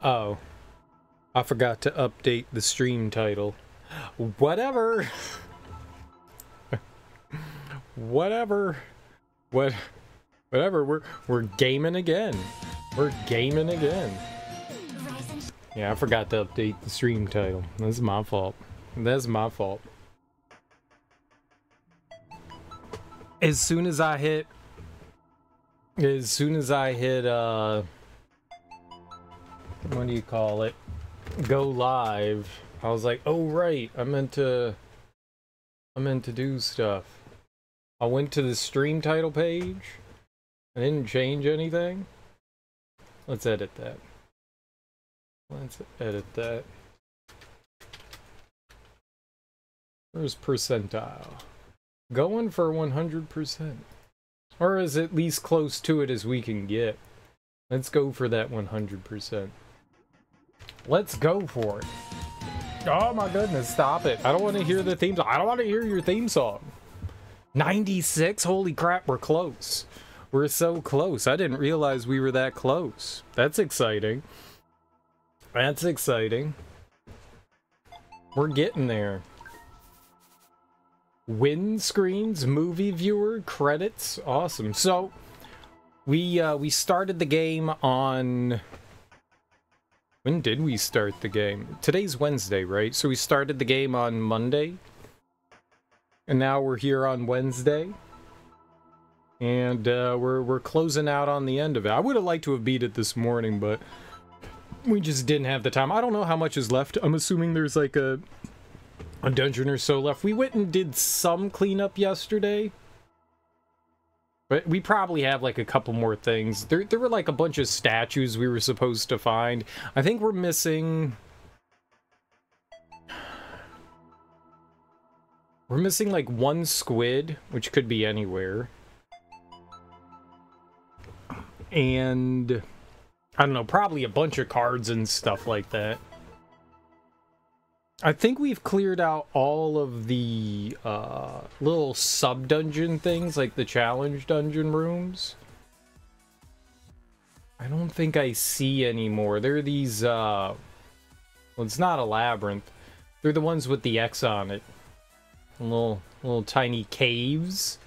Oh, I forgot to update the stream title. Whatever. Whatever. Whatever. We're gaming again. We're gaming again. Yeah, I forgot to update the stream title. That's my fault. That's my fault. As soon as I hit what do you call it? Go live. I was like, oh right, I meant to do stuff. I went to the stream title page. I didn't change anything. Let's edit that. Let's edit that. Where's percentile? Going for 100%. Or is at least close to it as we can get. Let's go for that 100%. Let's go for it. Oh my goodness, stop it. I don't want to hear the theme song. I don't want to hear your theme song. 96? Holy crap, we're close. We're so close. I didn't realize we were that close. That's exciting. That's exciting. We're getting there. Win screens, movie viewer, credits. Awesome. So, we started the game on... When did we start the game? Today's Wednesday, right? So we started the game on Monday. And now we're here on Wednesday. And we're closing out on the end of it. I would have liked to have beat it this morning, but we just didn't have the time. I don't know how much is left. I'm assuming there's like a dungeon or so left. We went and did some cleanup yesterday. But we probably have like a couple more things. There were like a bunch of statues we were supposed to find. I think we're missing... We're missing like one squid, which could be anywhere. And... I don't know, probably a bunch of cards and stuff like that. I think we've cleared out all of the little sub-dungeon things, like the challenge dungeon rooms. I don't think I see any more. There are these, well, it's not a labyrinth. They're the ones with the X on it. Little tiny caves.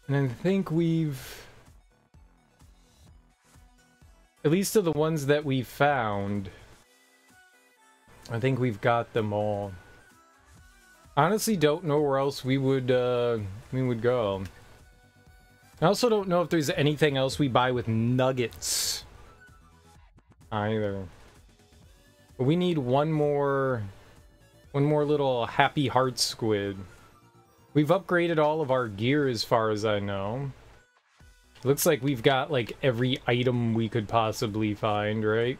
And I think we've... At least of the ones that we found... I think we've got them all. Honestly, don't know where else we would go. I also don't know if there's anything else we buy with nuggets either. But we need one more little happy heart squid. We've upgraded all of our gear as far as I know. Looks like we've got like every item we could possibly find, right?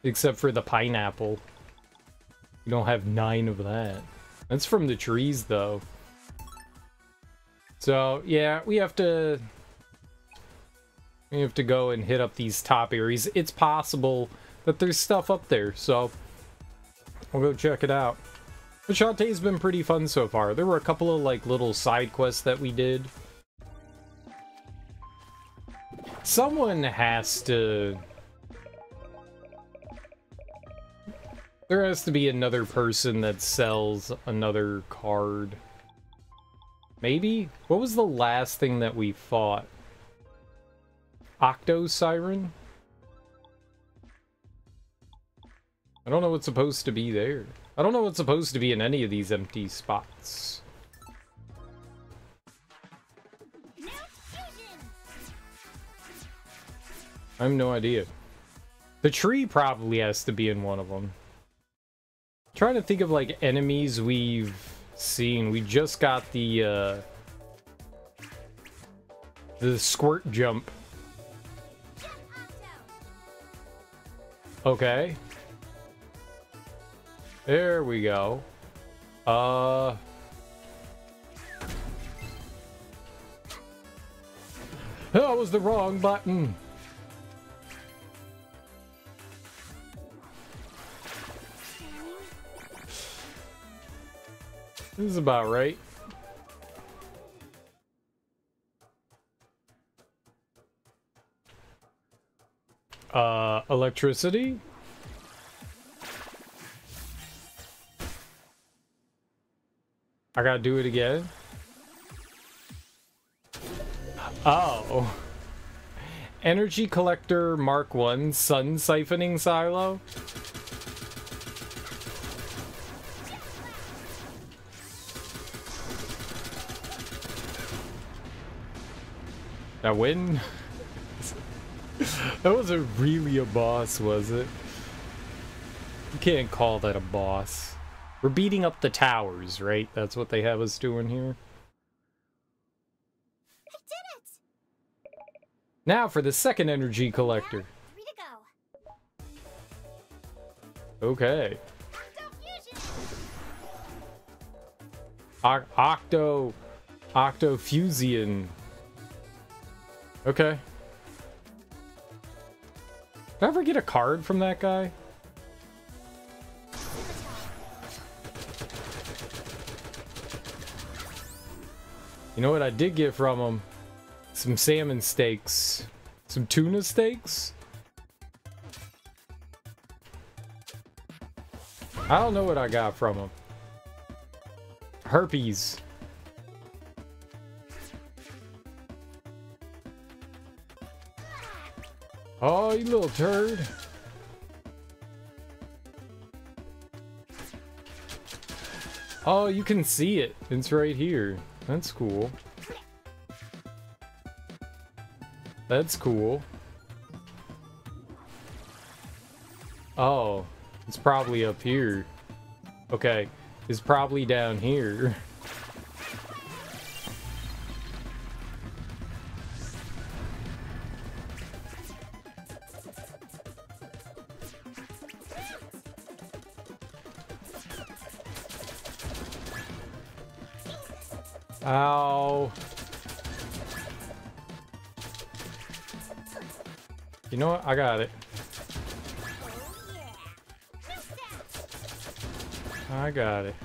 Except for the pineapple. We don't have 9 of that. That's from the trees, though. So, yeah, we have to go and hit up these top areas. It's possible that there's stuff up there, so we'll go check it out. But Shantae's been pretty fun so far. There were a couple of, like, little side quests that we did. Someone has to... There has to be another person that sells another card. Maybe? What was the last thing that we fought? Siren? I don't know what's supposed to be there. I don't know what's supposed to be in any of these empty spots. I have no idea. The tree probably has to be in one of them. Trying to think of like enemies we've seen. We just got the squirt jump. Okay. There we go. That was the wrong button. This is about right. Electricity? I gotta do it again? Oh. Energy collector Mark 1 sun siphoning silo? That win? That wasn't really a boss, was it? You can't call that a boss. We're beating up the towers, right? That's what they have us doing here. I did it! Now for the second energy collector. 3 to go. Okay. Octo fusion. Octofusion. Okay. Did I ever get a card from that guy? You know what I did get from him? Some salmon steaks. Some tuna steaks? I don't know what I got from him. Herpes. Oh, you little turd. Oh, you can see it. It's right here. That's cool. That's cool. Oh, it's probably up here. Okay, it's probably down here. Ow. You know what? I got it. I got it.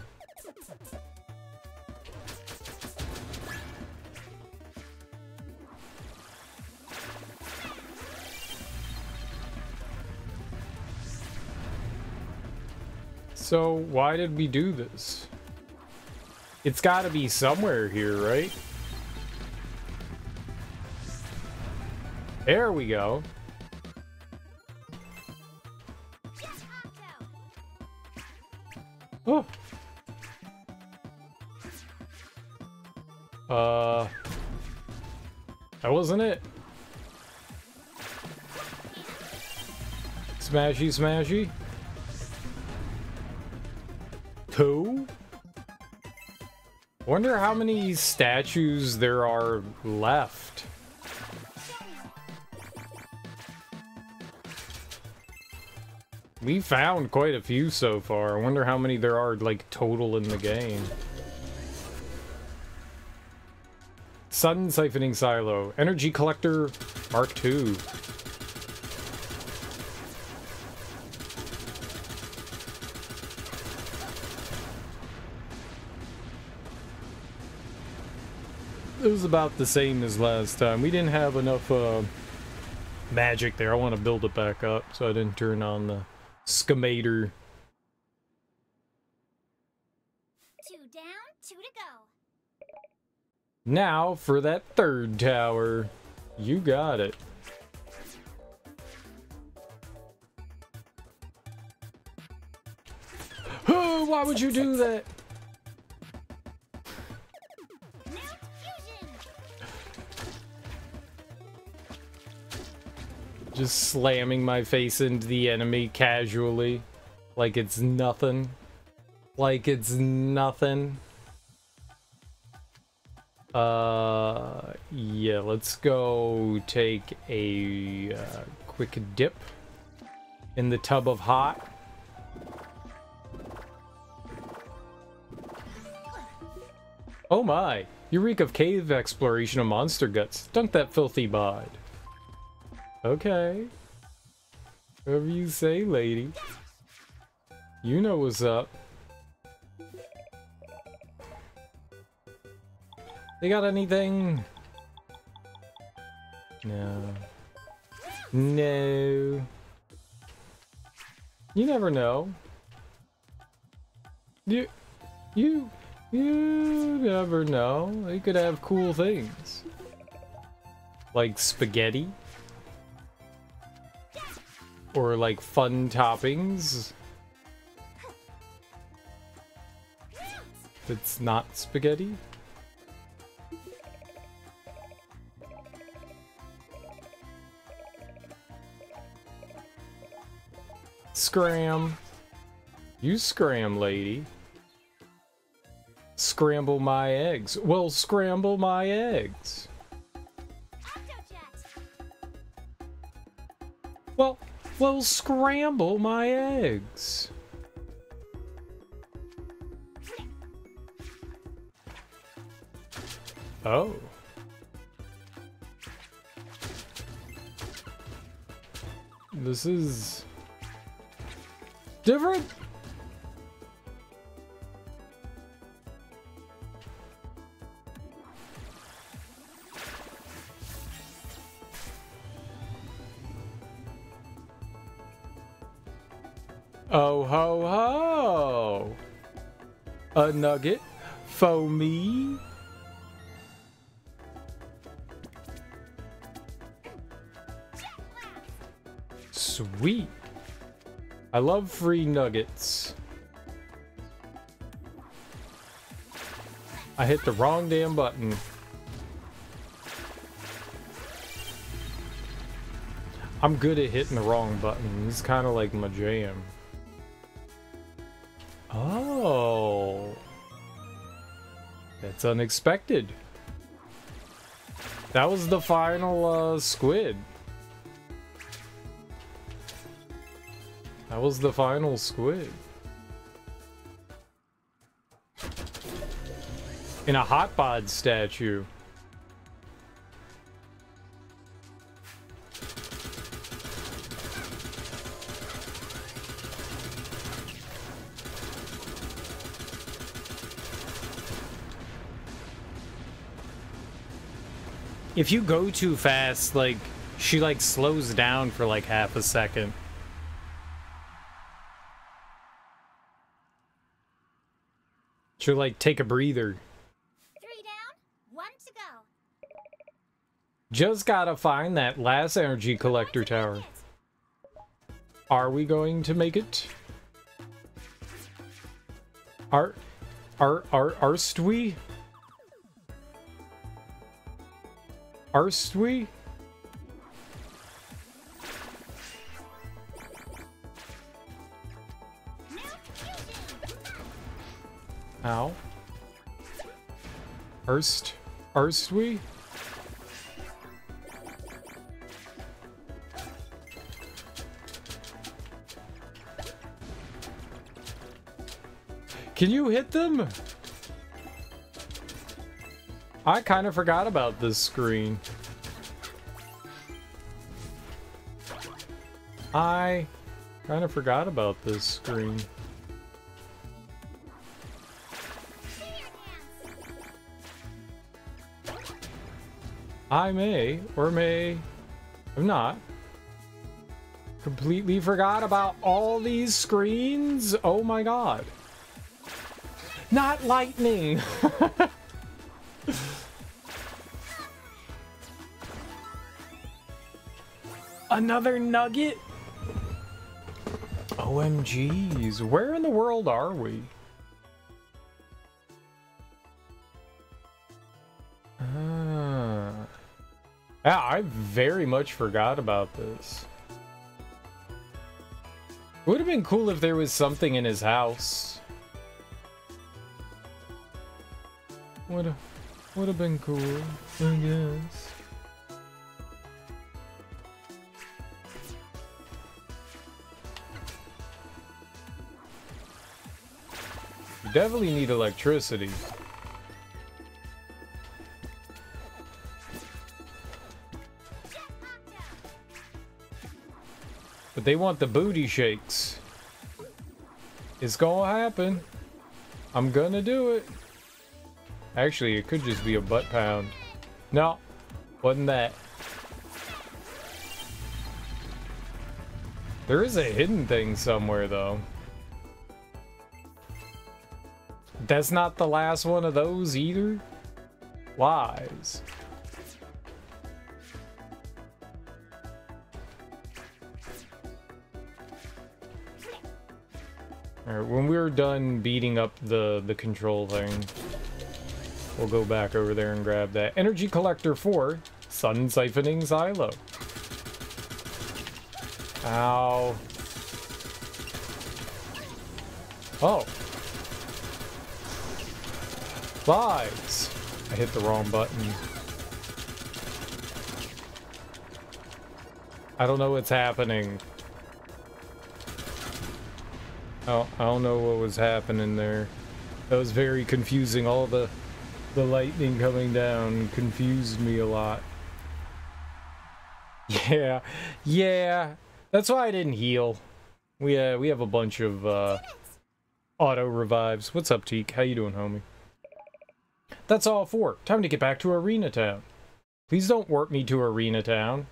So, why did we do this? It's gotta be somewhere here, right? There we go. Oh. That wasn't it. Smashy, smashy. 2? Wonder how many statues there are left. We found quite a few so far. I wonder how many there are, like, total in the game. Sun siphoning silo. Energy collector Mark 2. It was about the same as last time. We didn't have enough magic there. I want to build it back up, so I didn't turn on the schemator. 2 down, 2 to go. Now for that third tower. You got it. Oh, why would you do that? Just slamming my face into the enemy casually. Like it's nothing. Like it's nothing. Yeah, let's go take a quick dip in the tub of hot. Oh my! You reek of cave exploration of monster guts. Dunk that filthy bod. Okay. Whatever you say, lady. You know what's up. They got anything? No. No. You never know. You You never know. They could have cool things. Like spaghetti. Or like fun toppings. That's not spaghetti. Scram. You scram, lady. Scramble my eggs. Well, scramble my eggs. Well, scramble my eggs. Oh. This is different. Oh ho ho! A nugget for me. Sweet. I love free nuggets. I hit the wrong damn button. I'm good at hitting the wrong button. It's kind of like my jam. Oh. That's unexpected. That was the final squid. That was the final squid. In a hotbod statue. If you go too fast, like, she like slows down for like half a second. She'll like take a breather. 3 down, 1 to go. Just gotta find that last energy collector tower. Are we going to make it? Arst we? Arst we? Ow. Arst we? Can you hit them? I kind of forgot about this screen. I kind of forgot about this screen. I may, or may have not, completely forgot about all these screens. Oh my god. Not lightning! Another nugget? OMGs, where in the world are we? Yeah, I very much forgot about this. Would have been cool if there was something in his house. Would have been cool, I guess. You definitely need electricity. But they want the booty shakes. It's gonna happen. I'm gonna do it. Actually, it could just be a butt pound. No, wasn't that. There is a hidden thing somewhere, though. that's not the last one of those either? Lies. Alright, when we're done beating up the control thing, we'll go back over there and grab that. Energy Collector 4, Sun Siphoning Silo. Ow. Oh. Lies. I hit the wrong button. I don't know what's happening. Oh, I don't know what was happening there. That was very confusing. All the lightning coming down confused me a lot. Yeah, yeah. That's why I didn't heal. We have a bunch of auto revives. What's up, Teak? How you doing, homie? That's all for. Time to get back to Arena Town. Please don't warp me to Arena Town.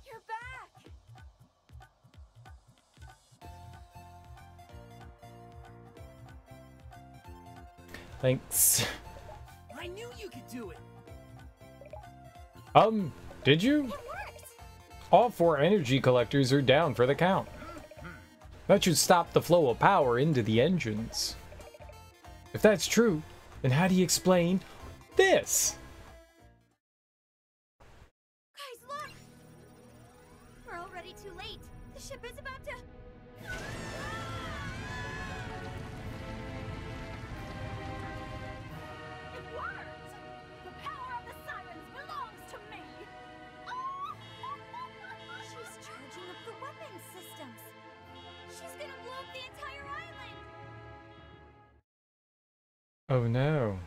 You're back. Thanks. I knew you could do it. Did you? It worked. All 4 energy collectors are down for the count. That should stop the flow of power into the engines. If that's true, then how do you explain this? Guys, look. We're already too late. The ship is about to... It worked. The power of the Sirens belongs to me. She's charging up the weapon systems. She's gonna blow up the entire island. Oh no.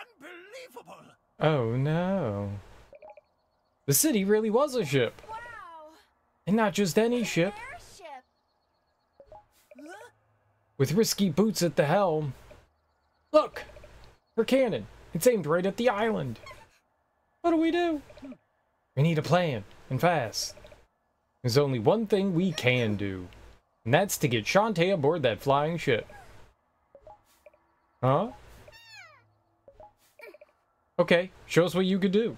Unbelievable. Oh no. The city really was a ship. Wow. And not just any ship. Airship. Huh? With Risky Boots at the helm. Look! Her cannon. It's aimed right at the island. What do? We need a plan, and fast. There's only one thing we can do. And that's to get Shantae aboard that flying ship. Huh? Okay, show us what you could do.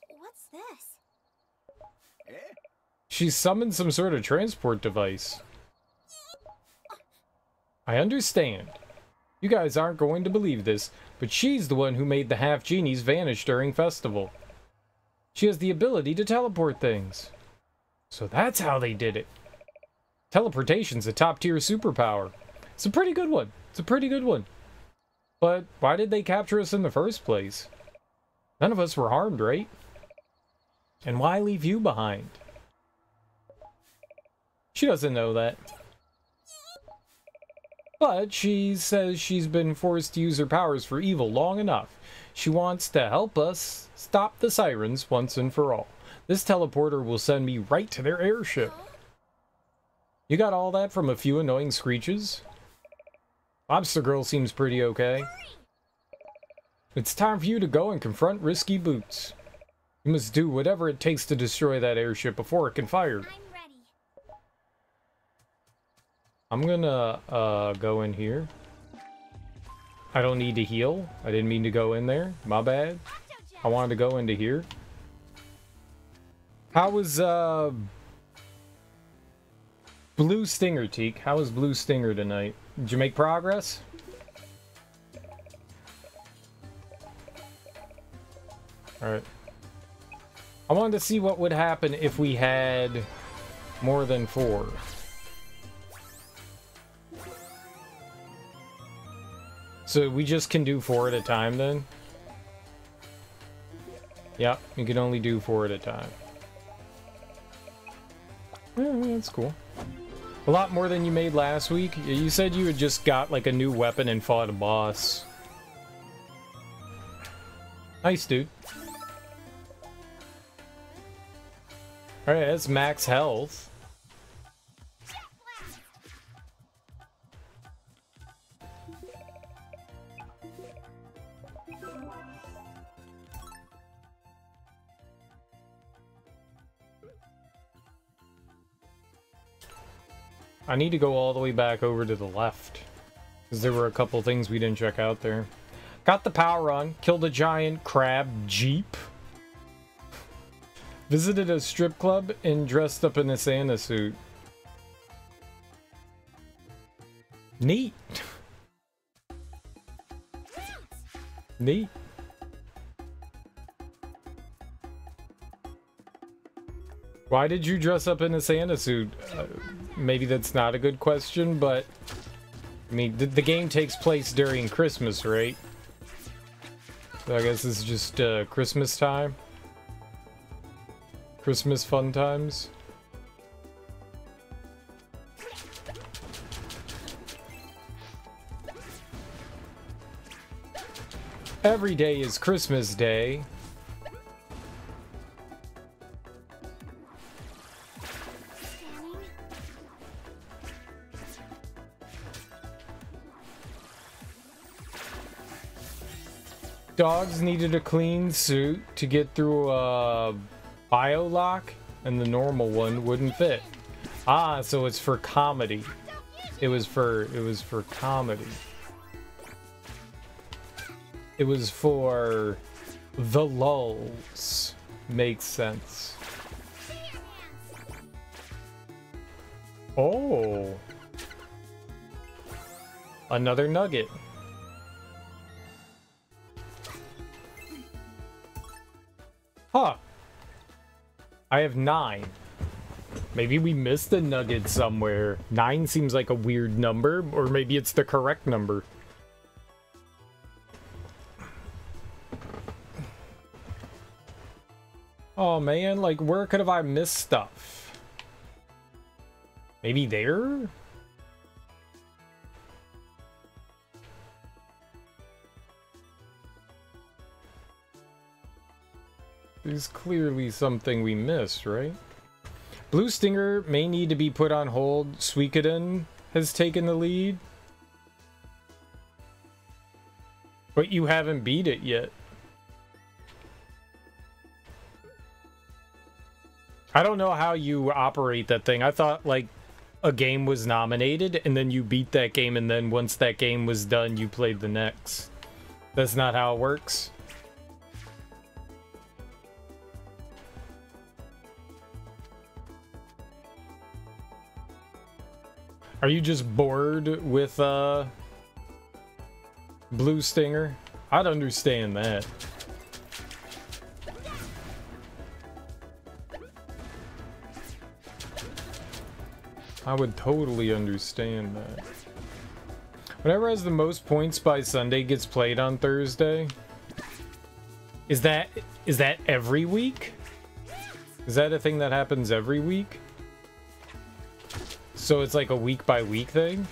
What's this? Eh? She summoned some sort of transport device. I understand. You guys aren't going to believe this, but she's the one who made the half genies vanish during festival. She has the ability to teleport things. So that's how they did it. Teleportation's a top-tier superpower. It's a pretty good one. It's a pretty good one. But why did they capture us in the first place? None of us were harmed, right? And why leave you behind? She doesn't know that. But she says she's been forced to use her powers for evil long enough. She wants to help us stop the Sirens once and for all. This teleporter will send me right to their airship. You got all that from a few annoying screeches? Lobster Girl seems pretty okay. It's time for you to go and confront Risky Boots. You must do whatever it takes to destroy that airship before it can fire. I'm ready. I'm gonna go in here. I don't need to heal. I didn't mean to go in there. My bad. I wanted to go into here. How was Blue Stinger, Teak? How was Blue Stinger tonight? Did you make progress? Alright. I wanted to see what would happen if we had more than 4. So we just can do 4 at a time then? Yep, you can only do 4 at a time. Yeah, that's cool. A lot more than you made last week. You said you had just got like a new weapon and fought a boss. Nice, dude. Alright, that's max health. I need to go all the way back over to the left. Because there were a couple things we didn't check out there. Got the power on. Killed a giant crab jeep. Visited a strip club and dressed up in a Santa suit. Neat. Neat. Why did you dress up in a Santa suit? Maybe that's not a good question, but... I mean, the game takes place during Christmas, right? So I guess it's just Christmas time. Christmas fun times. Every day is Christmas Day. Dogs needed a clean suit to get through a biolock, and the normal one wouldn't fit. Ah, so it's for comedy. It was for comedy. It was for the lulz. Makes sense. Oh. Another nugget. Huh. I have 9. Maybe we missed a nugget somewhere. 9 seems like a weird number, or maybe it's the correct number. Oh man, like where could have I missed stuff? Maybe there? There's clearly something we missed, right? Blue Stinger may need to be put on hold. Suikoden has taken the lead. But you haven't beat it yet. I don't know how you operate that thing. I thought, like, a game was nominated, and then you beat that game, and then once that game was done, you played the next. That's not how it works. Are you just bored with, Blue Stinger? I'd understand that. I would totally understand that. Whatever has the most points by Sunday gets played on Thursday. Is that every week? Is that a thing that happens every week? So it's like a week by week thing?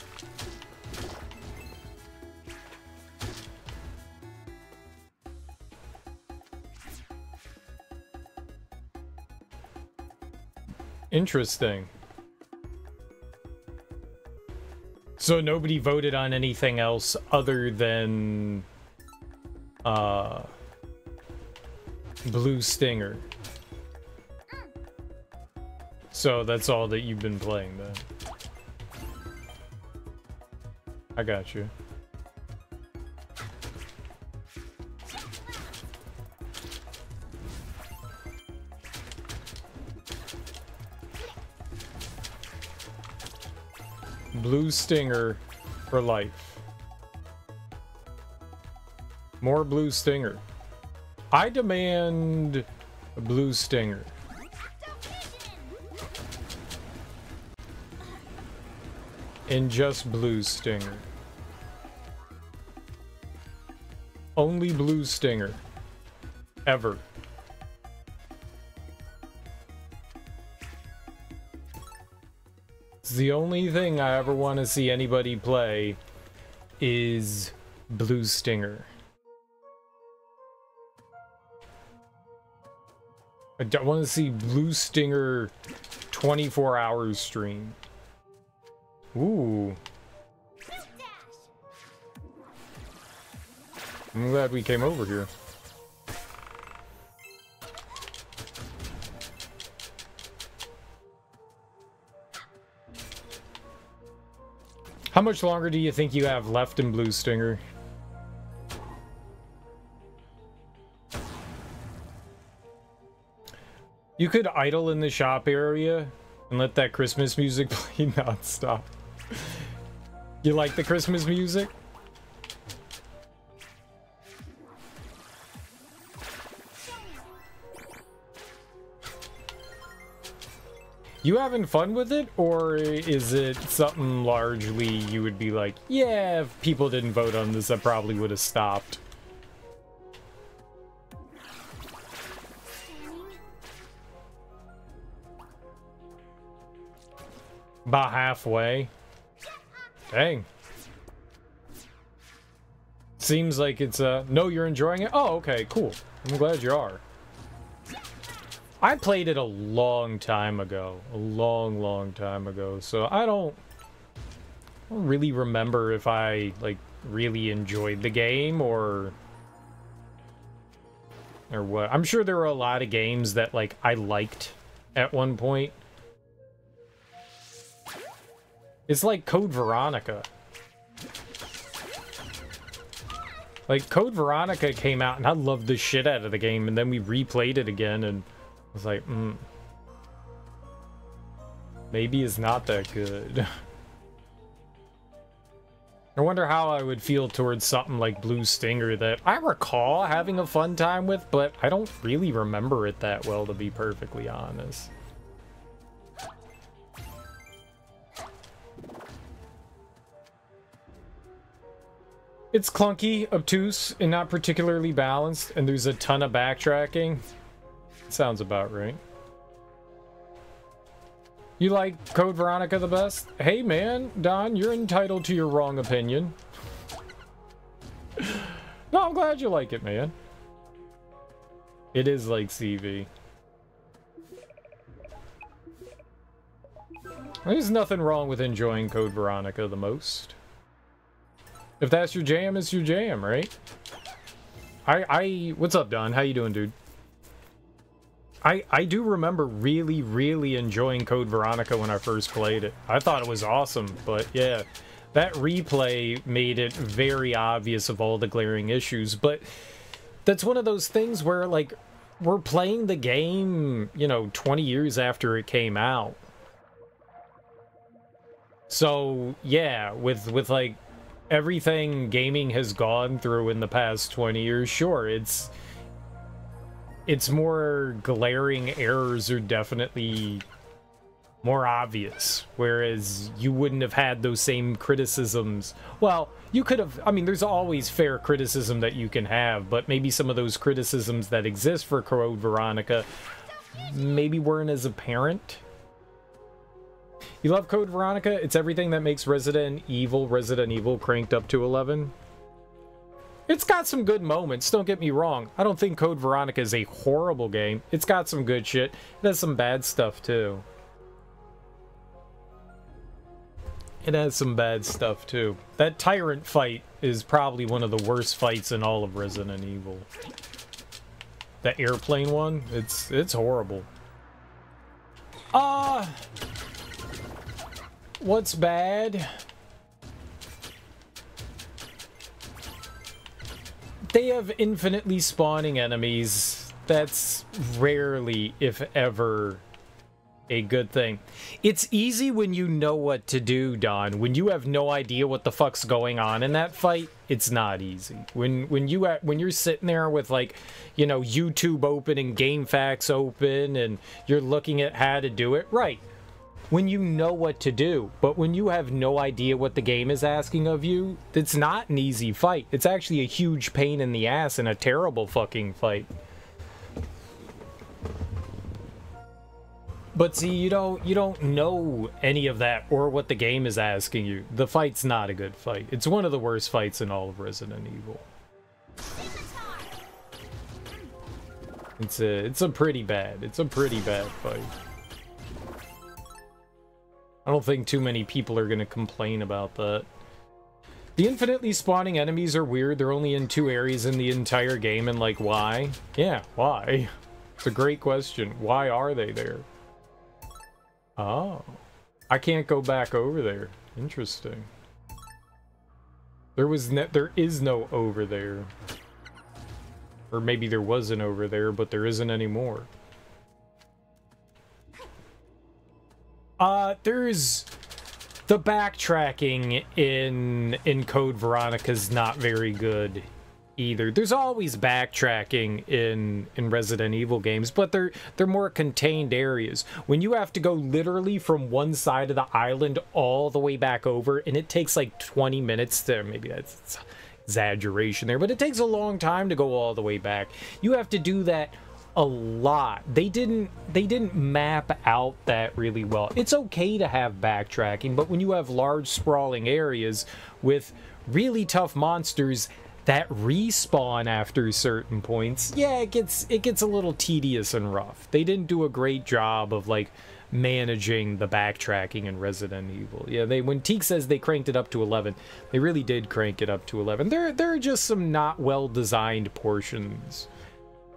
Interesting. So nobody voted on anything else other than Blue Stinger. So that's all that you've been playing then. I got you. Blue Stinger for life. More Blue Stinger. I demand a Blue Stinger. And just Blue Stinger. Only Blue Stinger. Ever. It's the only thing I ever want to see anybody play is Blue Stinger. I don't want to see Blue Stinger 24 hours stream. Ooh. I'm glad we came over here. How much longer do you think you have left in Blue Stinger? You could idle in the shop area and let that Christmas music play nonstop. You like the Christmas music? You having fun with it, or is it something largely you would be like, yeah, if people didn't vote on this, I probably would have stopped? About halfway. Dang. Seems like it's no, you're enjoying it? Oh, okay, cool. I'm glad you are. I played it a long time ago. A long time ago. So I don't really remember if I, like, really enjoyed the game or what. I'm sure there were a lot of games that, like, I liked at one point. It's like Code Veronica. Like, Code Veronica came out and I loved the shit out of the game, and then we replayed it again and I was like, maybe it's not that good. I wonder how I would feel towards something like Blue Stinger that I recall having a fun time with, but I don't really remember it that well, to be perfectly honest. It's clunky, obtuse, and not particularly balanced, and there's a ton of backtracking. Sounds about right. You like Code Veronica the best? Hey man, Don, you're entitled to your wrong opinion. No, I'm glad you like it, man. It is like CV. There's nothing wrong with enjoying Code Veronica the most. If that's your jam, it's your jam, right? What's up, Don? How you doing, dude? I do remember really enjoying Code Veronica when I first played it. I thought it was awesome, but yeah, that replay made it very obvious of all the glaring issues. But that's one of those things where, like, we're playing the game, you know, 20 years after it came out. So, yeah, with like, everything gaming has gone through in the past 20 years, sure, it's more glaring errors are definitely more obvious, whereas you wouldn't have had those same criticisms. Well, you could have, I mean, there's always fair criticism that you can have, but maybe some of those criticisms that exist for Code Veronica maybe weren't as apparent. You love Code Veronica? It's everything that makes Resident Evil cranked up to 11. It's got some good moments, don't get me wrong. I don't think Code Veronica is a horrible game. It's got some good shit. It has some bad stuff, too. It has some bad stuff, too. That Tyrant fight is probably one of the worst fights in all of Resident Evil. The airplane one, it's horrible. What's bad? They have infinitely spawning enemies. That's rarely, if ever, a good thing. It's easy when you know what to do, Don. When you have no idea what the fuck's going on in that fight, it's not easy. When you're sitting there with, like, you know, YouTube open and GameFAQs open and you're looking at how to do it, right? When you know what to do, but when you have no idea what the game is asking of you, it's not an easy fight. It's actually a huge pain in the ass and a terrible fucking fight. But see, you don't know any of that or what the game is asking you. The fight's not a good fight. It's one of the worst fights in all of Resident Evil. It's a pretty bad fight. I don't think too many people are going to complain about that. The infinitely spawning enemies are weird. They're only in 2 areas in the entire game, and, like, why? Yeah, why? It's a great question. Why are they there? Oh. I can't go back over there. Interesting. There is no over there. Or maybe there wasn't over there, but there isn't anymore. There's the backtracking in Code Veronica's not very good either. There's always backtracking in Resident Evil games, but they're more contained areas. When you have to go literally from one side of the island all the way back over, and it takes like 20 minutes to, maybe that's exaggeration there, but it takes a long time to go all the way back. You have to do that a lot. They didn't map out that really well. It's okay to have backtracking, but when you have large sprawling areas with really tough monsters that respawn after certain points, yeah, it gets a little tedious and rough. They didn't do a great job of like managing the backtracking in Resident Evil. Yeah, when Teak says they cranked it up to 11, they really did crank it up to 11. There are just some not well designed portions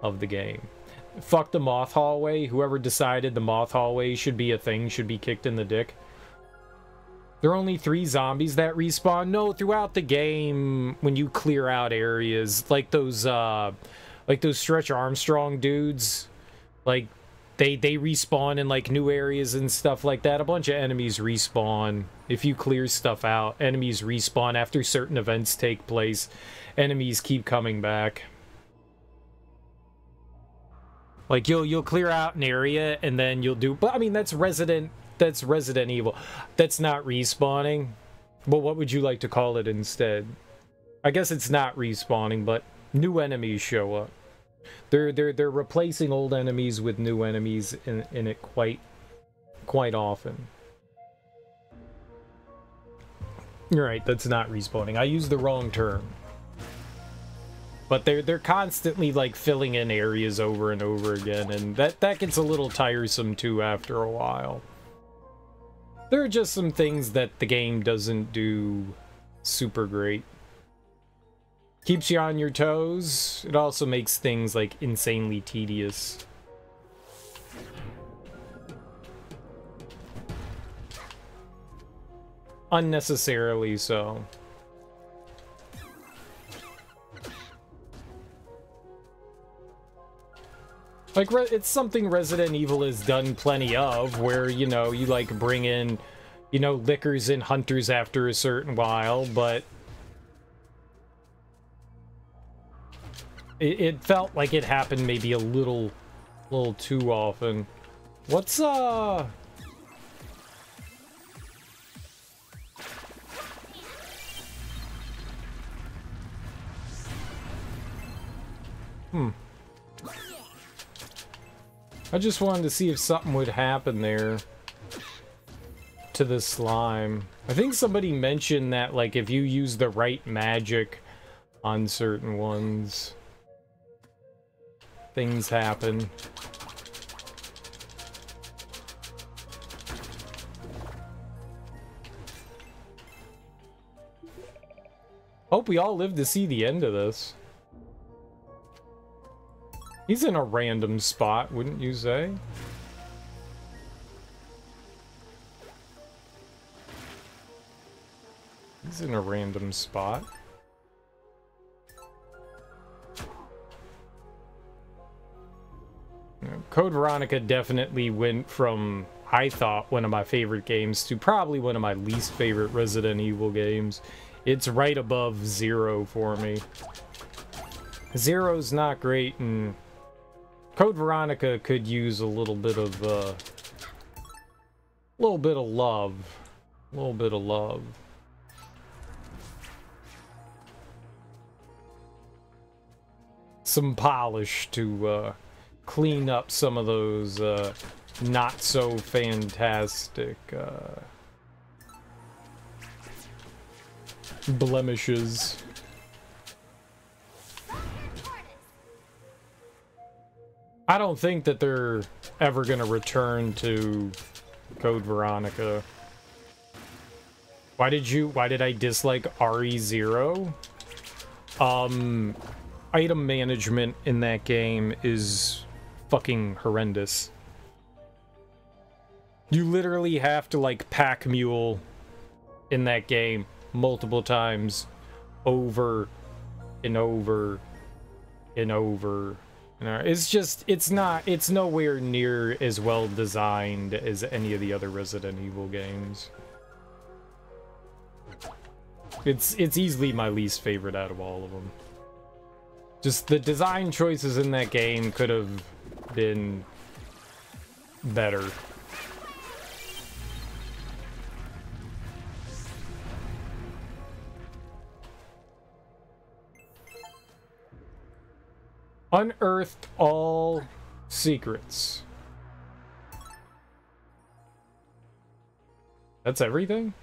of the game. Fuck the moth hallway. Whoever decided the moth hallway should be a thing should be kicked in the dick. There are only 3 zombies that respawn. No, throughout the game, when you clear out areas, like those Stretch Armstrong dudes, like they respawn in like new areas and stuff like that. A bunch of enemies respawn if you clear stuff out. Enemies respawn after certain events take place. Enemies keep coming back. Like you'll clear out an area and then you'll do, but I mean that's Resident Evil. That's not respawning. Well, what would you like to call it instead? I guess it's not respawning, but new enemies show up. They're replacing old enemies with new enemies in it quite often. You're right, that's not respawning. I used the wrong term. But they're constantly like filling in areas over and over again, and that gets a little tiresome too after a while. There are just some things that the game doesn't do super great. Keeps you on your toes. It also makes things like insanely tedious. Unnecessarily so. Like, it's something Resident Evil has done plenty of, where, you know, you, like, bring in, you know, lickers and hunters after a certain while, but it felt like it happened maybe a little too often. What's, I just wanted to see if something would happen there to the slime. I think somebody mentioned that, like, if you use the right magic on certain ones, things happen. Hope we all live to see the end of this. He's in a random spot, wouldn't you say? He's in a random spot. Code Veronica definitely went from, I thought, one of my favorite games to probably one of my least favorite Resident Evil games. It's right above 0 for me. 0's not great, and Code Veronica could use a little bit of love. A little bit of love. Some polish to clean up some of those not so fantastic blemishes. I don't think that they're ever gonna return to Code Veronica. Why did I dislike RE0? Item management in that game is fucking horrendous. You literally have to, like, pack mule in that game multiple times over and over and over. It's just, it's nowhere near as well designed as any of the other Resident Evil games. It's easily my least favorite out of all of them. Just the design choices in that game could have been better. Unearthed all secrets. That's everything?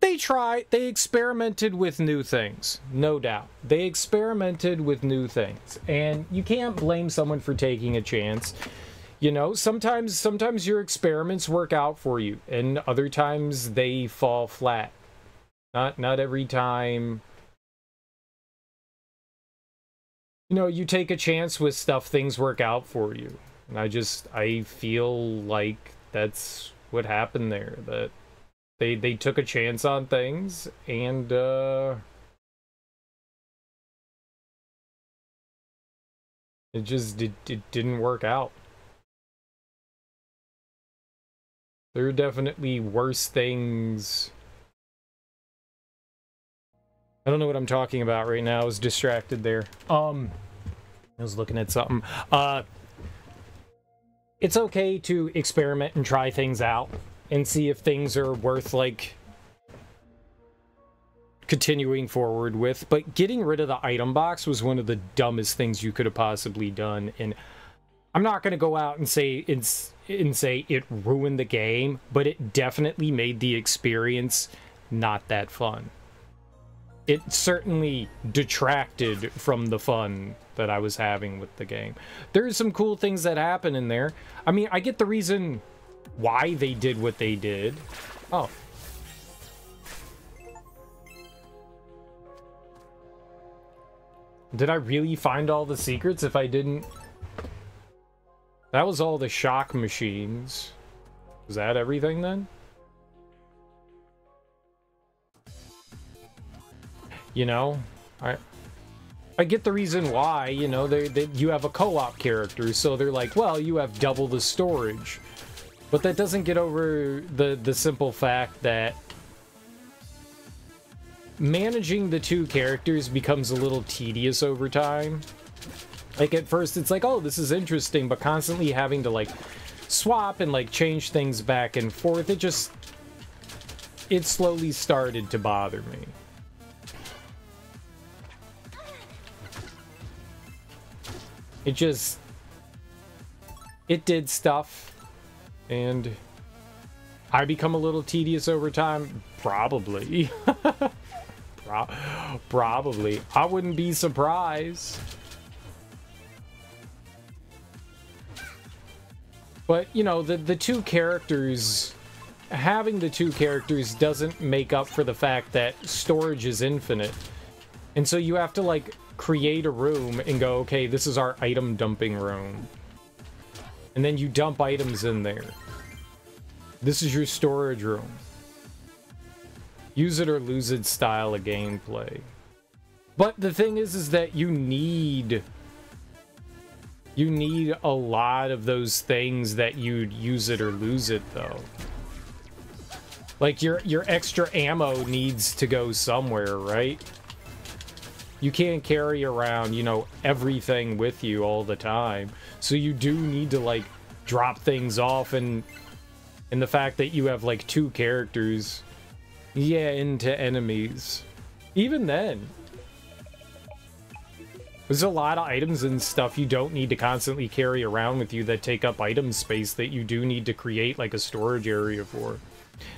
They experimented with new things, no doubt. They experimented with new things, and you can't blame someone for taking a chance. You know, sometimes your experiments work out for you, and other times they fall flat. Not every time. You know, you take a chance with stuff, things work out for you. And I feel like that's what happened there. That they took a chance on things, and it didn't work out. There are definitely worse things. I don't know what I'm talking about right now. I was distracted there. I was looking at something. It's okay to experiment and try things out and see if things are worth, like, continuing forward with. But getting rid of the item box was one of the dumbest things you could have possibly done. And I'm not going to go out and say it ruined the game, but it definitely made the experience not that fun. It certainly detracted from the fun that I was having with the game. There's some cool things that happen in there. I mean, I get the reason why they did what they did. Oh. Did I really find all the secrets if I didn't? That was all the shock machines. Was that everything then? You know, I get the reason why, you know, you have a co-op character, so they're like, well, you have double the storage. But that doesn't get over the simple fact that managing the two characters becomes a little tedious over time. Like, at first it's like, oh, this is interesting, but constantly having to, like, swap and, like, change things back and forth, it slowly started to bother me. It did stuff, and I become a little tedious over time? Probably. Probably. I wouldn't be surprised. But, you know, the two characters, having the two characters doesn't make up for the fact that storage is infinite. And so you have to, like, create a room and go, okay, this is our item dumping room. And then you dump items in there. This is your storage room. Use it or lose it style of gameplay. But the thing is that you need a lot of those things that you'd use it or lose it, though. Like, your extra ammo needs to go somewhere, right? You can't carry around, you know, everything with you all the time. So you do need to, like, drop things off, and the fact that you have, like, two characters, yeah, into enemies. Even then, there's a lot of items and stuff you don't need to constantly carry around with you that take up item space that you do need to create, like, a storage area for.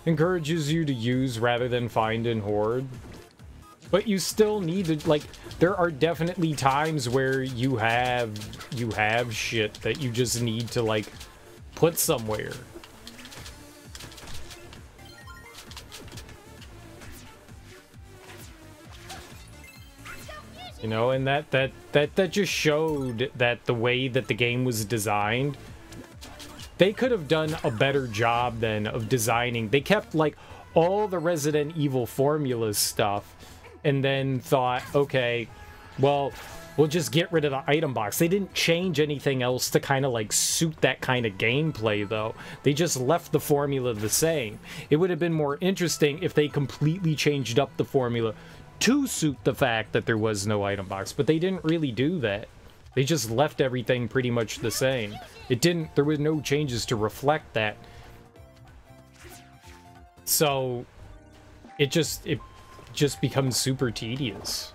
Encourages you to use rather than find and hoard. But you still need to, like, there are definitely times where you have shit that you just need to, like, put somewhere. You know, and that just showed that the way that the game was designed, they could have done a better job then of designing. They kept, like, all the Resident Evil formula stuff and then thought, okay, well, we'll just get rid of the item box. They didn't change anything else to kind of like suit that kind of gameplay, though. They just left the formula the same. It would have been more interesting if they completely changed up the formula to suit the fact that there was no item box, but they didn't really do that. They just left everything pretty much the same. There were no changes to reflect that. So it just becomes super tedious.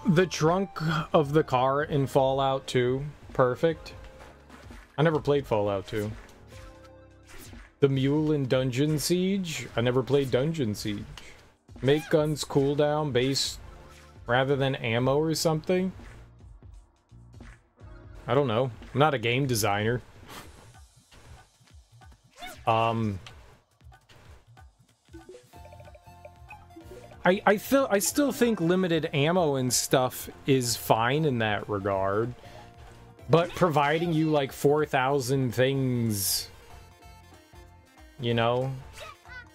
The trunk of the car in Fallout 2, perfect. I never played Fallout 2. The mule in Dungeon Siege, I never played Dungeon Siege. Make guns cooldown based rather than ammo or something? I don't know. I'm not a game designer. I still think limited ammo and stuff is fine in that regard. But providing you like 4,000 things, you know,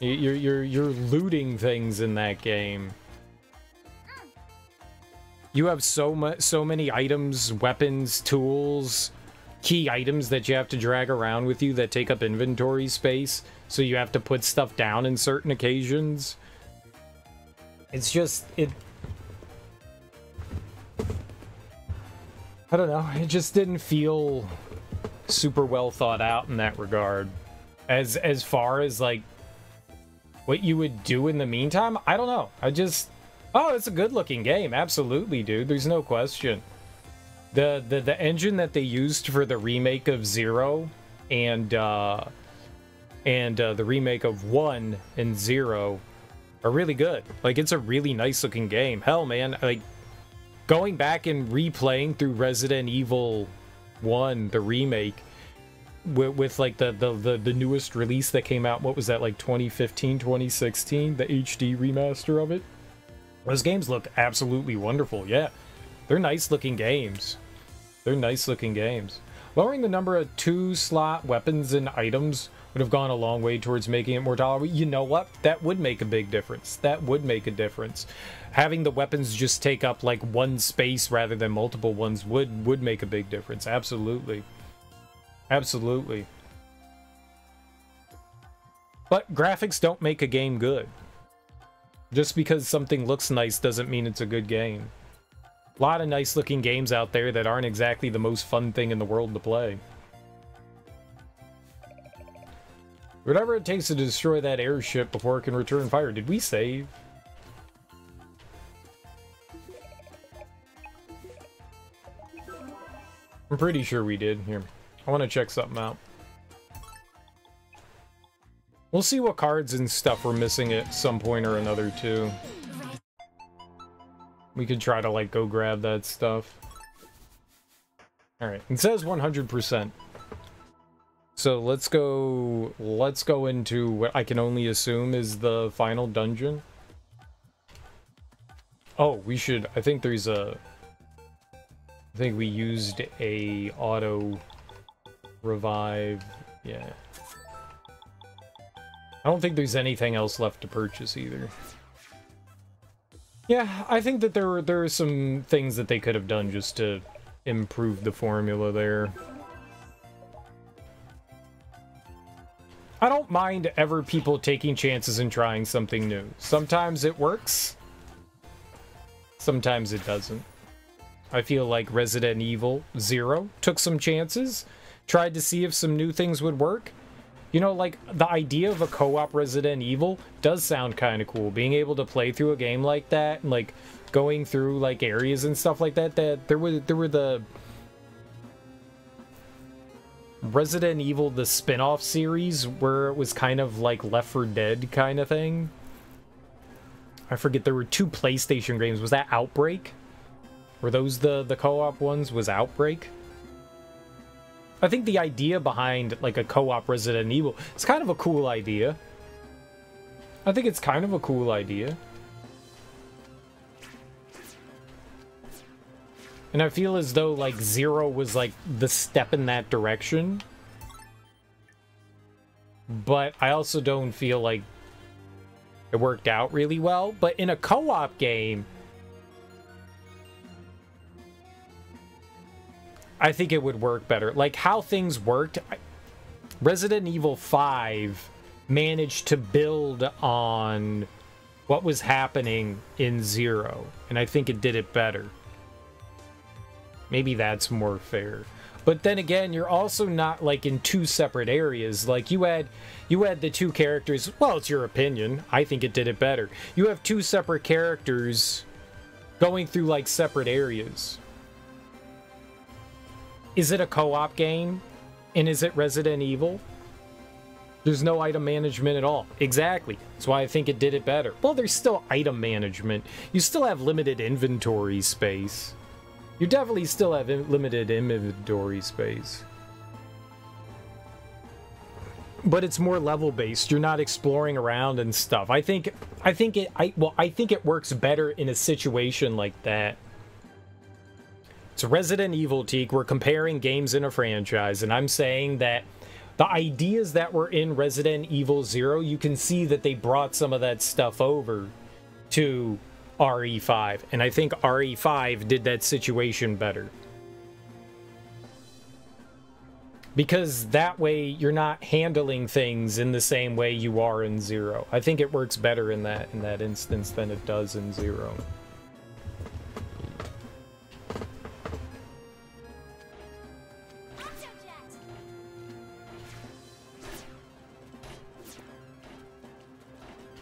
you're looting things in that game. You have so many items, weapons, tools, key items that you have to drag around with you that take up inventory space. So you have to put stuff down in certain occasions. It's just, I don't know, it just didn't feel super well thought out in that regard. As far as, like, what you would do in the meantime, I don't know. Oh, it's a good-looking game, absolutely, dude. There's no question. The engine that they used for the remake of 0 and the remake of 1 and 0 are really good. Like, it's a really nice-looking game. Hell, man, like, going back and replaying through Resident Evil 1, the remake, with like the newest release that came out, what was that, like 2015, 2016, the HD remaster of it? Those games look absolutely wonderful. Yeah, they're nice-looking games. They're nice-looking games. Lowering the number of 2-slot weapons and items would have gone a long way towards making it more tolerable. You know what? That would make a big difference. That would make a difference. Having the weapons just take up like one space rather than multiple ones would make a big difference. Absolutely. Absolutely. But graphics don't make a game good. Just because something looks nice doesn't mean it's a good game. A lot of nice looking games out there that aren't exactly the most fun thing in the world to play. Whatever it takes to destroy that airship before it can return fire. Did we save? I'm pretty sure we did. Here, I want to check something out. We'll see what cards and stuff we're missing at some point or another, too. We could try to, like, go grab that stuff. Alright, it says 100%. So let's go into what I can only assume is the final dungeon. Oh, we should, I think we used a auto revive. Yeah. I don't think there's anything else left to purchase either. Yeah, I think that there are some things that they could have done just to improve the formula there. I don't mind ever people taking chances and trying something new. Sometimes it works. Sometimes it doesn't. I feel like Resident Evil 0 took some chances, tried to see if some new things would work. You know, like, the idea of a co-op Resident Evil does sound kind of cool. Being able to play through a game like that, and, like, going through, like, areas and stuff like that, there were the Resident Evil, the spin-off series, where it was kind of like Left 4 Dead kind of thing. I forget, there were 2 PlayStation games. Was that Outbreak? Were those the co-op ones? Was Outbreak? I think the idea behind, like, a co-op Resident Evil is kind of a cool idea. I think it's kind of a cool idea. And I feel as though, like, 0 was, like, the step in that direction. But I also don't feel like it worked out really well. But in a co-op game, I think it would work better. Like, how things worked, Resident Evil 5 managed to build on what was happening in 0. And I think it did it better. Maybe that's more fair. But then again, you're also not, like, in two separate areas. Like, you had the two characters. Well, it's your opinion. I think it did it better. You have two separate characters going through, like, separate areas. Is it a co-op game? And is it Resident Evil? There's no item management at all. Exactly. That's why I think it did it better. Well, there's still item management. You still have limited inventory space. You definitely still have limited inventory space. But it's more level-based. You're not exploring around and stuff. I think it works better in a situation like that. It's Resident Evil, Teak. We're comparing games in a franchise, and I'm saying that the ideas that were in Resident Evil 0, you can see that they brought some of that stuff over to RE5, and I think RE5 did that situation better. Because that way, you're not handling things in the same way you are in 0. I think it works better in that instance than it does in 0.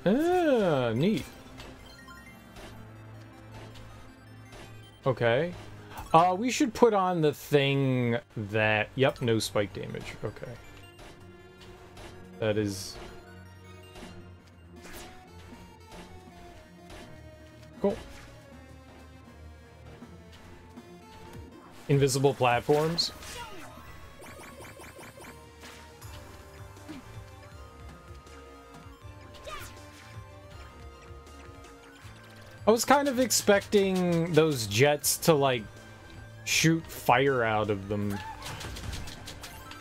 Ah, neat. Okay. We should put on the thing that... Yep, no spike damage. Okay. That is... Cool. Invisible platforms. I was kind of expecting those jets to, like, shoot fire out of them.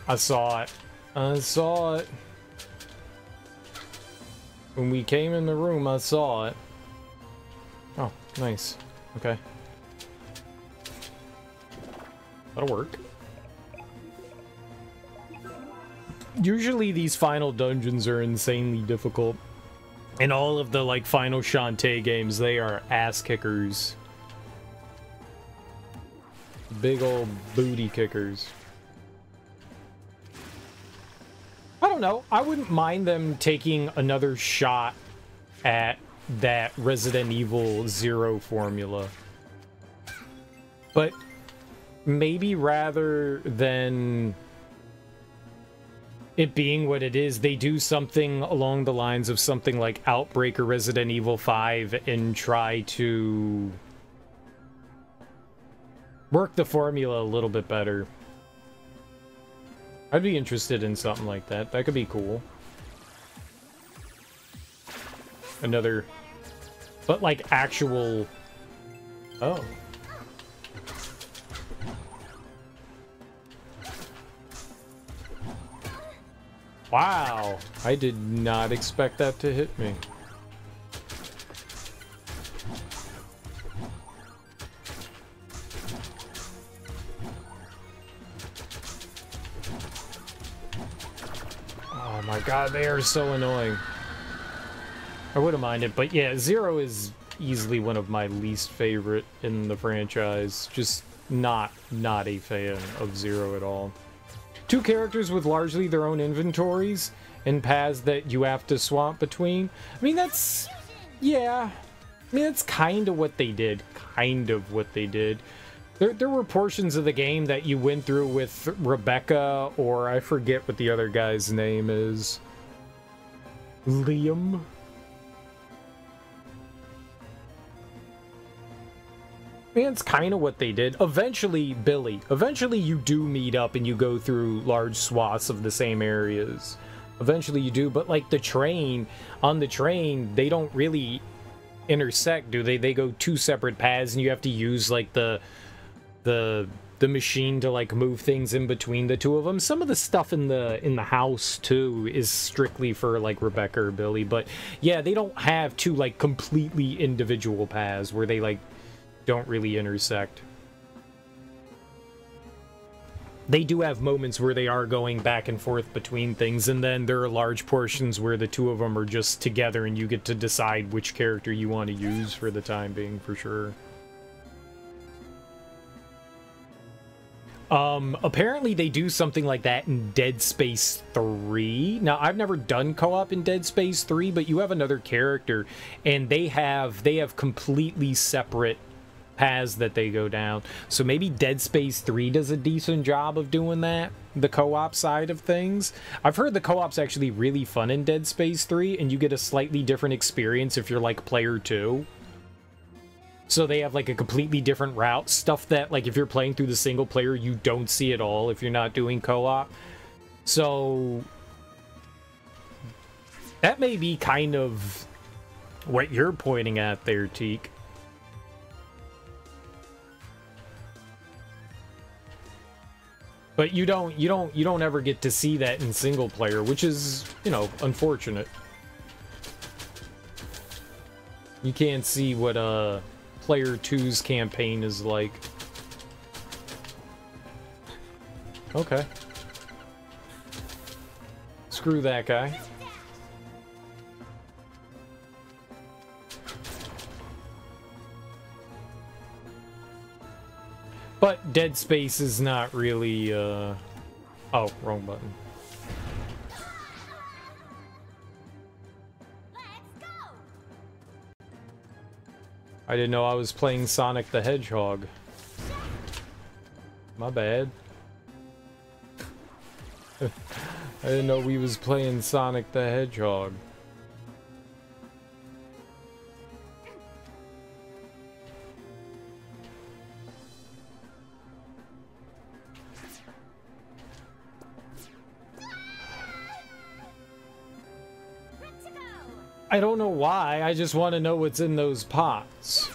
I saw it. I saw it. When we came in the room, I saw it. Oh, nice. Okay. That'll work. Usually these final dungeons are insanely difficult. In all of the, like, final Shantae games, they are ass kickers. Big old booty kickers. I don't know. I wouldn't mind them taking another shot at that Resident Evil 0 formula. But maybe rather than it being what it is, they do something along the lines of something like Outbreak or Resident Evil 5 and try to work the formula a little bit better. I'd be interested in something like that. That could be cool. Another... But, like, actual... Oh. Wow, I did not expect that to hit me. Oh my god, they are so annoying. I wouldn't mind it, but yeah, 0 is easily one of my least favorite in the franchise. Just not a fan of 0 at all. Two characters with largely their own inventories and paths that you have to swap between. I mean, that's... Yeah. I mean, that's kind of what they did. Kind of what they did. There were portions of the game that you went through with Rebecca, or I forget what the other guy's name is. Liam? Man, it's kind of what they did. Eventually, Billy, eventually you do meet up and you go through large swaths of the same areas. Eventually you do, but like the train, on the train, they don't really intersect, do they? They go two separate paths and you have to use like the the machine to like move things in between the two of them. Some of the stuff in the house too is strictly for like Rebecca or Billy, but yeah, they don't have two like completely individual paths where they like don't really intersect. They do have moments where they are going back and forth between things, and then there are large portions where the two of them are just together and you get to decide which character you want to use for the time being, for sure. Apparently they do something like that in Dead Space 3. Now, I've never done co-op in Dead Space 3, but you have another character, and they have completely separate paths that they go down. So maybe Dead Space 3 does a decent job of doing that, the co-op side of things. I've heard the co-op's actually really fun in Dead Space 3, and you get a slightly different experience if you're like player 2. So they have like a completely different route, stuff that like if you're playing through the single player you don't see at all if you're not doing co-op. So that may be kind of what you're pointing at there, Teak. But you don't ever get to see that in single player, which is, you know, unfortunate. You can't see what player 2's campaign is like. Okay. Screw that guy. But Dead Space is not really, oh, wrong button. I didn't know I was playing Sonic the Hedgehog. My bad. I didn't know we was playing Sonic the Hedgehog. I don't know why, I just want to know what's in those pots.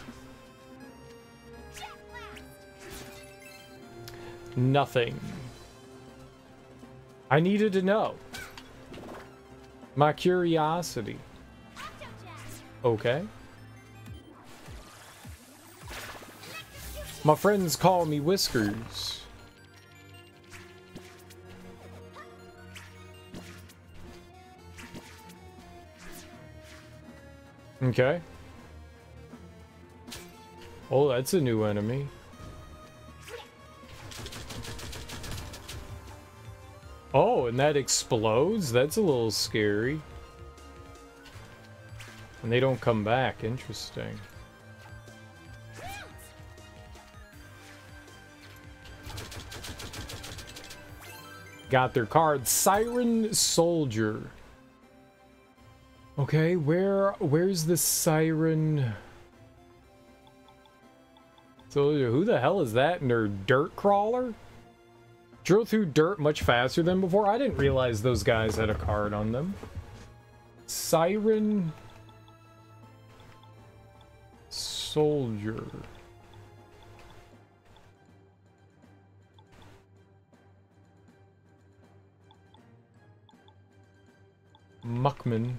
Nothing. I needed to know. My curiosity. Okay. My friends call me Whiskers. Okay. Oh, that's a new enemy. Oh, and that explodes? That's a little scary. And they don't come back. Interesting. Got their card. Siren Soldier. Okay, where's the Siren Soldier? Who the hell is that? Nerd dirt crawler? Drove through dirt much faster than before. I didn't realize those guys had a card on them. Siren Soldier. Muckman.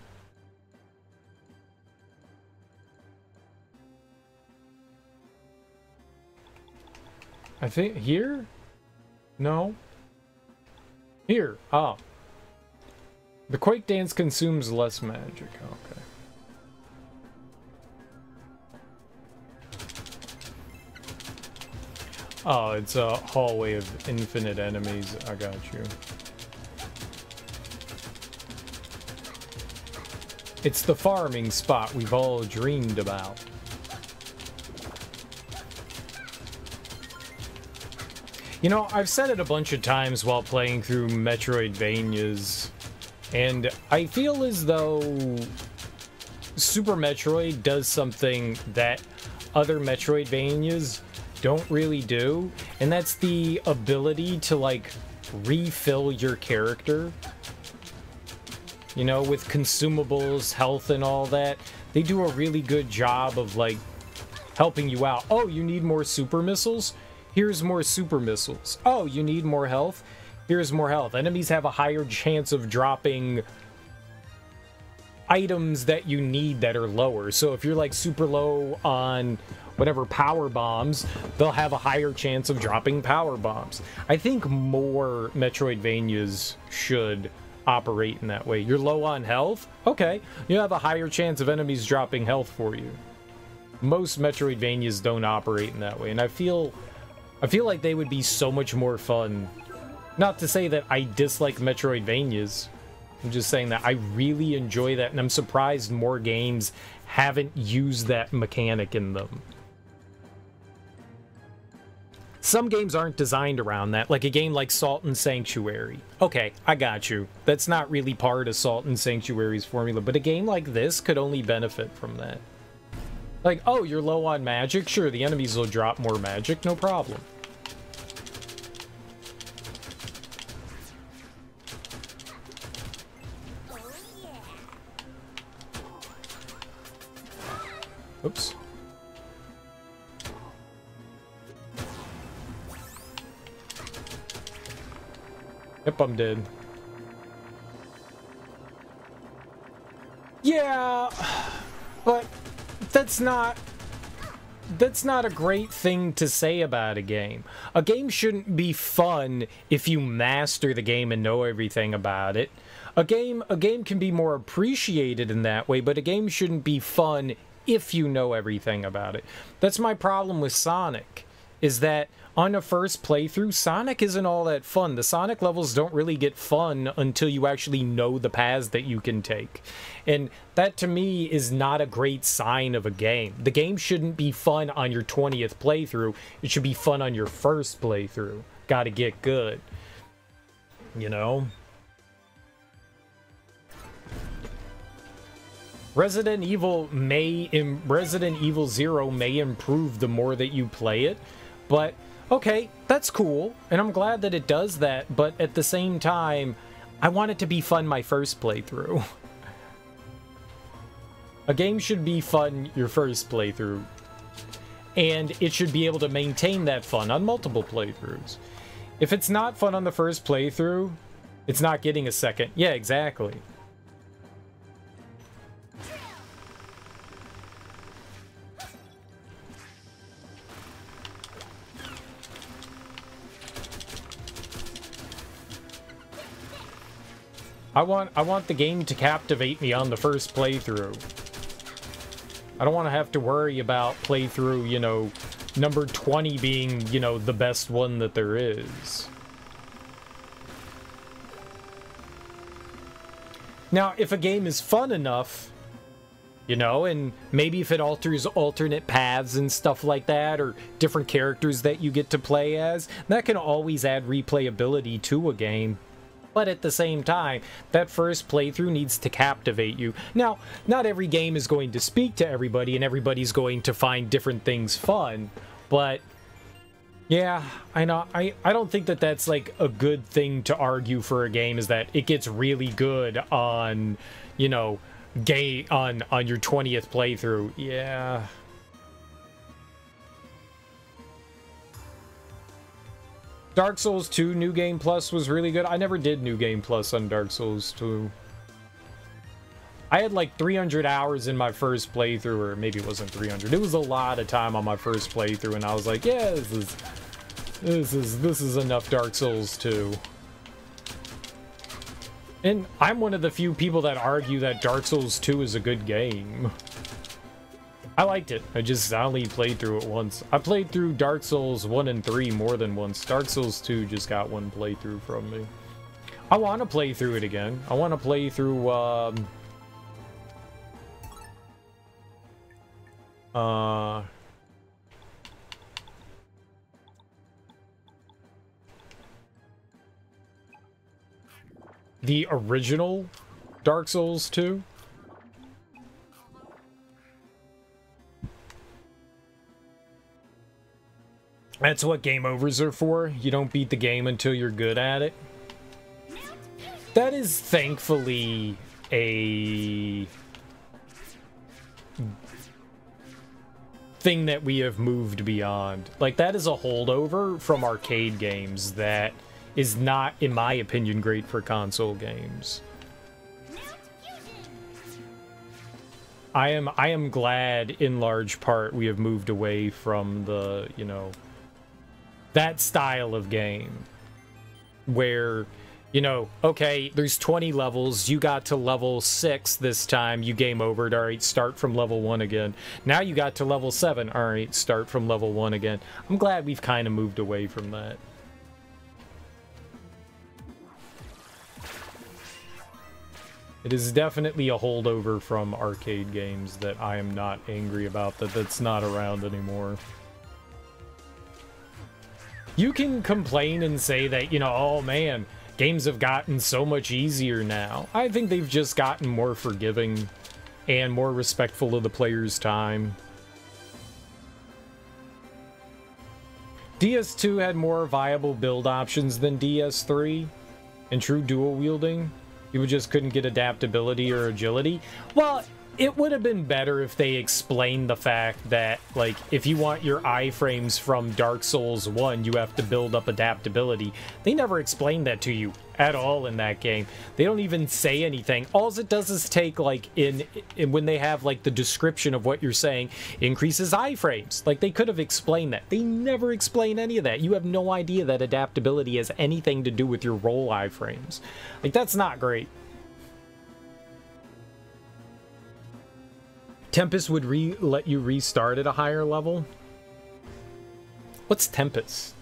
I think here? No. Here. Ah. The Quake Dance consumes less magic. Okay. Oh, it's a hallway of infinite enemies. I got you. It's the farming spot we've all dreamed about. You know, I've said it a bunch of times while playing through Metroidvanias, and I feel as though Super Metroid does something that other Metroidvanias don't really do, and that's the ability to, like, refill your character. You know, with consumables, health, and all that. They do a really good job of, like, helping you out. Oh, you need more super missiles? Here's more super missiles. Oh, you need more health? Here's more health. Enemies have a higher chance of dropping items that you need that are lower. So if you're like super low on whatever power bombs, they'll have a higher chance of dropping power bombs. I think more Metroidvanias should operate in that way. You're low on health? Okay, you have a higher chance of enemies dropping health for you. Most Metroidvanias don't operate in that way, and I feel like they would be so much more fun. Not to say that I dislike Metroidvanias. I'm just saying that I really enjoy that, and I'm surprised more games haven't used that mechanic in them. Some games aren't designed around that, like a game like Salt and Sanctuary. Okay, I got you. That's not really part of Salt and Sanctuary's formula, but a game like this could only benefit from that. Like, oh, you're low on magic? Sure, the enemies will drop more magic, no problem. Oops. Yep, I'm dead. Yeah, but that's not a great thing to say about a game. A game shouldn't be fun if you master the game and know everything about it. A game can be more appreciated in that way, but a game shouldn't be fun if you know everything about it. That's my problem with Sonic, is that on a first playthrough, Sonic isn't all that fun. The Sonic levels don't really get fun until you actually know the paths that you can take. And that, to me, is not a great sign of a game. The game shouldn't be fun on your 20th playthrough. It should be fun on your first playthrough. Gotta get good. You know? Resident Evil 0 may improve the more that you play it, but okay, that's cool, and I'm glad that it does that, but at the same time, I want it to be fun my first playthrough. A game should be fun your first playthrough, and it should be able to maintain that fun on multiple playthroughs. If it's not fun on the first playthrough, it's not getting a second. Yeah, exactly. I want the game to captivate me on the first playthrough. I don't want to have to worry about playthrough, you know, number 20 being, you know, the best one that there is. Now, if a game is fun enough, you know, and maybe if it alters alternate paths and stuff like that, or different characters that you get to play as, that can always add replayability to a game. But at the same time, that first playthrough needs to captivate you. Now, not every game is going to speak to everybody, and everybody's going to find different things fun, but yeah, I know. I don't think that that's like a good thing to argue for a game, is that it gets really good on, you know, on your 20th playthrough. Yeah. Dark Souls 2 New Game Plus was really good. I never did New Game Plus on Dark Souls 2. I had like 300 hours in my first playthrough, or maybe it wasn't 300. It was a lot of time on my first playthrough, and I was like, yeah, this is enough Dark Souls 2. And I'm one of the few people that argue that Dark Souls 2 is a good game. I liked it. I only played through it once. I played through Dark Souls 1 and 3 more than once. Dark Souls 2 just got one playthrough from me. I want to play through it again. I want to play through, the original Dark Souls 2. That's what game overs are for. You don't beat the game until you're good at it. That is thankfully a thing that we have moved beyond. Like, that is a holdover from arcade games that is not, in my opinion, great for console games. I am glad, in large part, we have moved away from the, you know, that style of game where, you know, okay, there's 20 levels, you got to level 6 this time, you game overed, alright, start from level 1 again. Now you got to level 7, alright, start from level 1 again. I'm glad we've kind of moved away from that. It is definitely a holdover from arcade games that I am not angry about, that's not around anymore. You can complain and say that, you know, oh man, games have gotten so much easier now. I think they've just gotten more forgiving and more respectful of the player's time. DS2 had more viable build options than DS3 and true dual wielding. People just couldn't get adaptability or agility. Well, it would have been better if they explained the fact that, like, if you want your iframes from Dark Souls 1, you have to build up adaptability. They never explained that to you at all in that game. They don't even say anything. All it does is take, like, in when they have, like, the description of what you're saying, increases iframes. Like, they could have explained that. They never explain any of that. You have no idea that adaptability has anything to do with your roll iframes. Like, that's not great. Tempest would let you restart at a higher level? What's Tempest?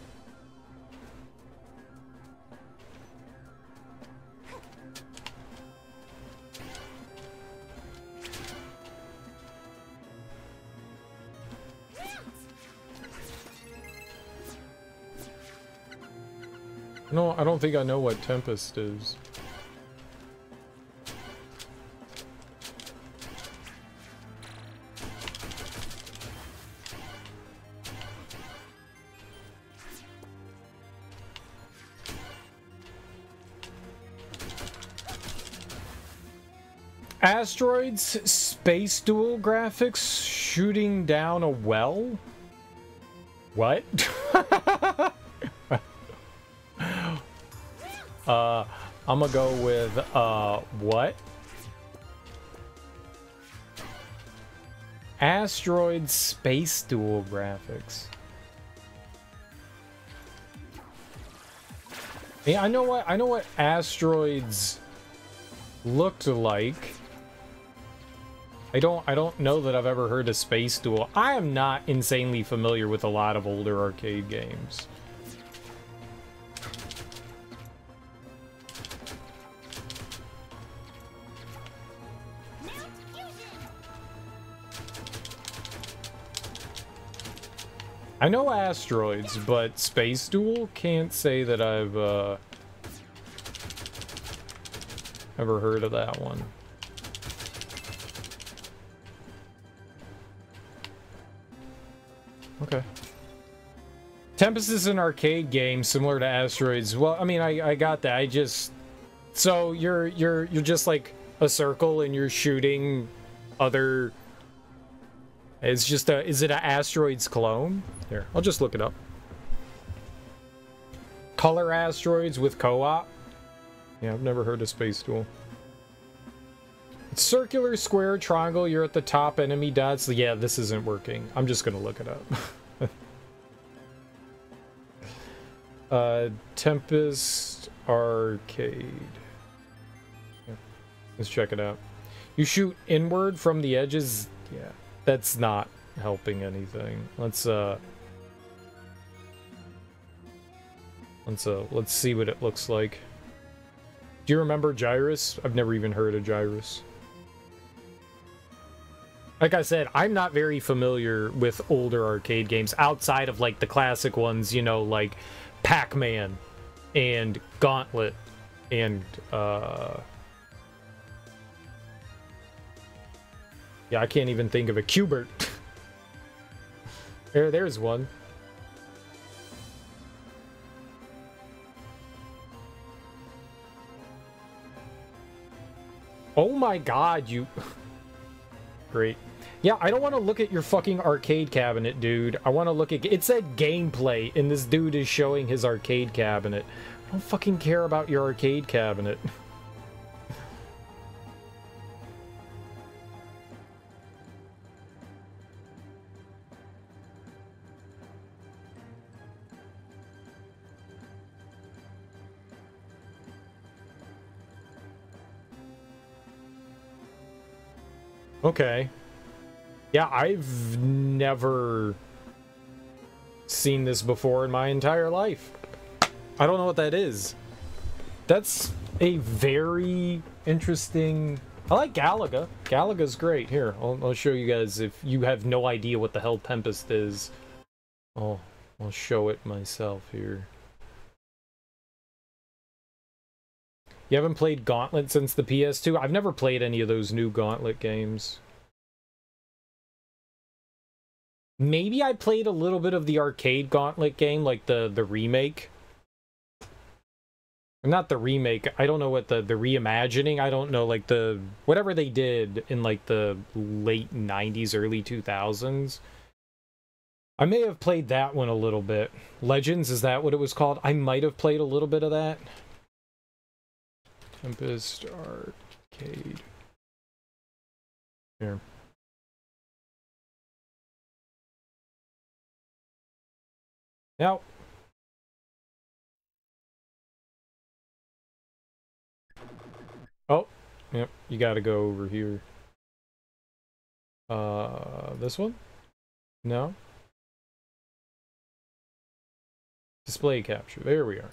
No, I don't think I know what Tempest is. Asteroids, space duel graphics, shooting down a well? What? I'm gonna go with, what? Asteroids, space duel graphics. Yeah, I know what asteroids looked like. I don't know that I've ever heard of Space Duel. I am not insanely familiar with a lot of older arcade games. I know Asteroids, but Space Duel can't say that I've ever heard of that one. Okay. Tempest is an arcade game similar to Asteroids. Well, I mean, I got that. I just... So you're just like a circle and you're shooting other... It's just a... Is it an Asteroids clone? Here, I'll just look it up. Color Asteroids with co-op? Yeah, I've never heard of Space Duel. It's circular, square, triangle, you're at the top, enemy dots. Yeah, this isn't working. I'm just gonna look it up. Tempest Arcade. Yeah, let's check it out. You shoot inward from the edges. Yeah, that's not helping anything. Let's see what it looks like. Do you remember Gyrus? I've never even heard of Gyrus. Like I said, I'm not very familiar with older arcade games outside of, like, the classic ones, you know, like Pac-Man and Gauntlet and, yeah, I can't even think of a Q*bert. There's one. Oh my god, you... Great. Yeah, I don't want to look at your fucking arcade cabinet, dude. I want to look at... It said gameplay, and this dude is showing his arcade cabinet. I don't fucking care about your arcade cabinet. Okay. Yeah, I've never seen this before in my entire life. I don't know what that is. That's a very interesting... I like Galaga. Galaga's great. Here, I'll show you guys if you have no idea what the hell Tempest is. I'll show it myself here. You haven't played Gauntlet since the PS2? I've never played any of those new Gauntlet games. Maybe I played a little bit of the arcade Gauntlet game, like the remake. Not the remake, I don't know what the reimagining, I don't know, like the... Whatever they did in like the late 90s, early 2000s. I may have played that one a little bit. Legends, is that what it was called? I might have played a little bit of that. Tempest Arcade. Here. Now. Oh, yep, you gotta go over here. This one? No? Display capture, there we are.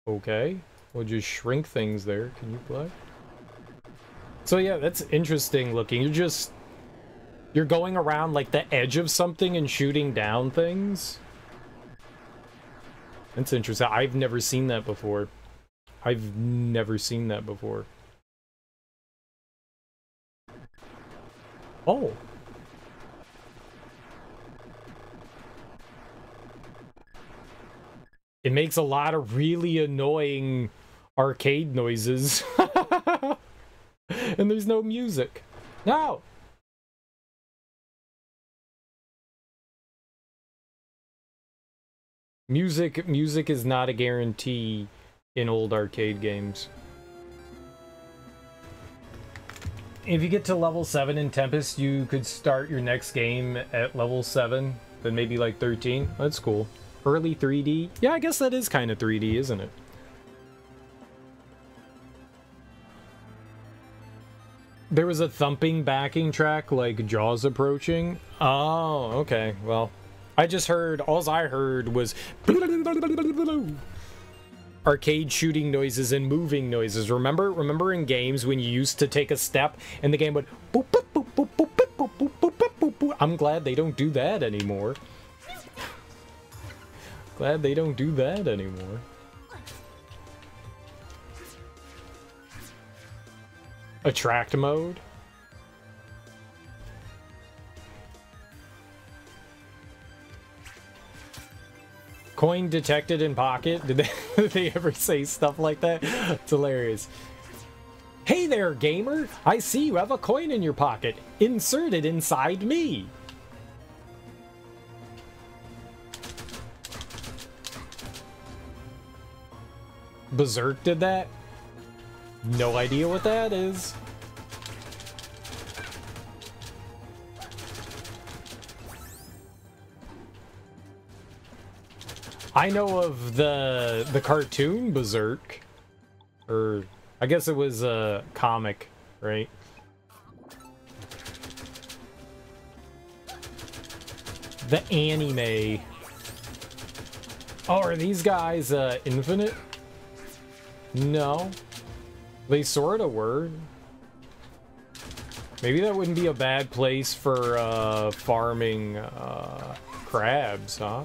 Okay. We'll just shrink things there. Can you play? So yeah, that's interesting looking. You're going around like the edge of something and shooting down things. That's interesting. I've never seen that before. I've never seen that before. Oh. It makes a lot of really annoying arcade noises. And there's no music. No! Music is not a guarantee in old arcade games. If you get to level 7 in Tempest, you could start your next game at level 7, then maybe like 13. That's cool. Early 3D? Yeah, I guess that is kind of 3D, isn't it? There was a thumping backing track like Jaws approaching. Oh, okay. Well, I just heard, all I heard was arcade shooting noises and moving noises. Remember in games when you used to take a step and the game would boop boop boop boop boop boop boop boop boop boop. I'm glad they don't do that anymore. Glad they don't do that anymore. Attract mode? Coin detected in pocket? Did they ever say stuff like that? It's hilarious. Hey there, gamer! I see you have a coin in your pocket. Insert it inside me. Berserk did that? No idea what that is. I know of the cartoon Berserk. Or I guess it was a comic, right? The anime. Oh, are these guys infinite? No. They sorta were. Maybe that wouldn't be a bad place for farming crabs, huh?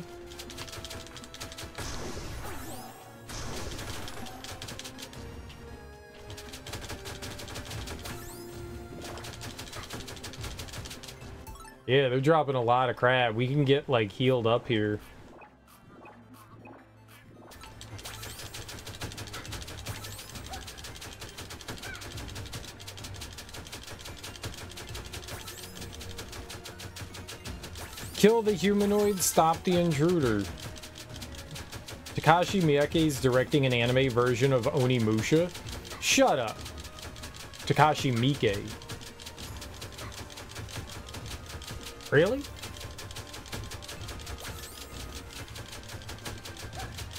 Yeah, they're dropping a lot of crab. We can get like healed up here. Kill the humanoid, stop the intruder. Takashi Miike's directing an anime version of Onimusha. Shut up. Takashi Miike. Really?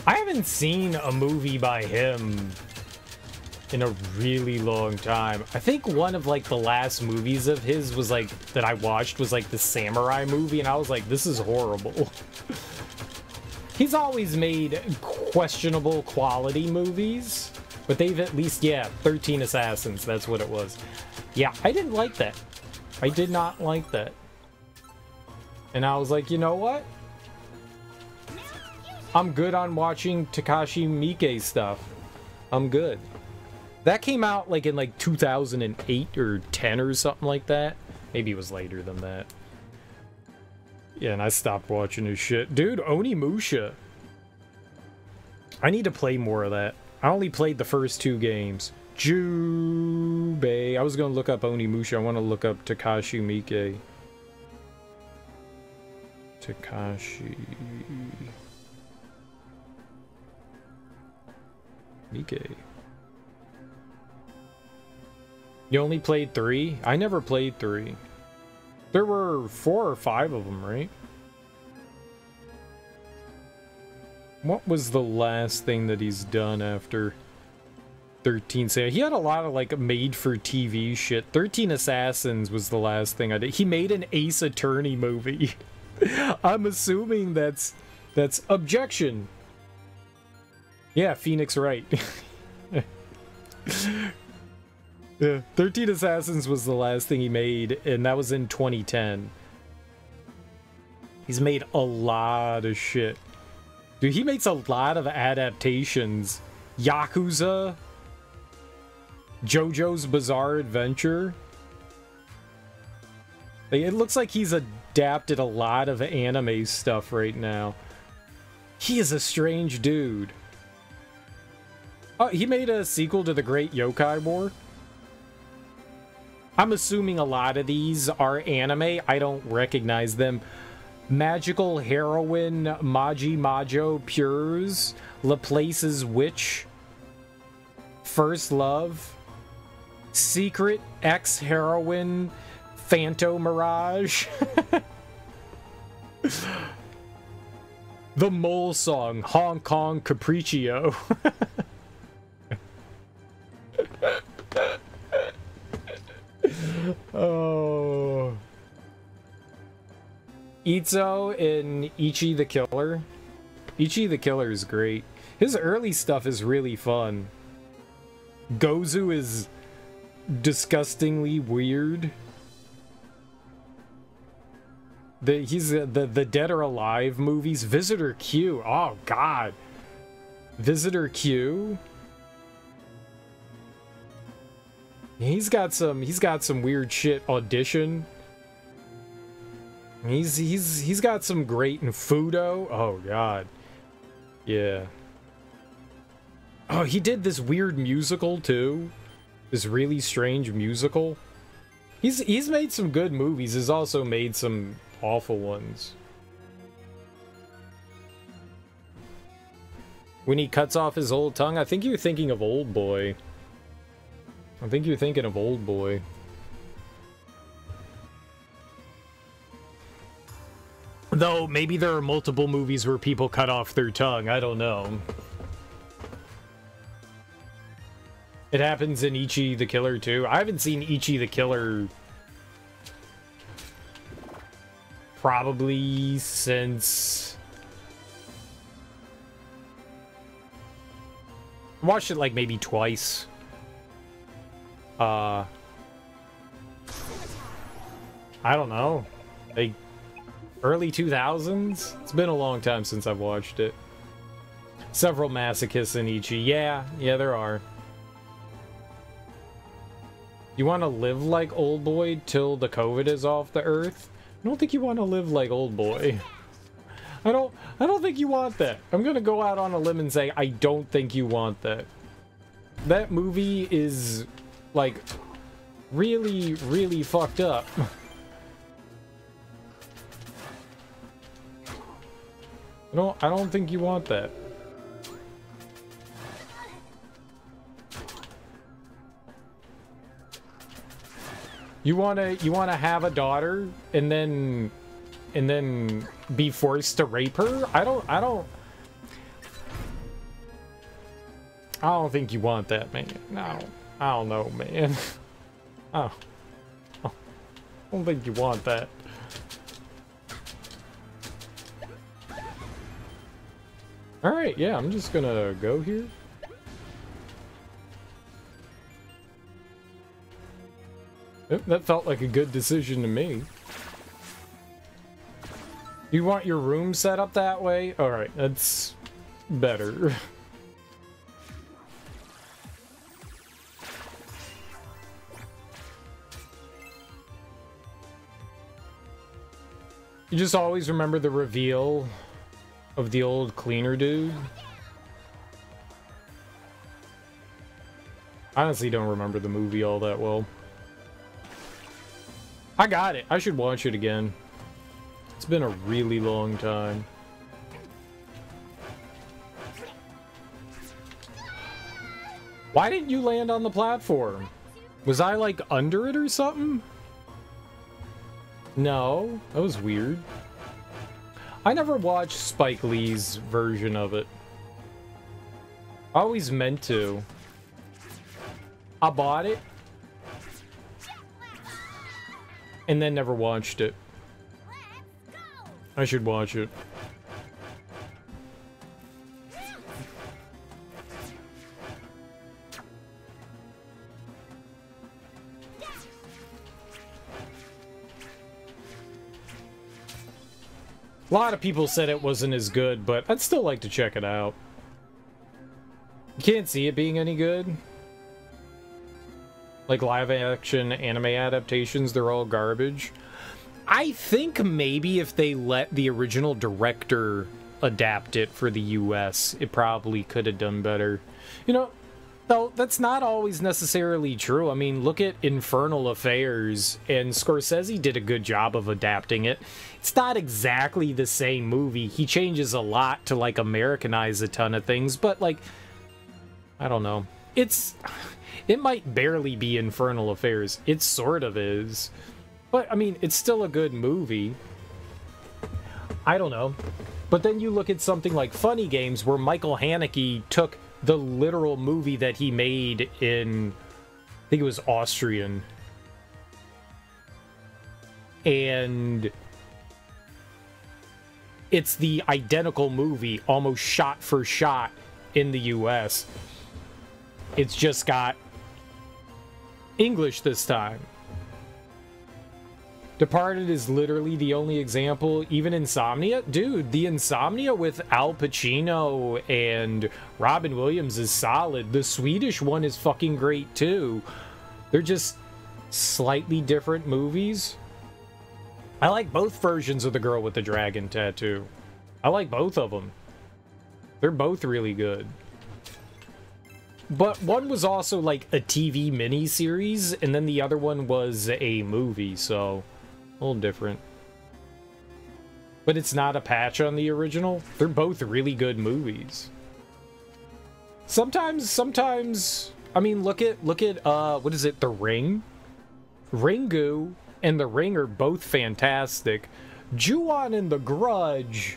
I haven't seen a movie by him in a really long time. I think one of like the last movies of his was like that I watched was like the samurai movie, and I was like, this is horrible. He's always made questionable quality movies, but they've at least, yeah, 13 Assassins, that's what it was. Yeah, I didn't like that. I did not like that. And I was like, you know what? I'm good on watching Takashi Miike stuff. I'm good. That came out like in like 2008 or 10 or something like that. Maybe it was later than that. Yeah, and I stopped watching his shit. Dude, Onimusha. I need to play more of that. I only played the first 2 games. Jubei. I was going to look up Onimusha. I want to look up Takashi Miike. Takashi Miike. You only played 3? I never played 3. There were 4 or 5 of them, right? What was the last thing that he's done after 13? Say he had a lot of like made-for-TV shit. 13 Assassins was the last thing I did. He made an Ace Attorney movie. I'm assuming that's objection. Yeah, Phoenix Wright. Yeah, 13 Assassins was the last thing he made, and that was in 2010. He's made a lot of shit. Dude, he makes a lot of adaptations. Yakuza, JoJo's Bizarre Adventure. It looks like he's adapted a lot of anime stuff right now. He is a strange dude. Oh, he made a sequel to The Great Yokai War. I'm assuming a lot of these are anime. I don't recognize them. Magical Heroine, Maji Majo Pures, Laplace's Witch, First Love, Secret Ex-Heroine, Phanto Mirage. The Mole Song, Hong Kong Capriccio. Oh. Itzo in Ichi the Killer. Ichi the Killer is great. His early stuff is really fun. Gozu is disgustingly weird. He's the Dead or Alive movies. Visitor Q. Oh god. Visitor Q. He's got some weird shit. Audition. He's got some great in Fudo. Oh god. Yeah. Oh, he did this weird musical too. This really strange musical. He's made some good movies. He's also made some awful ones. When he cuts off his old tongue, I think you're thinking of Old Boy. I think you're thinking of Old Boy. Though, maybe there are multiple movies where people cut off their tongue. I don't know. It happens in Ichi the Killer, too. I haven't seen Ichi the Killer probably since... I watched it, like, maybe twice. I don't know. Like, early 2000s? It's been a long time since I've watched it. Several masochists in Ichi. Yeah, there are. You want to live like Old Boy till the COVID is off the earth? I don't think you want to live like Old Boy. I don't think you want that. I'm gonna go out on a limb and say I don't think you want that. That movie is like really, really fucked up. I don't think you want that. You wanna have a daughter and then be forced to rape her? I don't think you want that, man. No. I don't know, man. Oh. I don't think you want that. Alright, yeah, I'm just gonna go here. Yep, that felt like a good decision to me. You want your room set up that way? Alright, that's better. You just always remember the reveal of the old cleaner dude. I honestly don't remember the movie all that well. I got it. I should watch it again. It's been a really long time. Why didn't you land on the platform? Was I like under it or something? No, that was weird. I never watched Spike Lee's version of it. I always meant to. I bought it and then never watched it. I should watch it. A lot of people said it wasn't as good, but I'd still like to check it out. You can't see it being any good. Like live action anime adaptations, they're all garbage. I think maybe if they let the original director adapt it for the US, it probably could have done better. You know, though, that's not always necessarily true. I mean, look at Infernal Affairs, and Scorsese did a good job of adapting it. It's not exactly the same movie. He changes a lot to, like, Americanize a ton of things, but, like, I don't know. It might barely be Infernal Affairs. It sort of is. But, I mean, it's still a good movie. I don't know. But then you look at something like Funny Games, where Michael Haneke took the literal movie that he made in, I think it was Austrian, and it's the identical movie, almost shot for shot, in the US. It's just got English this time. Departed is literally the only example. Even Insomnia? Dude, the Insomnia with Al Pacino and Robin Williams is solid. The Swedish one is fucking great too. They're just slightly different movies. I like both versions of The Girl with the Dragon Tattoo. I like both of them. They're both really good. But one was also like a TV miniseries, and then the other one was a movie, so a little different. But it's not a patch on the original. They're both really good movies. Sometimes, I mean, look at, what is it, The Ring? Ringu and The Ring are both fantastic. Ju-on and The Grudge,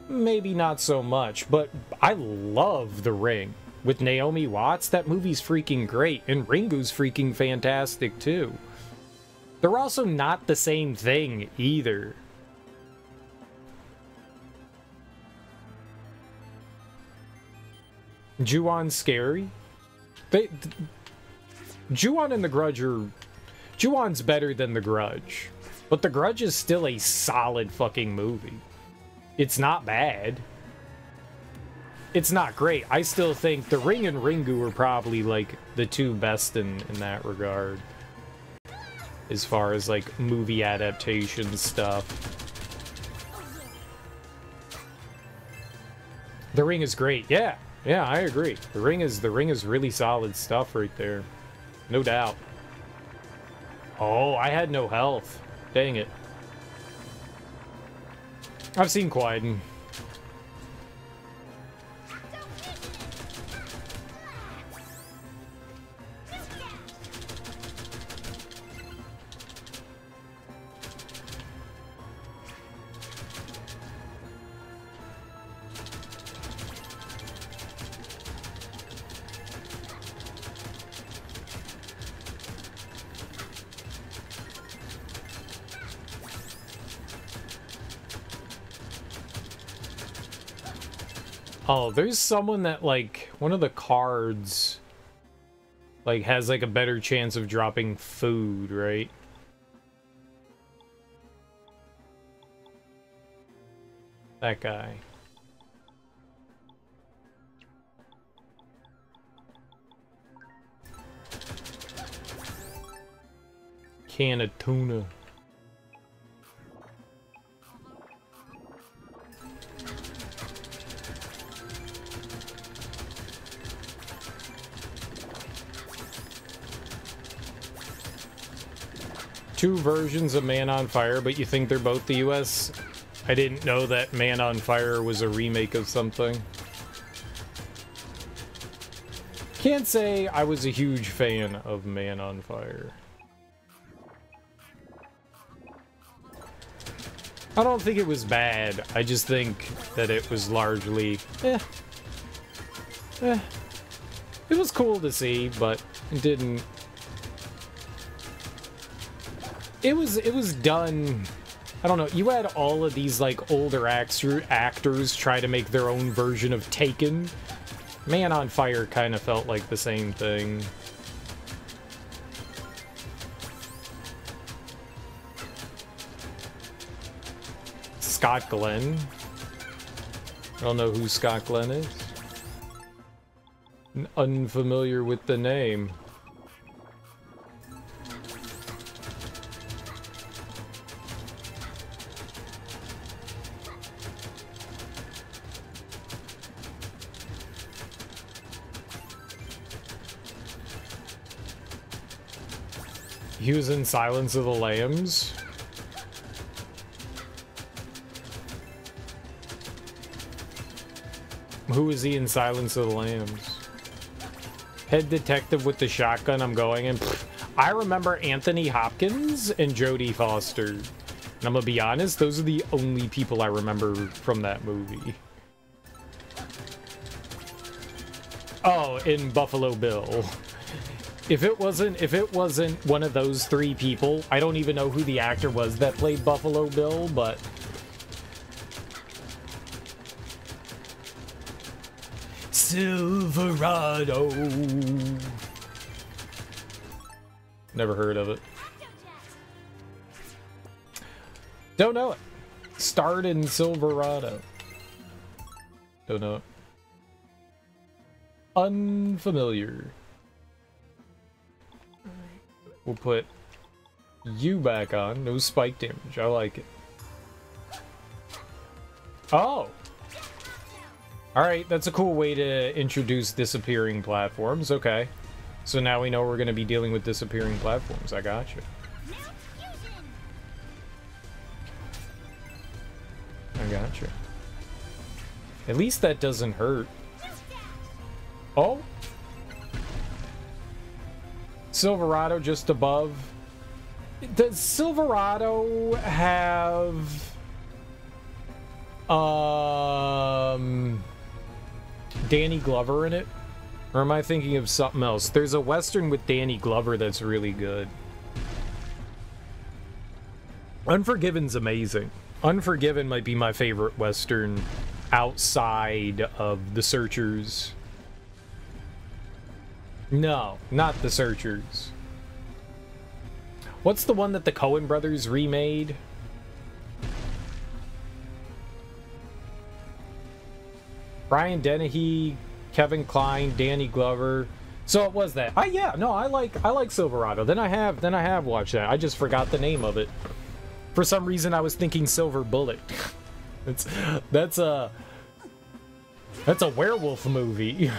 maybe not so much, but I love The Ring. With Naomi Watts, that movie's freaking great, and Ringu's freaking fantastic too. They're also not the same thing either. Ju-on's scary. Ju-on and The Grudge are... Ju-on's better than The Grudge. But The Grudge is still a solid fucking movie. It's not bad. It's not great. I still think The Ring and Ringu are probably, like, the two best in that regard. As far as, like, movie adaptation stuff. The Ring is great. Yeah, I agree. The Ring is really solid stuff right there. No doubt. Oh, I had no health. Dang it. I've seen Quiden. Oh, there's someone that, like, one of the cards, like, has, like, a better chance of dropping food, right? That guy. Can of tuna. Two versions of Man on Fire, but you think they're both the US? I didn't know that Man on Fire was a remake of something. Can't say I was a huge fan of Man on Fire. I don't think it was bad. I just think that it was largely It was cool to see, but it didn't. It was done. I don't know. You had all of these like older actors try to make their own version of Taken. Man on Fire kind of felt like the same thing. Scott Glenn. I don't know who Scott Glenn is. Unfamiliar with the name. He was in Silence of the Lambs. Who is he in Silence of the Lambs? Head detective with the shotgun, I'm going in. I remember Anthony Hopkins and Jodie Foster. And I'm gonna be honest, those are the only people I remember from that movie. Oh, in Buffalo Bill. If it wasn't one of those three people, I don't even know who the actor was that played Buffalo Bill, but Silverado. Never heard of it. Don't know it. Starred in Silverado. Don't know it. Unfamiliar. We'll put you back on. No spike damage. I like it. Oh! Alright, that's a cool way to introduce disappearing platforms. Okay. So now we know we're going to be dealing with disappearing platforms. I gotcha. I gotcha. At least that doesn't hurt. Oh! Silverado just above. Does Silverado have Danny Glover in it? Or am I thinking of something else? There's a Western with Danny Glover that's really good. Unforgiven's amazing. Unforgiven might be my favorite Western outside of The Searchers. No, not The Searchers. What's the one that the Coen brothers remade? Brian Dennehy, Kevin Kline, Danny Glover. So it was that. Yeah, no, I like Silverado. Then I have watched that. I just forgot the name of it. For some reason I was thinking Silver Bullet. That's a werewolf movie.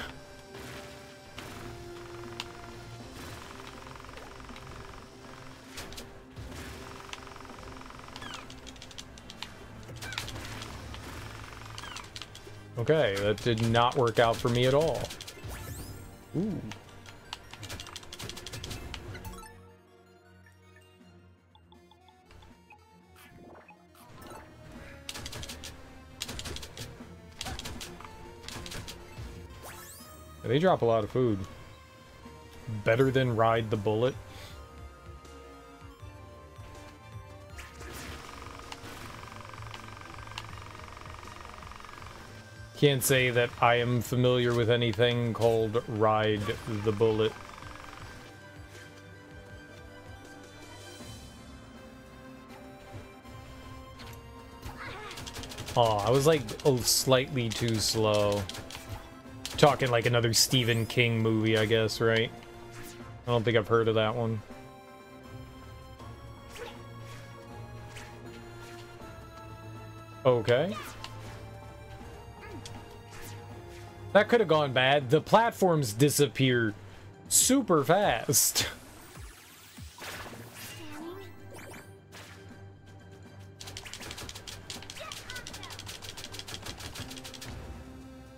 Okay, that did not work out for me at all. Ooh. They drop a lot of food. Better than ride the bullet. Can't say that I am familiar with anything called ride the bullet. Oh, I was like slightly too slow. Talking like another Stephen King movie, I guess, right? I don't think I've heard of that one. Okay. That could have gone bad. The platforms disappear super fast.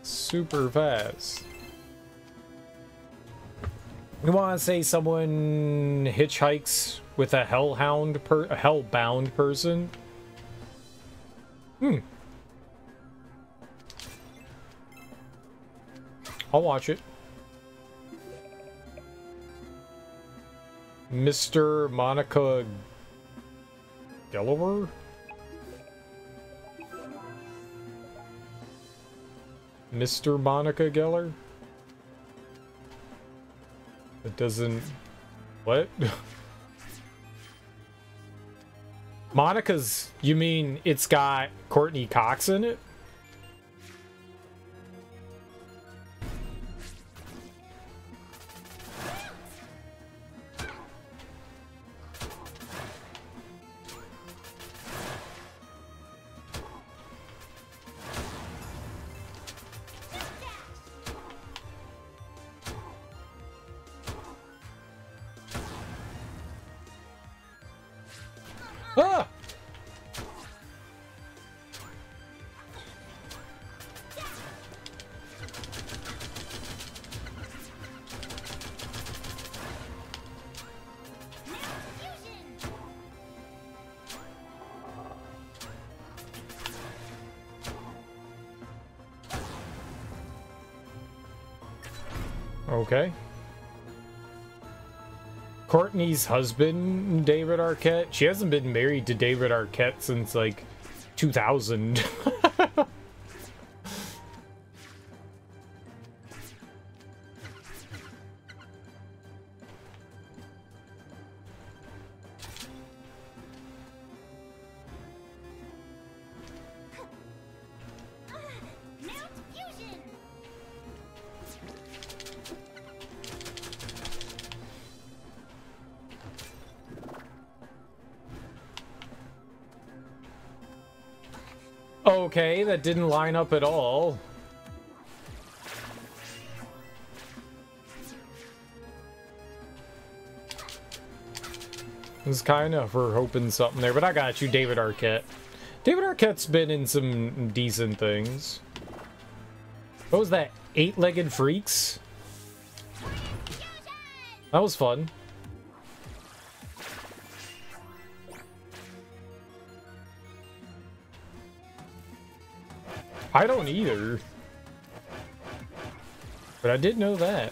Super fast. You want to say someone hitchhikes with a hellbound person? I'll watch it. Mr. Monica Geller? Mr. Monica Geller? It doesn't... What? Monica's... You mean it's got Courtney Cox in it? Ah! Okay. Courtney's husband, David Arquette. She hasn't been married to David Arquette since, like, 2000. Okay, that didn't line up at all. I was kind of hoping something there, but I got you, David Arquette. David Arquette's been in some decent things. What was that? Eight-Legged Freaks? That was fun. I don't either. But I did know that.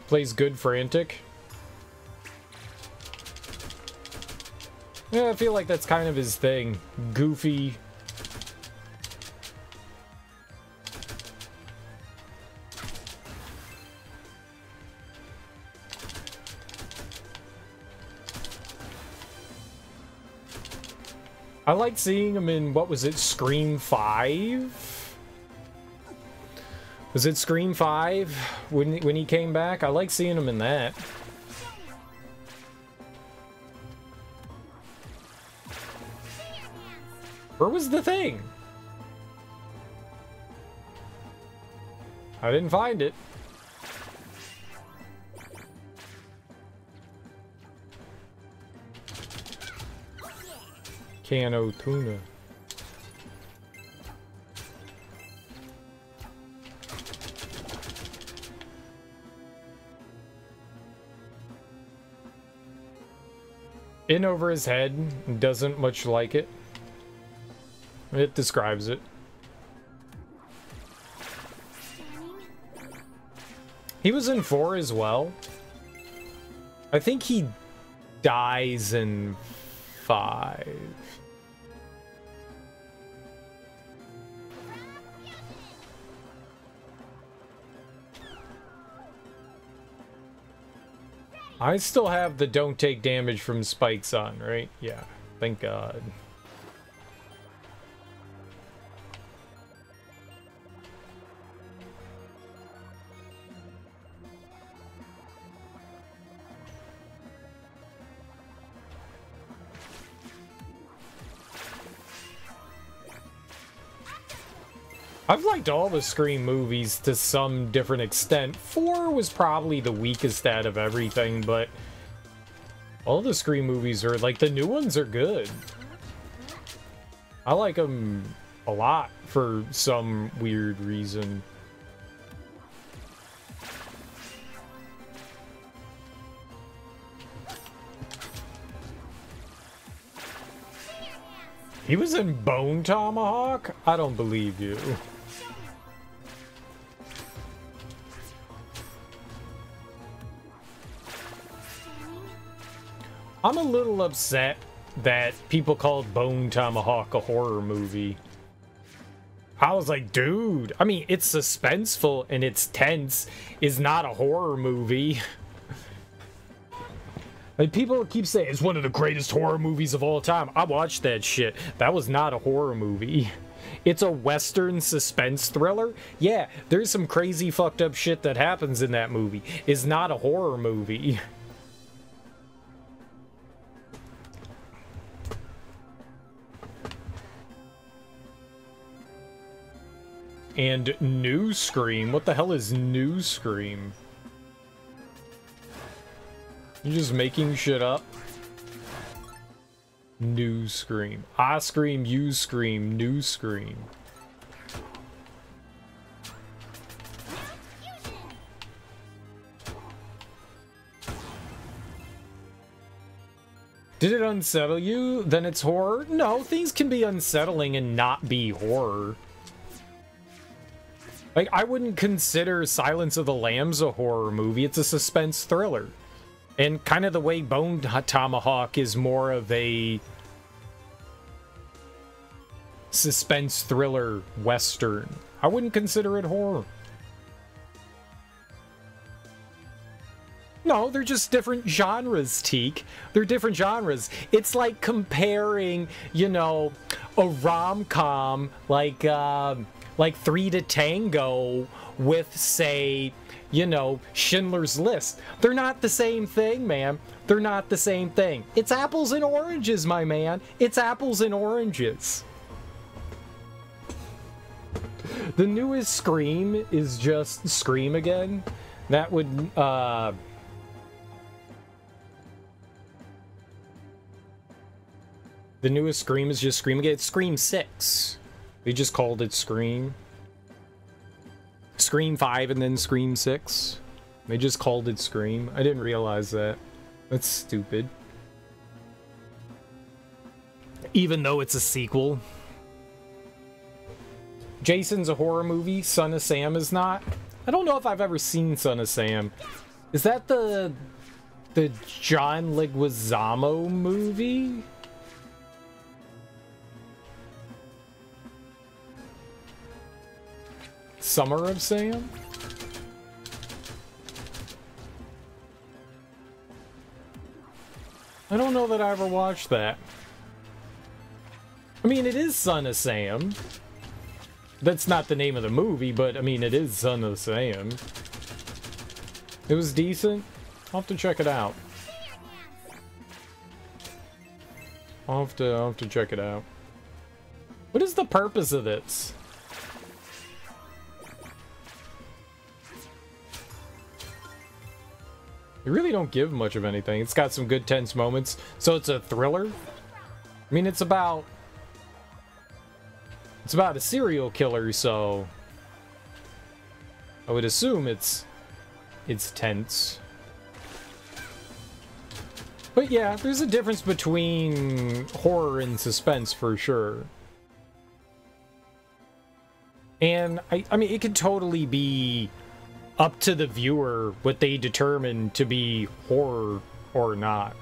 Plays good frantic. Yeah, I feel like that's kind of his thing. Goofy. I like seeing him in, what was it, Scream 5? Was it Scream 5 when he came back? I like seeing him in that. Where was the thing? I didn't find it. Cano tuna. In over his head, doesn't much like it. It describes it. He was in 4 as well. I think he dies in 5. I still have the don't take damage from spikes on, right? Yeah, thank God. I've liked all the Scream movies to some different extent. 4 was probably the weakest out of everything, but all the Scream movies are, like, the new ones are good. I like them a lot for some weird reason. He was in Bone Tomahawk? I don't believe you. I'm a little upset that people called Bone Tomahawk a horror movie. I was like, dude, I mean, it's suspenseful and it's tense. It's not a horror movie. Like, people keep saying it's one of the greatest horror movies of all time. I watched that shit. That was not a horror movie. It's a Western suspense thriller. Yeah, there's some crazy fucked up shit that happens in that movie. It's not a horror movie. And New Scream? What the hell is New Scream? You just making shit up? New Scream. I scream, you scream, New Scream. Did it unsettle you? Then it's horror? No, things can be unsettling and not be horror. Like, I wouldn't consider Silence of the Lambs a horror movie. It's a suspense thriller. And kind of the way Bone Tomahawk is more of a suspense thriller western. I wouldn't consider it horror. No, they're just different genres, Teak. They're different genres. It's like comparing, you know, a rom-com like 3 to Tango with, say, you know, Schindler's List. They're not the same thing, man. They're not the same thing. It's apples and oranges, my man. It's apples and oranges. The newest Scream is just Scream again. That would, the newest Scream is just Scream again. It's Scream 6. They just called it Scream. Scream 5 and then Scream 6. They just called it Scream. I didn't realize that. That's stupid. Even though it's a sequel. Jason's a horror movie. Son of Sam is not. I don't know if I've ever seen Son of Sam. Is that the John Leguizamo movie? Summer of Sam? I don't know that I ever watched that. I mean, it is Son of Sam. That's not the name of the movie, but I mean, it is Son of Sam. It was decent. I'll have to check it out. I'll have to check it out. What is the purpose of this? They really don't give much of anything. It's got some good tense moments. So it's a thriller? I mean, it's about a serial killer, so I would assume it's tense. But yeah, there's a difference between horror and suspense for sure. And I mean, it could totally be up to the viewer what they determine to be horror or not.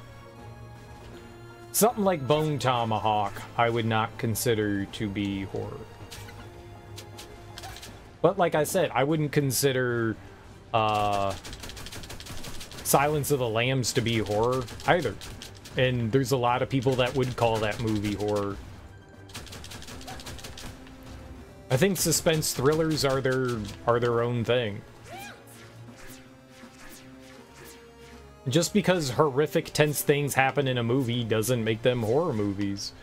Something like Bone Tomahawk, I would not consider to be horror. But like I said, I wouldn't consider Silence of the Lambs to be horror either. And there's a lot of people that would call that movie horror. I think suspense thrillers are their own thing. Just because horrific, tense things happen in a movie doesn't make them horror movies.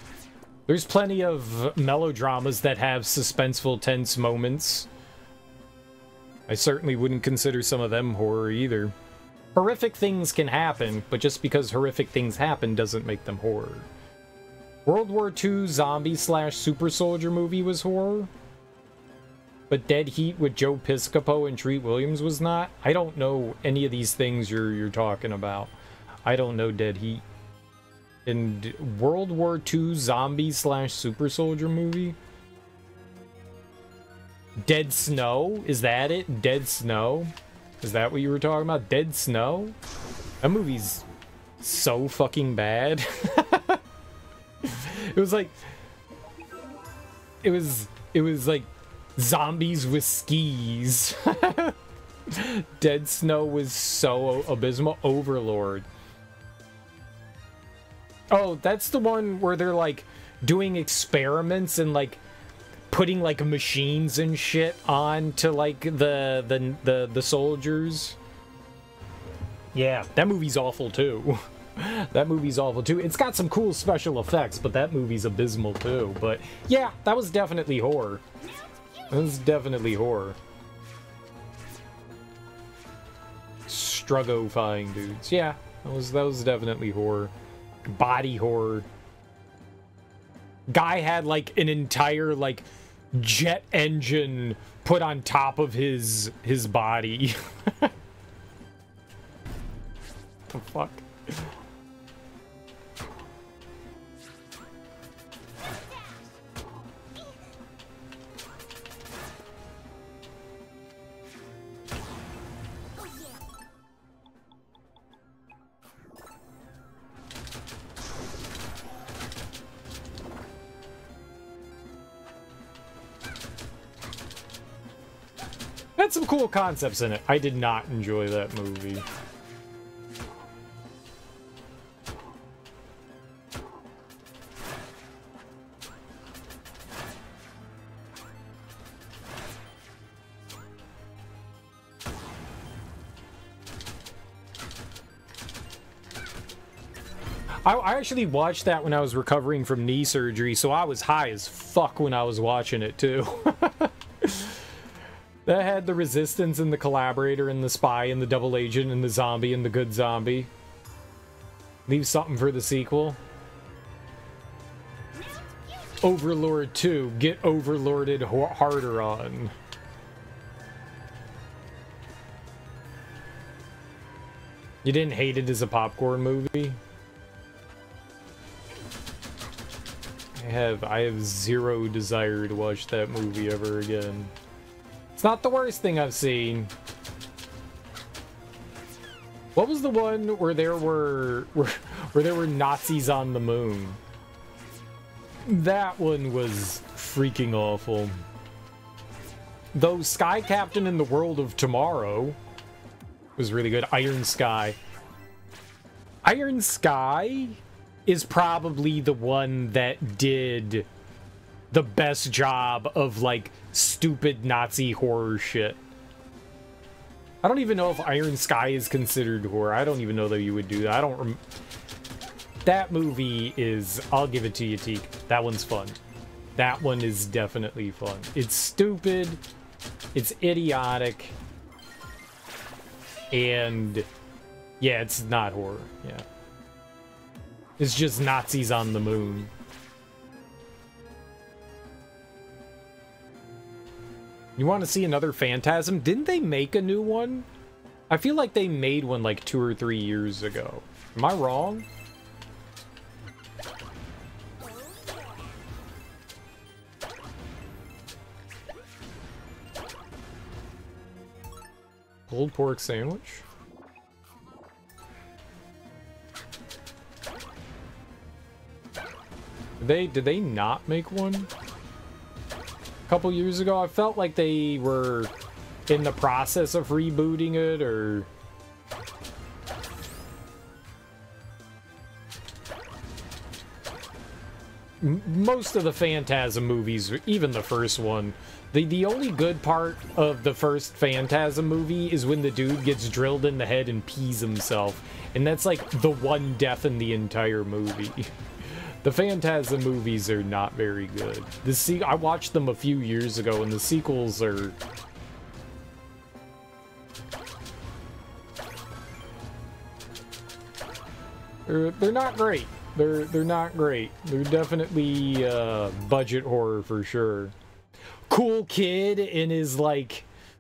There's plenty of melodramas that have suspenseful, tense moments. I certainly wouldn't consider some of them horror either. Horrific things can happen, but just because horrific things happen doesn't make them horror. World War II zombie/super soldier movie was horror, but Dead Heat with Joe Piscopo and Treat Williams was not? I don't know any of these things you're talking about. I don't know Dead Heat. And World War II zombie/super soldier movie? Dead Snow? Is that it? Dead Snow? Is that what you were talking about? Dead Snow? That movie's so fucking bad. It was like... It was like zombies with skis. Dead Snow was so abysmal. Overlord. Oh, that's the one where they're like doing experiments and like putting like machines and shit on to like the soldiers. Yeah, that movie's awful too. That movie's awful too. It's got some cool special effects, but that movie's abysmal too. But yeah, that was definitely horror. That was definitely horror. Strugofying dudes. Yeah, that was definitely horror. Body horror. Guy had like an entire like jet engine put on top of his body. The fuck? Had some cool concepts in it. I did not enjoy that movie. I actually watched that when I was recovering from knee surgery, so I was high as fuck when I was watching it too. That had the Resistance and the Collaborator and the Spy and the Double Agent and the Zombie and the Good Zombie. Leave something for the sequel. Overlord 2. Get Overlorded harder on. You didn't hate it as a popcorn movie? I have zero desire to watch that movie ever again. It's not the worst thing I've seen. What was the one where there were Nazis on the moon? That one was freaking awful. Though Sky Captain in the World of Tomorrow was really good. Iron Sky. Iron Sky is probably the one that did the best job of like stupid Nazi horror shit. I don't even know if Iron Sky is considered horror. I don't even know that you would do that. I don't that movie is, I'll give it to you, Teak. That one's fun. That one is definitely fun. It's stupid. It's idiotic. And yeah, it's not horror. Yeah. It's just Nazis on the moon. You want to see another Phantasm? Didn't they make a new one? I feel like they made one like 2 or 3 years ago. Am I wrong? Pulled pork sandwich. Did they not make one a couple years ago? I felt like they were in the process of rebooting it, or most of the Phantasm movies, even the first one, the only good part of the first Phantasm movie is when the dude gets drilled in the head and pees himself, and that's like the one death in the entire movie. The Phantasm movies are not very good. I watched them a few years ago, and the sequels are... They're not great. They're not great. They're definitely budget horror for sure. Cool kid in his Camaro,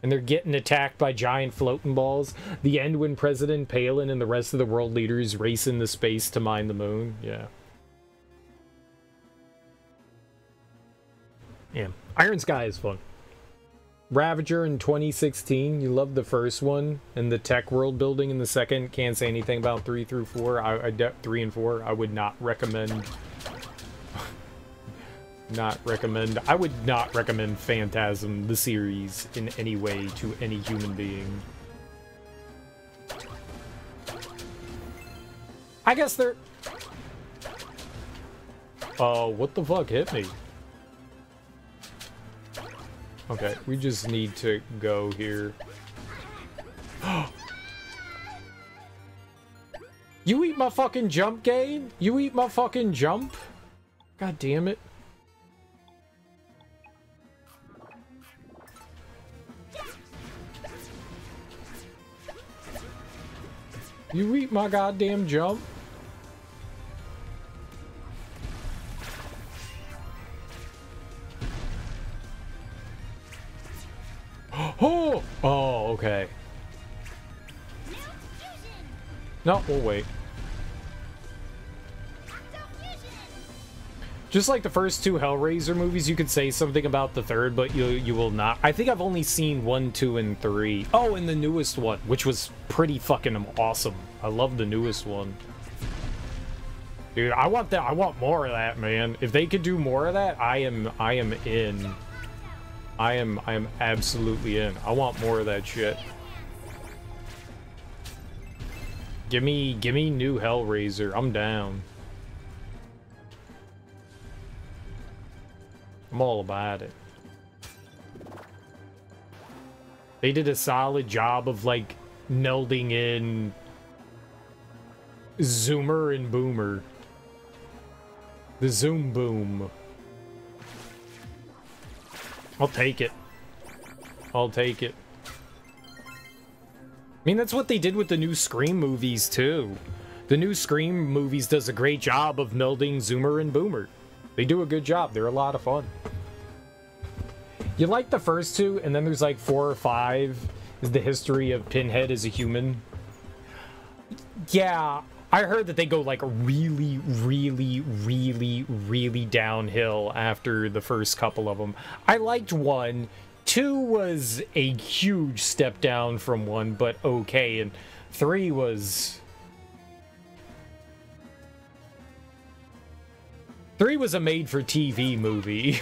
and they're getting attacked by giant floating balls. The end when President Palin and the rest of the world leaders race into space to mine the moon. Yeah. Yeah. Iron Sky is fun. Ravager in 2016, you loved the first one, and the tech world building in the second. Can't say anything about 3 through 4. 3 and 4, I would not recommend. I would not recommend Phantasm, the series, in any way to any human being. I guess they're... Oh, what the fuck hit me? Okay, we just need to go here. You eat my fucking jump, game? You eat my fucking jump? God damn it. You eat my goddamn jump? Oh! Oh, okay. No, we'll wait. Just like the first 2 Hellraiser movies, you could say something about the third, but you will not. I think I've only seen 1, 2, and 3. Oh, and the newest one, which was pretty fucking awesome. I love the newest one. Dude, I want that. I want more of that, man. If they could do more of that, I am in. I am absolutely in. I want more of that shit. Give me new Hellraiser. I'm down. I'm all about it. They did a solid job of like melding in Zoomer and Boomer. The Zoom Boom. I'll take it. I'll take it. I mean, that's what they did with the new Scream movies, too. The new Scream movies does a great job of melding Zoomer and Boomer. They do a good job. They're a lot of fun. You like the first 2, and then there's like 4 or 5 is the history of Pinhead as a human. Yeah, I heard that they go like really, really, really, really downhill after the first couple of them. I liked 1. 2 was a huge step down from 1, but okay. And 3 was... 3 was a made-for-TV movie.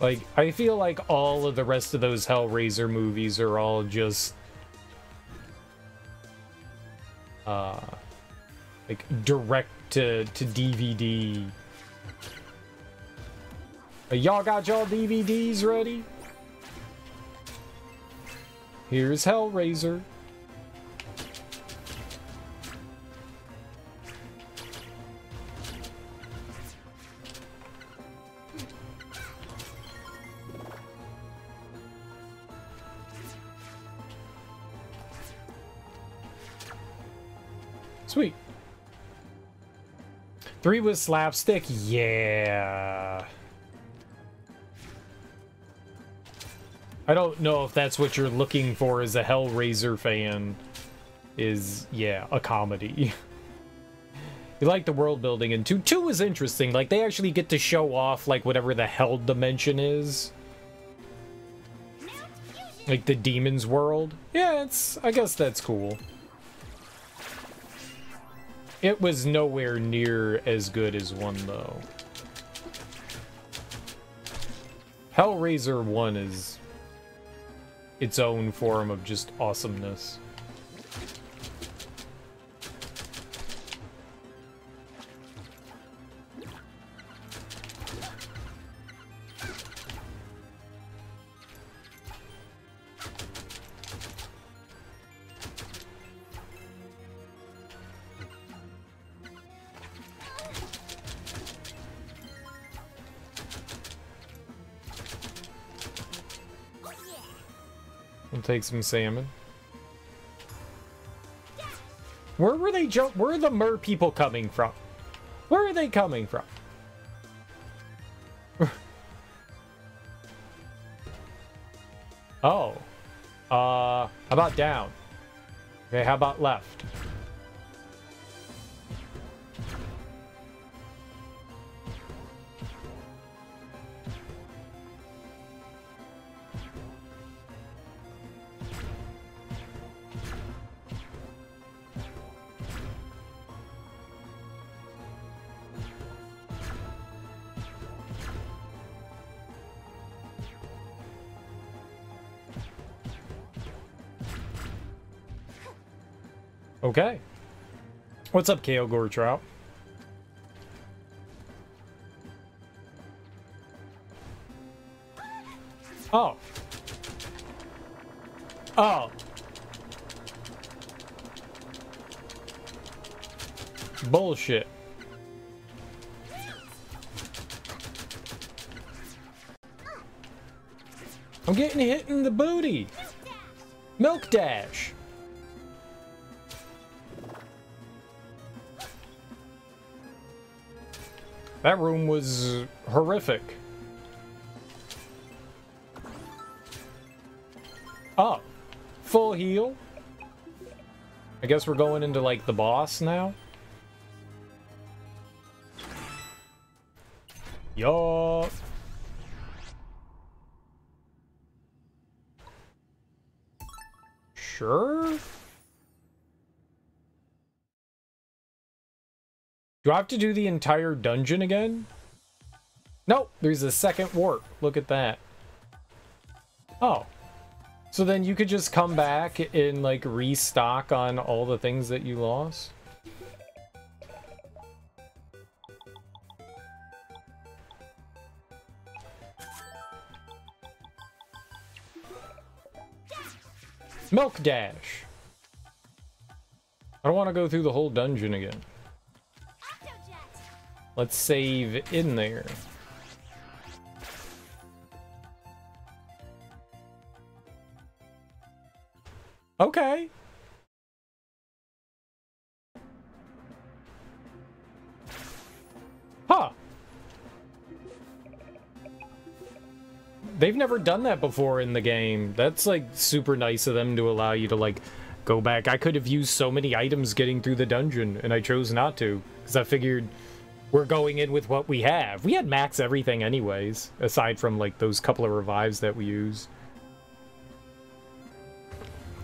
Like, I feel like all of the rest of those Hellraiser movies are all just... like, direct to DVD. Y'all got y'all DVDs ready? Here's Hellraiser. Sweet. 3 was slapstick? Yeah. I don't know if that's what you're looking for as a Hellraiser fan. Is, yeah, a comedy. You like the world building in 2. 2 is interesting. Like, they actually get to show off, like, whatever the hell dimension is. Like, the demon's world. Yeah, I guess that's cool. It was nowhere near as good as 1, though. Hellraiser 1 is its own form of just awesomeness. We'll take some salmon. Where were they where are the mer people coming from? Where are they coming from? Oh. How about down? Okay, how about left? Okay. What's up, Kale Gore Trout? Oh. Oh. Bullshit. I'm getting hit in the booty. Milk dash. That room was horrific. Oh, full heal. I guess we're going into, like, the boss now. Yo. Sure. Do I have to do the entire dungeon again? Nope, there's a second warp. Look at that. Oh. So then you could just come back and, like, restock on all the things that you lost? Milk dash. I don't want to go through the whole dungeon again. Let's save in there. Okay. Huh. They've never done that before in the game. That's, like, super nice of them to allow you to, like, go back. I could have used so many items getting through the dungeon, and I chose not to, because I figured we're going in with what we have. We had max everything anyways, aside from, like, those couple of revives that we used.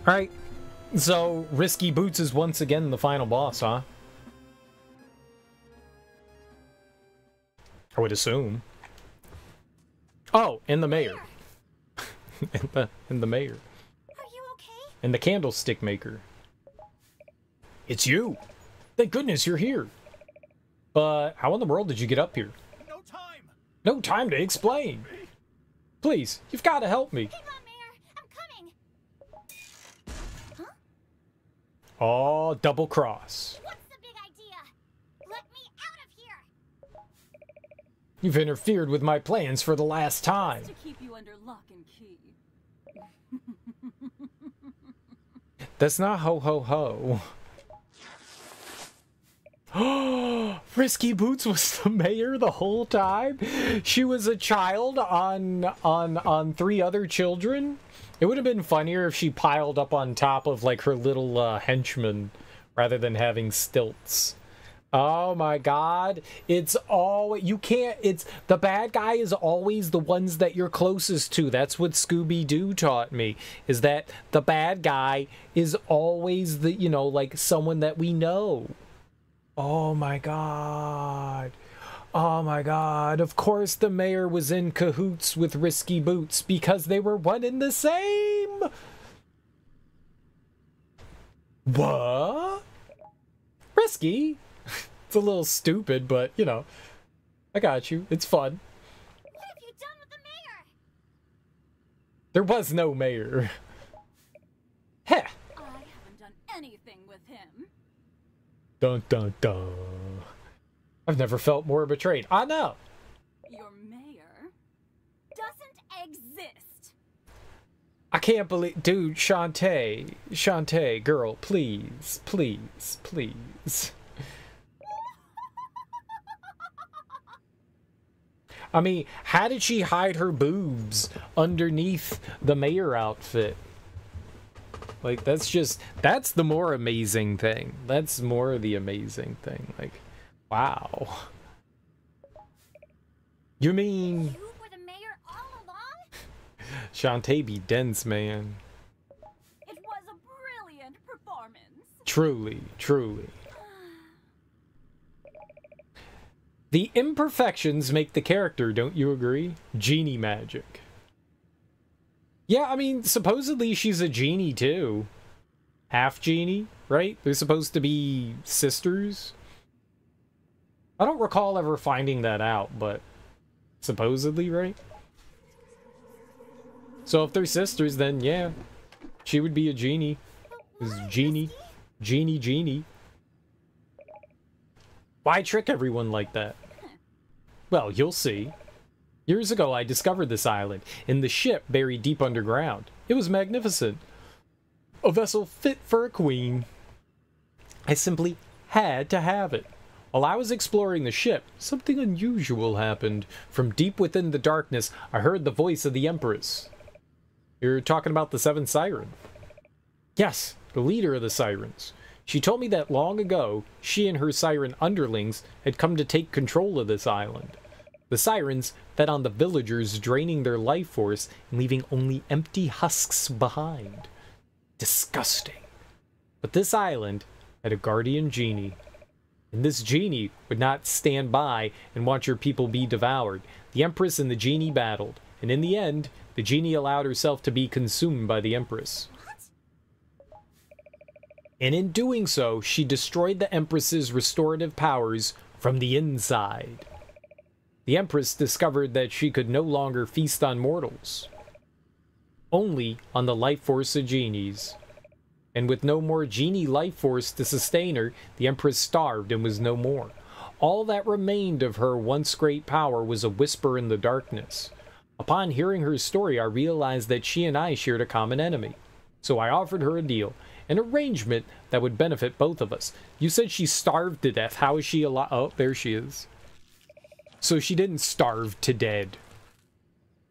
Alright, so Risky Boots is once again the final boss, huh? I would assume. Oh, and the mayor. and the mayor. Are you okay? And the candlestick maker. It's you! Thank goodness you're here! But how in the world did you get up here? No time. No time to explain! Please, you've got to help me! Hang on, Mayor. I'm coming. Huh? Oh, double cross. What's the big idea? Let me out of here. You've interfered with my plans for the last time. To keep you under lock and key. That's not ho ho ho. Risky Boots was the mayor the whole time? She was a child on 3 other children? It would have been funnier if she piled up on top of, like, her little henchmen rather than having stilts. Oh my god. It's all you can't it's the bad guy is always the ones that you're closest to. That's what Scooby-Doo taught me. Is that the bad guy is always the, you know, like someone that we know. Oh my god. Oh my god. Of course the mayor was in cahoots with Risky Boots because they were one and the same. What? Risky? It's a little stupid, but, you know, I got you. It's fun. What have you done with the mayor? There was no mayor. Heh. I haven't done anything with him. Dun dun dun. I've never felt more betrayed. I know. Your mayor doesn't exist. I can't believe... Dude, Shantae. Shantae, girl, please. Please. Please. I mean, how did she hide her boobs underneath the mayor outfit? Like, that's the more amazing thing. That's more the amazing thing. Like, wow. You mean... You were the mayor all along? Shantae be dense, man. It was a brilliant performance. Truly, truly. The imperfections make the character, don't you agree? Genie magic. Yeah, I mean, supposedly she's a genie too. Half genie, right? They're supposed to be sisters. I don't recall ever finding that out, but supposedly, right? So if they're sisters, then yeah, she would be a genie. Is genie, genie. Why trick everyone like that? Well, you'll see. Years ago, I discovered this island in the ship buried deep underground. It was magnificent. A vessel fit for a queen. I simply had to have it. While I was exploring the ship, something unusual happened. From deep within the darkness, I heard the voice of the Empress. You're talking about the Seventh Siren? Yes, the leader of the Sirens. She told me that long ago, she and her Siren underlings had come to take control of this island. The Sirens fed on the villagers, draining their life force and leaving only empty husks behind. Disgusting. But this island had a guardian genie. And this genie would not stand by and watch her people be devoured. The Empress and the genie battled, and in the end, the genie allowed herself to be consumed by the Empress. And in doing so, she destroyed the Empress's restorative powers from the inside. The Empress discovered that she could no longer feast on mortals, only on the life force of genies. And with no more genie life force to sustain her, the Empress starved and was no more. All that remained of her once great power was a whisper in the darkness. Upon hearing her story, I realized that she and I shared a common enemy. So I offered her a deal. An arrangement that would benefit both of us. You said she starved to death. How is she alive? Oh, there she is. So she didn't starve to dead.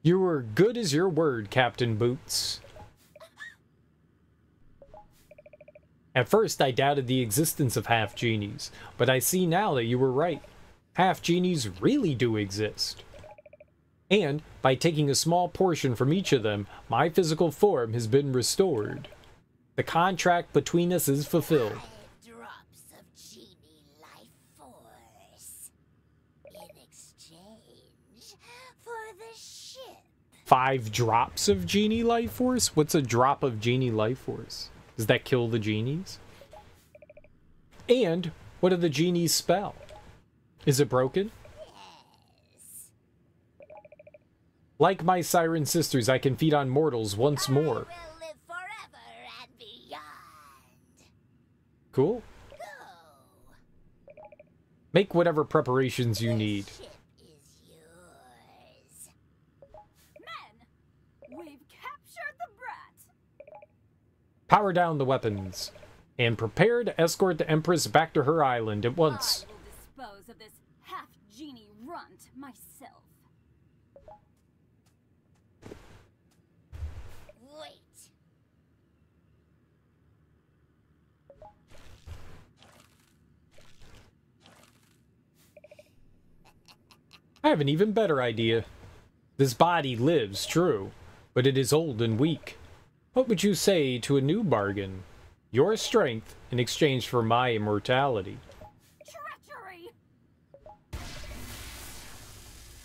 You were good as your word, Captain Boots. At first, I doubted the existence of half-genies, but I see now that you were right. Half-genies really do exist. And, by taking a small portion from each of them, my physical form has been restored. The contract between us is fulfilled. 5 drops of genie life force in exchange for the ship. 5 drops of genie life force? What's a drop of genie life force? Does that kill the genies? And what do the genies spell? Is it broken? Yes. Like my siren sisters, I can feed on mortals once more. I will live forever and beyond. Cool. Go. Make whatever preparations you need. The ship is yours. Men, we've captured the brat. Power down the weapons. And prepare to escort the Empress back to her island at once. I will dispose of this half-genie runt myself. Wait. I have an even better idea. This body lives, true, but it is old and weak. What would you say to a new bargain? Your strength in exchange for my immortality. Treachery!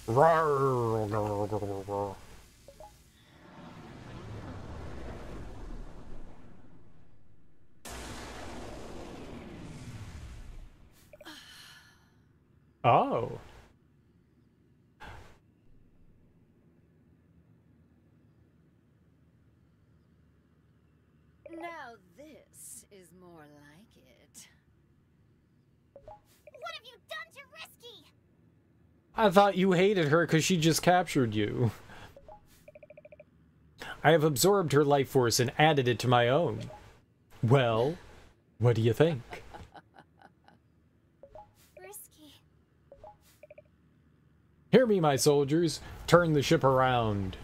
Rawr. Oh. Now this is more like it. What have you done to Risky? I thought you hated her because she just captured you. I have absorbed her life force and added it to my own. Well, what do you think? Risky. Hear me, my soldiers. Turn the ship around.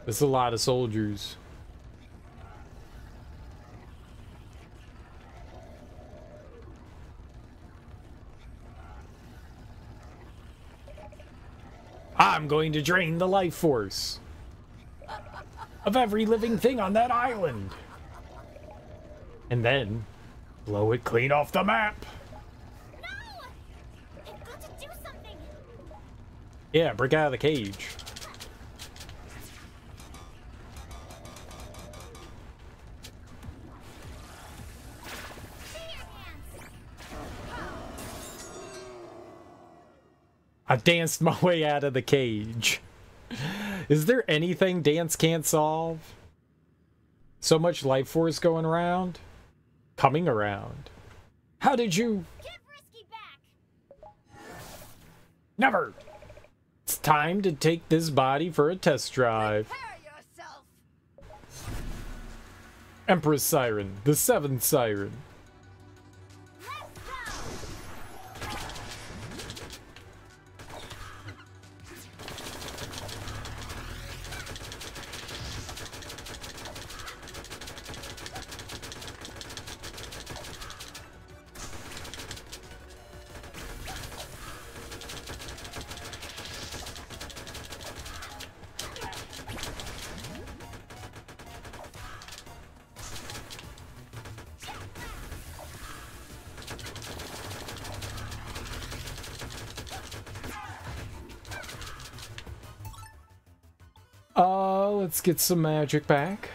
That's a lot of soldiers. I'm going to drain the life force of every living thing on that island. And then blow it clean off the map. No! I've got to do something. Yeah, break out of the cage. See your hands. I danced my way out of the cage. Is there anything dance can't solve? So much life force going around? Coming around. How did you... Give Risky back. Never! It's time to take this body for a test drive. Prepare yourself. Empress Siren, the 7th Siren. Let's get some magic back.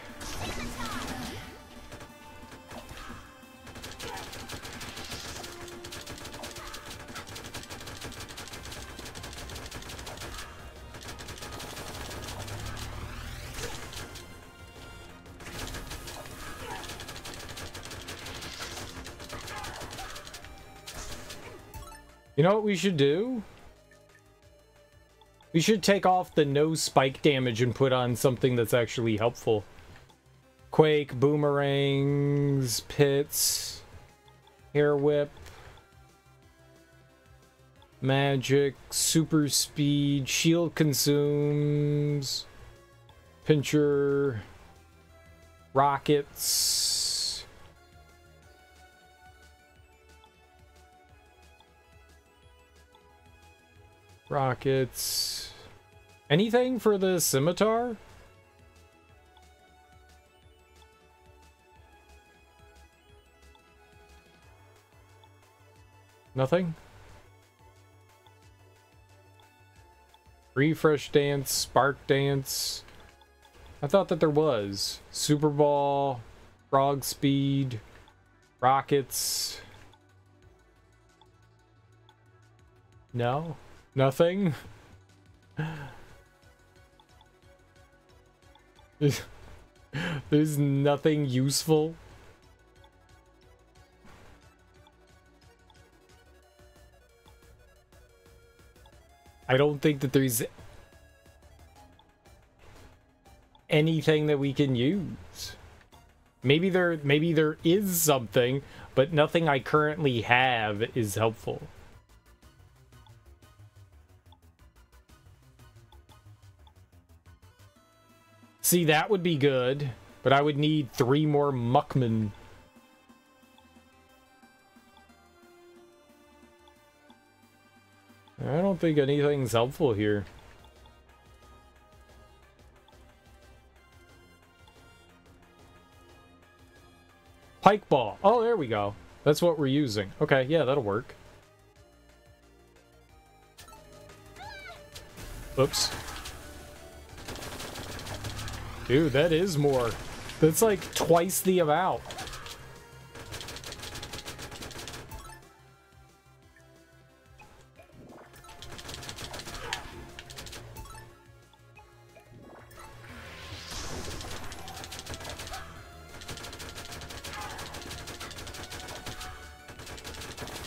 You know what we should do? We should take off the no spike damage and put on something that's actually helpful. Quake, boomerangs, pits, hair whip, magic, super speed, shield consumes, pincher, rockets. Rockets. Anything for the scimitar? Nothing? Refresh dance, spark dance. I thought that there was. Super ball, frog speed, rockets. No? Nothing? There's nothing useful. I don't think that there's anything that we can use. Maybe there is something, but nothing I currently have is helpful. See, that would be good, but I would need 3 more muckmen. I don't think anything's helpful here. Pike ball. Oh, there we go. That's what we're using. Okay, yeah, that'll work. Oops. Dude, that is more. That's like twice the amount.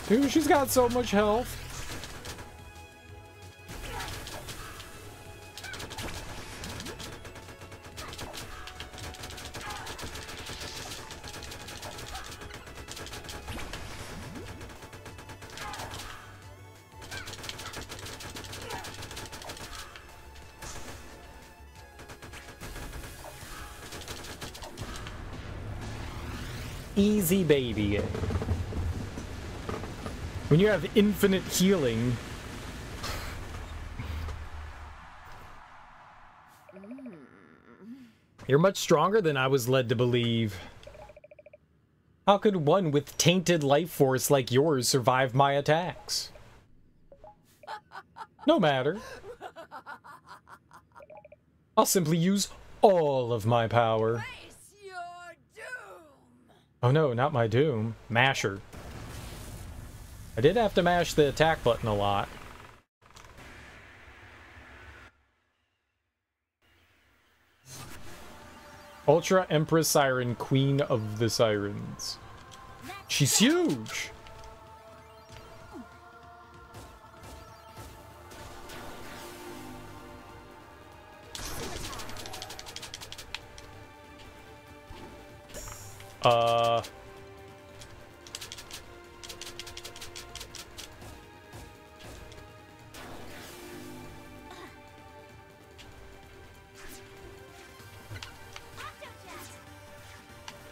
Dude, she's got so much health. Easy baby. When you have infinite healing. You're much stronger than I was led to believe. How could one with tainted life force like yours survive my attacks? No matter. I'll simply use all of my power. Face your doom! Oh no, not my doom. Masher. I did have to mash the attack button a lot. Ultra Empress Siren, Queen of the Sirens. She's huge!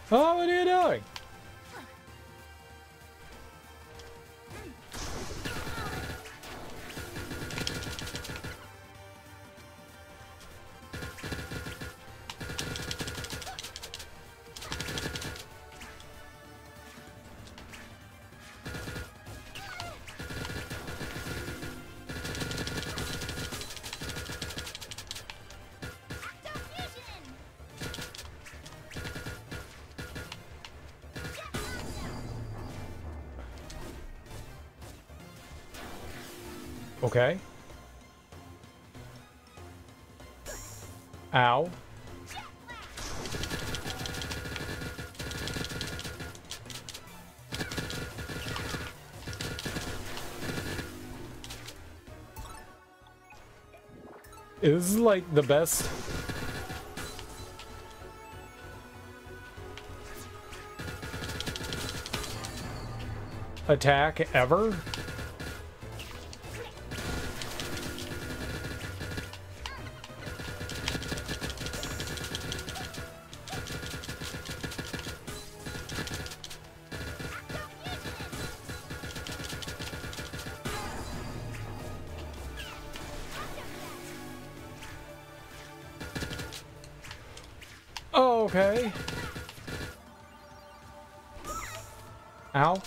Oh, what are you doing? Okay. Ow. This is like the best. Attack ever? Oh, okay. Ow.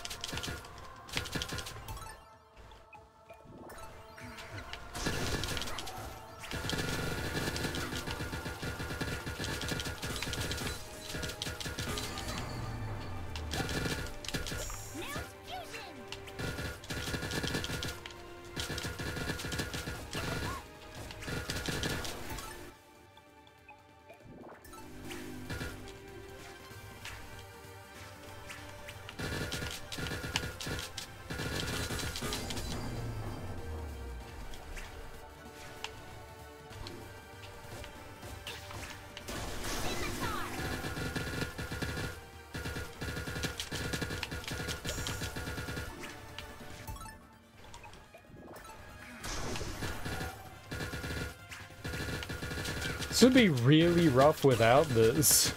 This would be really rough without this.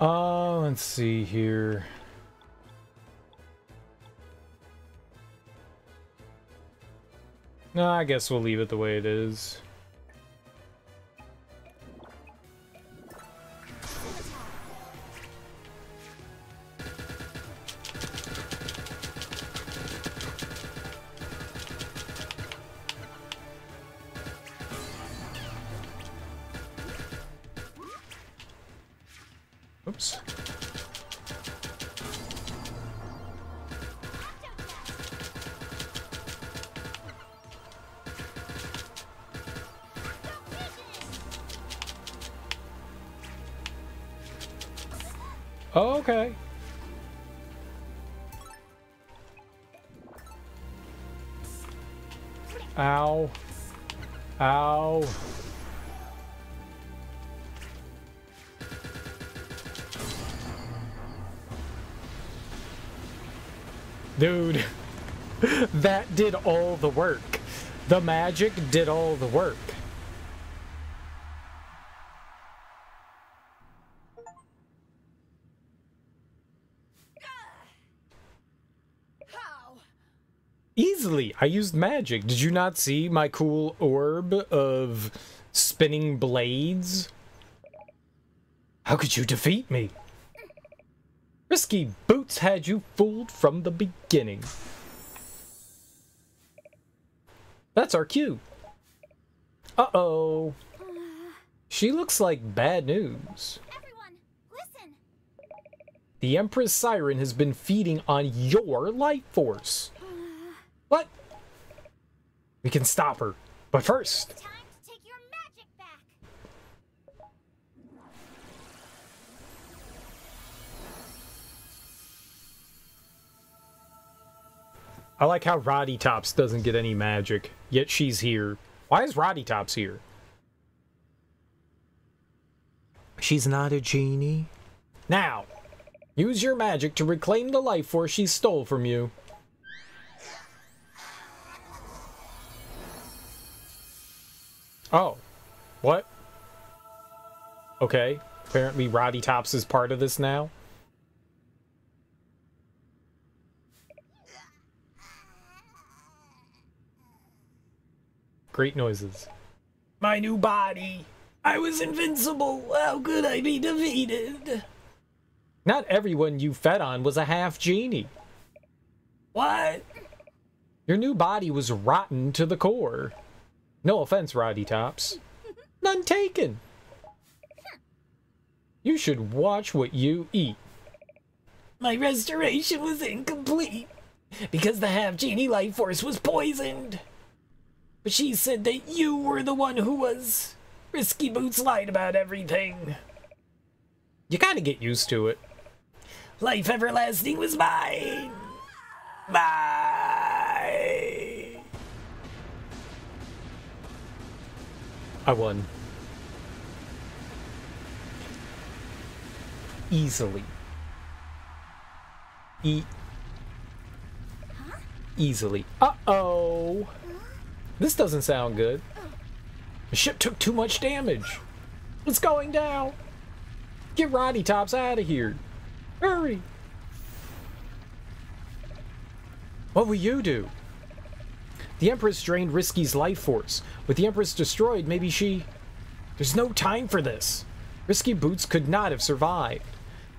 Let's see here. No, I guess we'll leave it the way it is. Oops. Oh, okay. Ow. Ow. Dude, that did all the work. The magic did all the work. How? Easily, I used magic. Did you not see my cool orb of spinning blades? How could you defeat me? Risky Boots had you fooled from the beginning. That's our cue. Uh-oh. She looks like bad news. Everyone, listen. The Empress Siren has been feeding on your life force. What? We can stop her. But first... Time to take your magic back. I like how Roddy Tops doesn't get any magic, yet she's here. Why is Roddy Tops here? She's not a genie. Now, use your magic to reclaim the life force she stole from you. Oh. What? Okay. Apparently Roddy Tops is part of this now. Great noises. My new body! I was invincible! How could I be defeated? Not everyone you fed on was a half genie. What? Your new body was rotten to the core. No offense, Roddy Tops. None taken. You should watch what you eat. My restoration was incomplete because the half genie life force was poisoned. But she said that you were the one who was. Risky Boots lied about everything. You gotta get used to it. Life everlasting was mine. Bye. I won. Easily. Easily. Uh-oh. This doesn't sound good. The ship took too much damage. It's going down. Get Roddy Tops out of here. Hurry. What will you do? The Empress drained Risky's life force. With the Empress destroyed, maybe she... There's no time for this. Risky Boots could not have survived.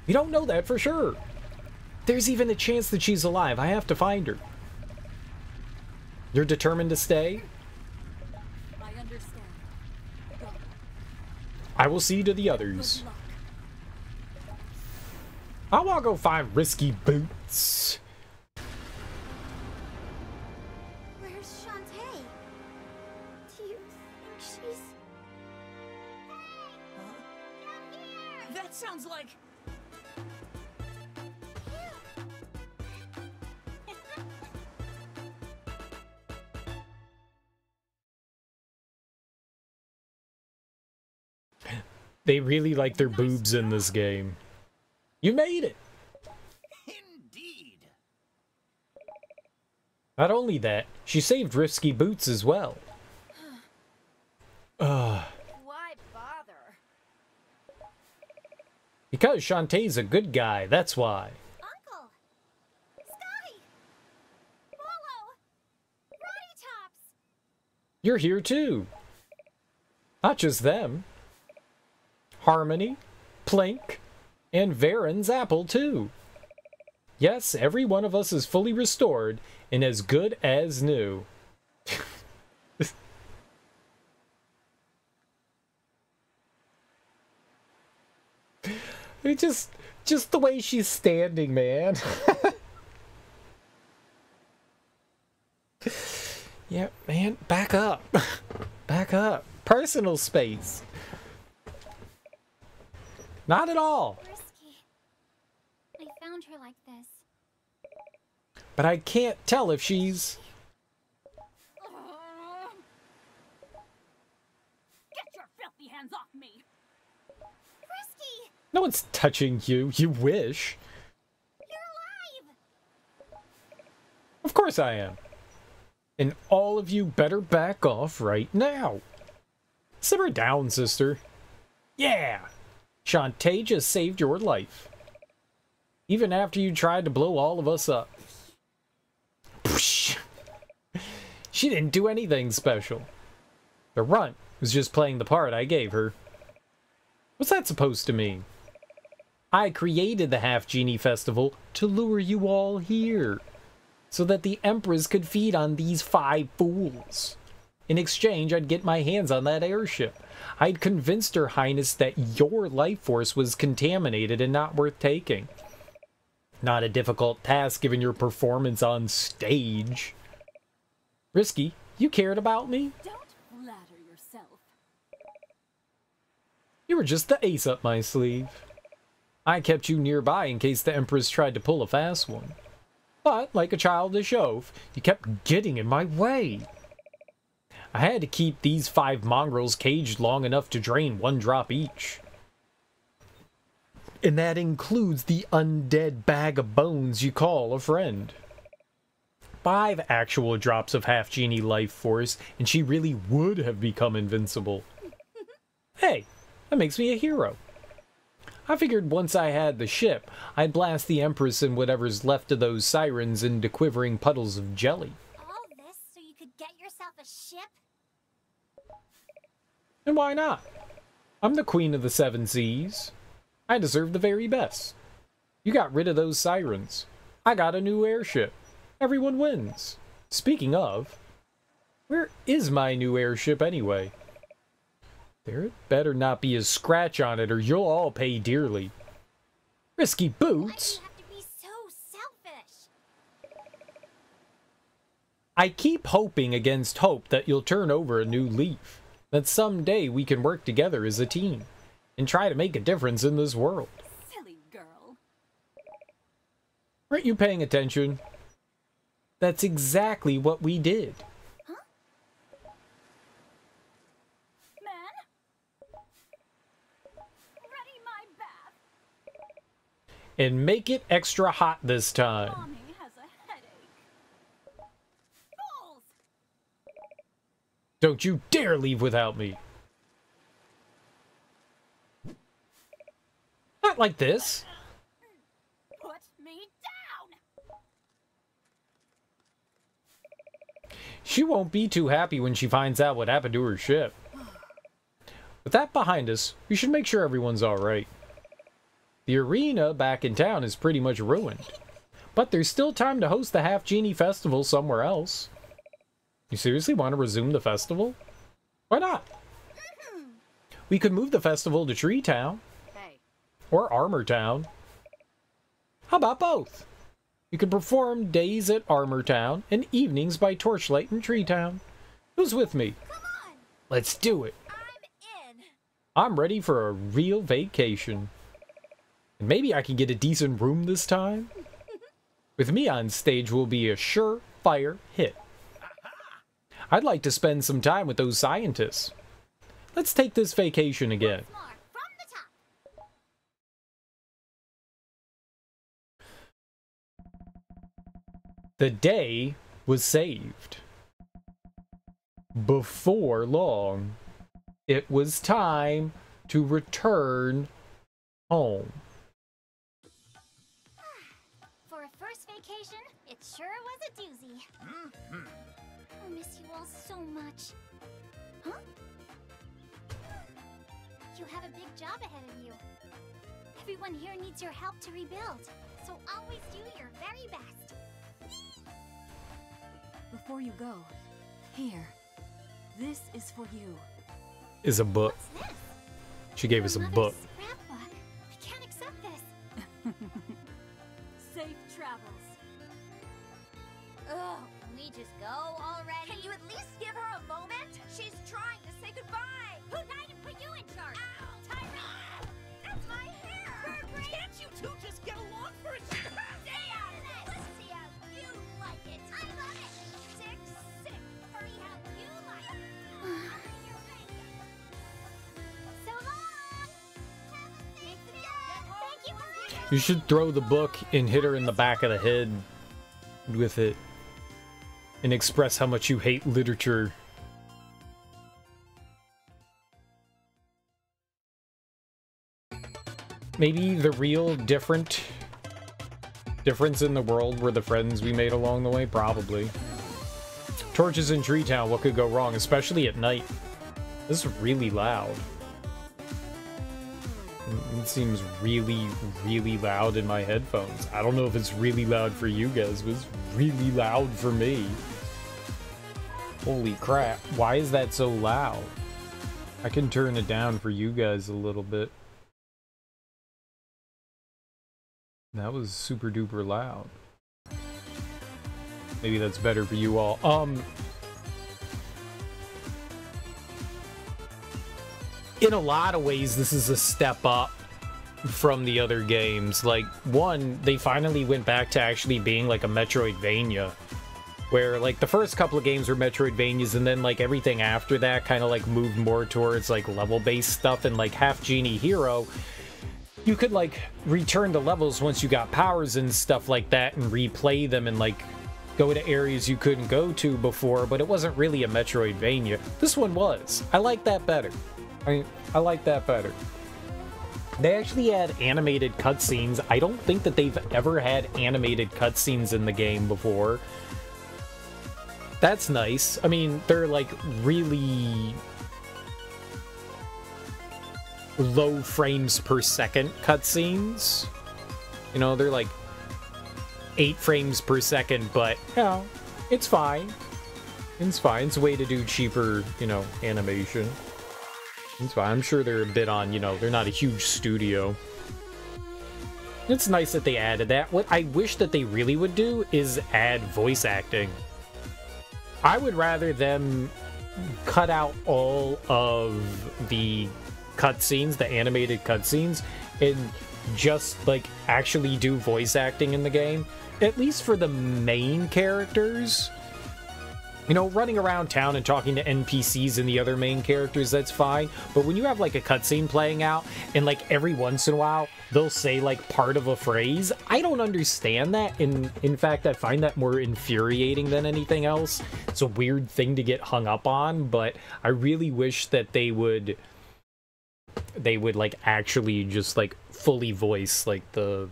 We don't know that for sure. There's even a chance that she's alive. I have to find her. You're determined to stay? I understand. Go. I will see to the others. Good luck. I want to go find Risky Boots. Where's Shantae? Do you think she's... Down here! That sounds like... They really like their boobs in this game. You made it! Indeed. Not only that, she saved Risky Boots as well. Why bother? Because Shantae's a good guy, that's why. Uncle! Sky! Bolo! Roddy Tops! You're here too. Not just them. Harmony, Plink, and Varen's apple too. Yes, every one of us is fully restored and as good as new. Just the way she's standing, man. Yeah, man, back up. Back up. Personal space. Not at all. Risky. I found her like this. But I can't tell if she's... Get your filthy hands off me! Risky! No one's touching you. You wish. You're alive! Of course I am. And all of you better back off right now. Simmer down, sister. Yeah! Shantae just saved your life. Even after you tried to blow all of us up. Psh. She didn't do anything special. The runt was just playing the part I gave her. What's that supposed to mean? I created the Half Genie Festival to lure you all here, so that the Empress could feed on these 5 fools. In exchange, I'd get my hands on that airship. I'd convinced Her Highness that your life force was contaminated and not worth taking. Not a difficult task given your performance on stage. Risky, you cared about me? Don't flatter yourself. You were just the ace up my sleeve. I kept you nearby in case the Empress tried to pull a fast one. But, like a childish oaf, you kept getting in my way. I had to keep these 5 mongrels caged long enough to drain 1 drop each. And that includes the undead bag of bones you call a friend. 5 actual drops of Half Genie life force, and she really would have become invincible. Hey, that makes me a hero. I figured once I had the ship, I'd blast the Empress and whatever's left of those sirens into quivering puddles of jelly. All this so you could get yourself a ship? And why not? I'm the queen of the 7 seas. I deserve the very best. You got rid of those sirens. I got a new airship. Everyone wins. Speaking of, where is my new airship anyway? There better not be a scratch on it or you'll all pay dearly. Risky boots. Why do you have to be so selfish? I keep hoping against hope that you'll turn over a new leaf. That someday we can work together as a team and try to make a difference in this world. Silly girl. Weren't you paying attention? That's exactly what we did. Man? Ready my bath. And make it extra hot this time. Mommy has a headache. Balls! Don't you dare leave without me. Not like this. Put me down! She won't be too happy when she finds out what happened to her ship. With that behind us, we should make sure everyone's alright. The arena back in town is pretty much ruined. But there's still time to host the Half Genie Festival somewhere else. You seriously want to resume the festival? Why not? We could move the festival to Tree Town. Hey, Or Armor Town. How about both? You could perform days at Armor Town and evenings by torchlight in Tree Town. Who's with me? Come on! Let's do it. I'm in! I'm ready for a real vacation. And maybe I can get a decent room this time. With me on stage will be a surefire hit. I'd like to spend some time with those scientists. Let's take this vacation again. More from the top! The day was saved. Before long, it was time to return home. vacation? It sure was a doozy. I'll miss you all so much. Huh? You have a big job ahead of you. Everyone here needs your help to rebuild, so always do your very best. Before you go, here. This is for you. Is a book. What's this? She gave us a book. Scrapbook. I can't accept this. Safe travels. Ugh, can we just go already? Can you at least give her a moment? She's trying to say goodbye. Who died and put you in charge? Ow! Tyrant! That's my hair! Can't you two just get along for a second? Let's see how you like it. I love it. Sick, sick. Hurry how you like it. So long. Thank you for You should throw the book and hit her in the back of the head with it and express how much you hate literature. Maybe the real difference in the world were the friends we made along the way? Probably. Torches in Tree Town, what could go wrong? Especially at night. This is really loud. It seems really, really loud in my headphones. I don't know if it's really loud for you guys, but it's really loud for me. Holy crap. Why is that so loud? I can turn it down for you guys a little bit. That was super duper loud. Maybe that's better for you all. In a lot of ways, this is a step up from the other games. Like, one, they finally went back to actually being like a metroidvania. Where, like, the first couple of games were metroidvanias, and then, like, everything after that kind of, like, moved more towards, like, level-based stuff. And, like, Half Genie Hero, you could, like, return to levels once you got powers and stuff like that and replay them and, like, go to areas you couldn't go to before, but it wasn't really a metroidvania. This one was. I like that better. I like that better. They actually had animated cutscenes. I don't think that they've ever had animated cutscenes in the game before. That's nice. I mean, they're like really low frames per second cutscenes. You know, they're like 8 frames per second, but, you know, it's fine. It's fine. It's a way to do cheaper, you know, animation. It's fine. I'm sure they're a bit on, you know, they're not a huge studio. It's nice that they added that. What I wish that they really would do is add voice acting. I would rather them cut out all of the cutscenes, the animated cutscenes, and just, like, actually do voice acting in the game. At least for the main characters. You know, running around town and talking to NPCs and the other main characters, that's fine. But when you have, like, a cutscene playing out, and, like, every once in a while, they'll say, like, part of a phrase, I don't understand that. And, in fact, I find that more infuriating than anything else. It's a weird thing to get hung up on, but I really wish that they would, like, actually just, like, fully voice, like, the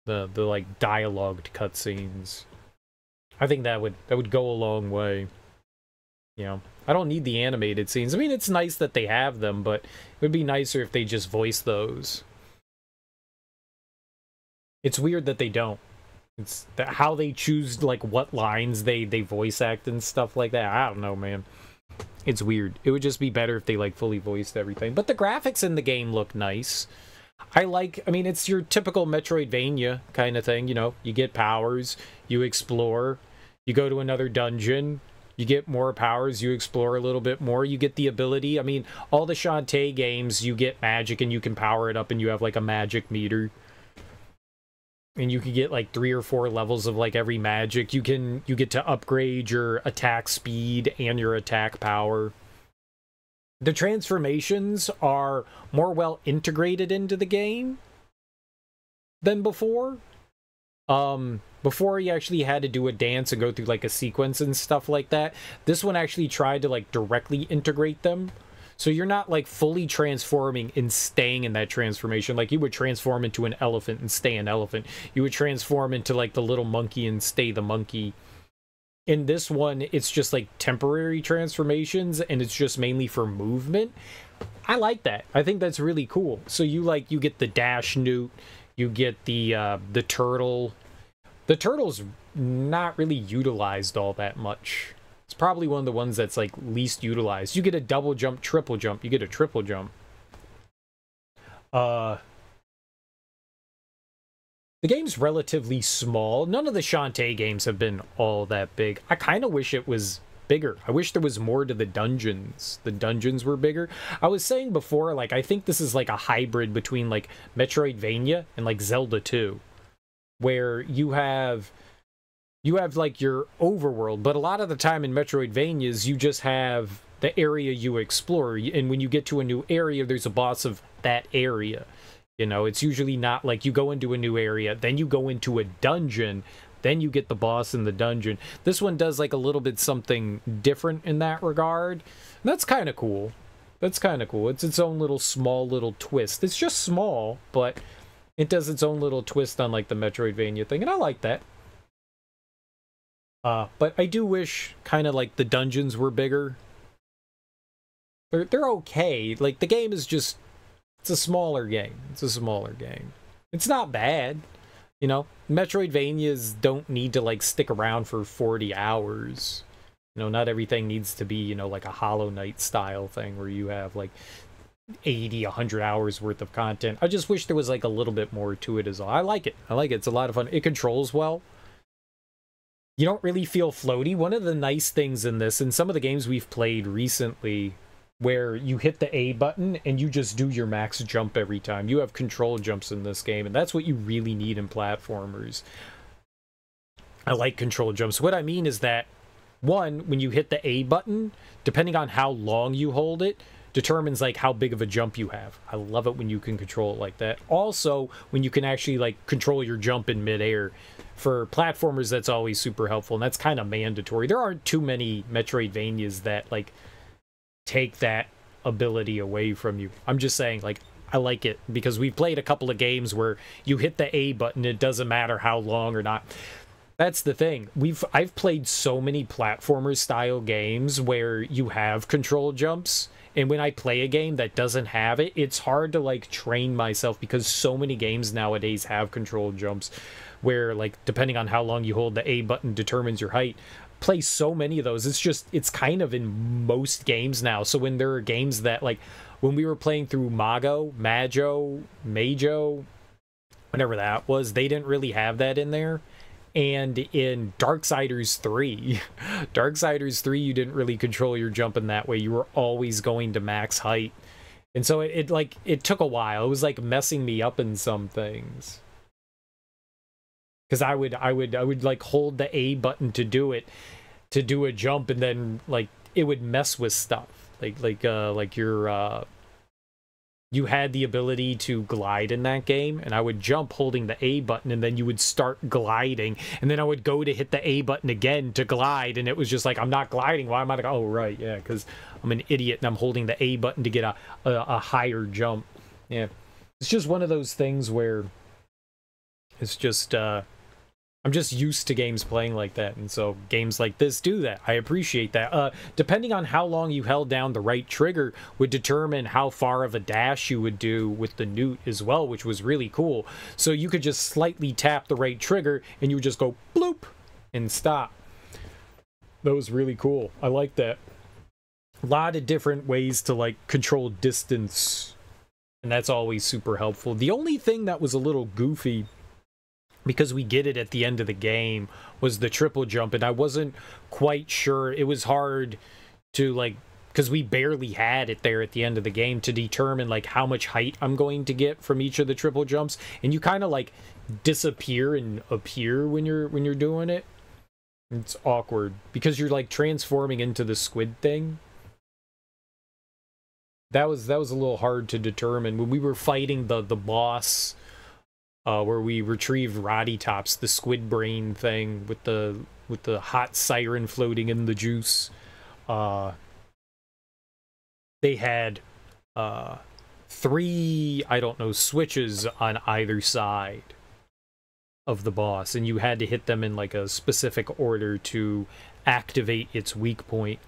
like, dialogued cutscenes. I think that would go a long way. You know, I don't need the animated scenes. I mean, it's nice that they have them, but it would be nicer if they just voice those. It's weird that they don't. It's how they choose, like, what lines they voice act and stuff like that. I don't know, man. It's weird. It would just be better if they, like, fully voiced everything. But the graphics in the game look nice. I mean, it's your typical Metroidvania kind of thing, you know. You get powers, you explore, you go to another dungeon, you get more powers, you explore a little bit more, you get the ability. I mean, all the Shantae games, you get magic and you can power it up and you have, like, a magic meter. And you can get, like, 3 or 4 levels of, like, every magic. You get to upgrade your attack speed and your attack power. The transformations are more well integrated into the game than before. Before you actually had to do a dance and go through, like, a sequence and stuff like that. This one actually tried to, like, directly integrate them. So you're not like fully transforming and staying in that transformation. Like you would transform into an elephant and stay an elephant. You would transform into like the little monkey and stay the monkey. In this one, it's just like temporary transformations and it's just mainly for movement. I like that. I think that's really cool. So you get the dash newt, you get the turtle. The turtle's not really utilized all that much. It's probably one of the ones that's like least utilized. You get a double jump, triple jump. You get a triple jump. The game's relatively small. None of the Shantae games have been all that big. I kind of wish it was bigger. I wish there was more to the dungeons. The dungeons were bigger. I was saying before, like, I think this is like a hybrid between like Metroidvania and like Zelda 2, where you have like your overworld, but a lot of the time in Metroidvanias, you just have the area you explore, and when you get to a new area, there's a boss of that area. You know, it's usually not like you go into a new area, then you go into a dungeon, then you get the boss in the dungeon. This one does like a little bit something different in that regard. And that's kind of cool. That's kind of cool. It's its own little small little twist. It's just small, but it does its own little twist on like the Metroidvania thing, and I like that. But I do wish kind of like the dungeons were bigger. They're okay. Like the game is just, it's a smaller game. It's a smaller game. It's not bad. You know, Metroidvanias don't need to like stick around for 40 hours. You know, not everything needs to be, you know, like a Hollow Knight style thing where you have like 80, 100 hours worth of content. I just wish there was like a little bit more to it as well. I like it. I like it. It's a lot of fun. It controls well. You don't really feel floaty. One of the nice things in this, in some of the games we've played recently, where you hit the A button and you just do your max jump every time. You have control jumps in this game, and that's what you really need in platformers. I like control jumps. What I mean is that, one, when you hit the A button, depending on how long you hold it, determines like how big of a jump you have. I love it when you can control it like that. Also, when you can actually like control your jump in midair. For platformers, that's always super helpful, and that's kind of mandatory. There aren't too many Metroidvanias that like take that ability away from you. I'm just saying, like, I like it because we've played a couple of games where you hit the A button, it doesn't matter how long or not. That's the thing. I've played so many platformer style games where you have control jumps, and when I play a game that doesn't have it, it's hard to like train myself because so many games nowadays have control jumps where like depending on how long you hold the A button determines your height. Play so many of those. It's kind of in most games now. So when there are games that like when we were playing through Majo, whatever that was, they didn't really have that in there. And in Darksiders 3, Darksiders 3, you didn't really control your jump in that way. You were always going to max height. And so it took a while. It was like messing me up in some things. Because I would like hold the A button to do it, to do a jump, and then like it would mess with stuff. Like you had the ability to glide in that game, and I would jump holding the A button, and then you would start gliding, and then I would go to hit the A button again to glide, and it was just like, I'm not gliding. Why am I like, oh right, yeah, because I'm an idiot and I'm holding the A button to get a higher jump. Yeah, it's just one of those things where it's just I'm just used to games playing like that, and so games like this do that. I appreciate that. Depending on how long you held down the right trigger would determine how far of a dash you would do with the newt as well, which was really cool. So you could just slightly tap the right trigger, and you would just go bloop and stop. That was really cool. I like that. A lot of different ways to like control distance, and that's always super helpful. The only thing that was a little goofy, because we get it at the end of the game, was the triple jump, and I wasn't quite sure. It was hard to like, because we barely had it there at the end of the game, to determine like how much height I'm going to get from each of the triple jumps, and you kind of like disappear and appear when you're doing it. It's awkward because you're like transforming into the squid thing. That was a little hard to determine when we were fighting the boss. Where we retrieved Roddy Tops, the squid brain thing with the hot siren floating in the juice. they had 3, I don't know, switches on either side of the boss, and you had to hit them in like a specific order to activate its weak point.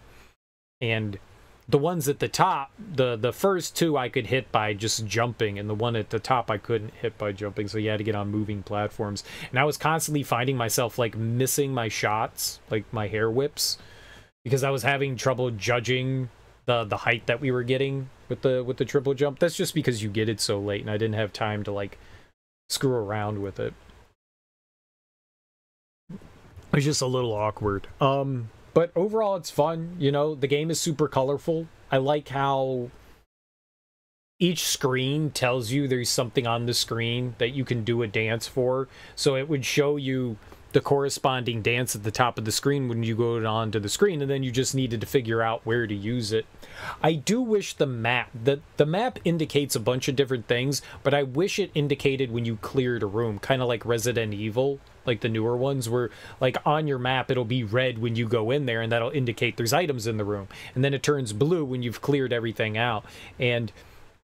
And the ones at the top, the first 2 I could hit by just jumping, and the one at the top I couldn't hit by jumping, so you had to get on moving platforms. And I was constantly finding myself like missing my shots, like my hair whips, because I was having trouble judging the height that we were getting with the triple jump. That's just because you get it so late, and I didn't have time to like screw around with it. It was just a little awkward. But overall, it's fun. You know, the game is super colorful. I like how each screen tells you there's something on the screen that you can do a dance for. So it would show you the corresponding dance at the top of the screen when you go onto the screen, and then you just needed to figure out where to use it. I do wish the map indicates a bunch of different things, but I wish it indicated when you cleared a room, kind of like Resident Evil, like the newer ones, where like on your map it'll be red when you go in there, and that'll indicate there's items in the room, and then it turns blue when you've cleared everything out. And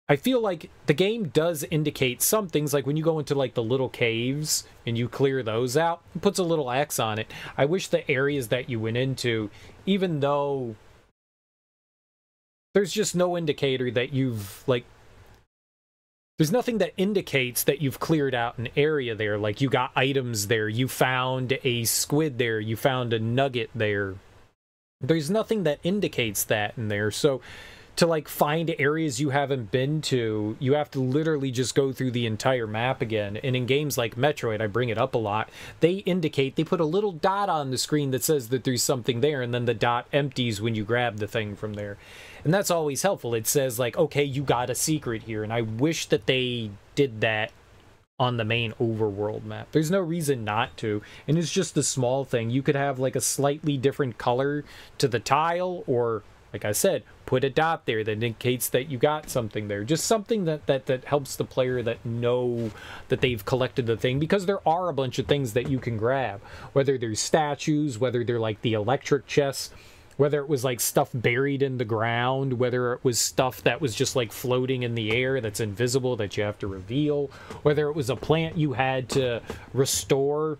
I feel like the game does indicate some things, like when you go into like the little caves and you clear those out, it puts a little X on it. I wish the areas that you went into, even though there's just no indicator that you've like, there's nothing that indicates that you've cleared out an area there. Like you got items there, you found a squid there, you found a nugget there. There's nothing that indicates that in there. So to like find areas you haven't been to, you have to literally just go through the entire map again. And in games like Metroid, I bring it up a lot, they put a little dot on the screen that says that there's something there, and then the dot empties when you grab the thing from there. And that's always helpful. It says like, okay, you got a secret here. And I wish that they did that on the main overworld map. There's no reason not to. And it's just a small thing. You could have like a slightly different color to the tile, or like I said, put a dot there that indicates that you got something there. Just something that helps the player that know that they've collected the thing, because there are a bunch of things that you can grab. Whether there's statues, whether they're like the electric chests, whether it was like stuff buried in the ground, whether it was stuff that was just like floating in the air that's invisible that you have to reveal, whether it was a plant you had to restore.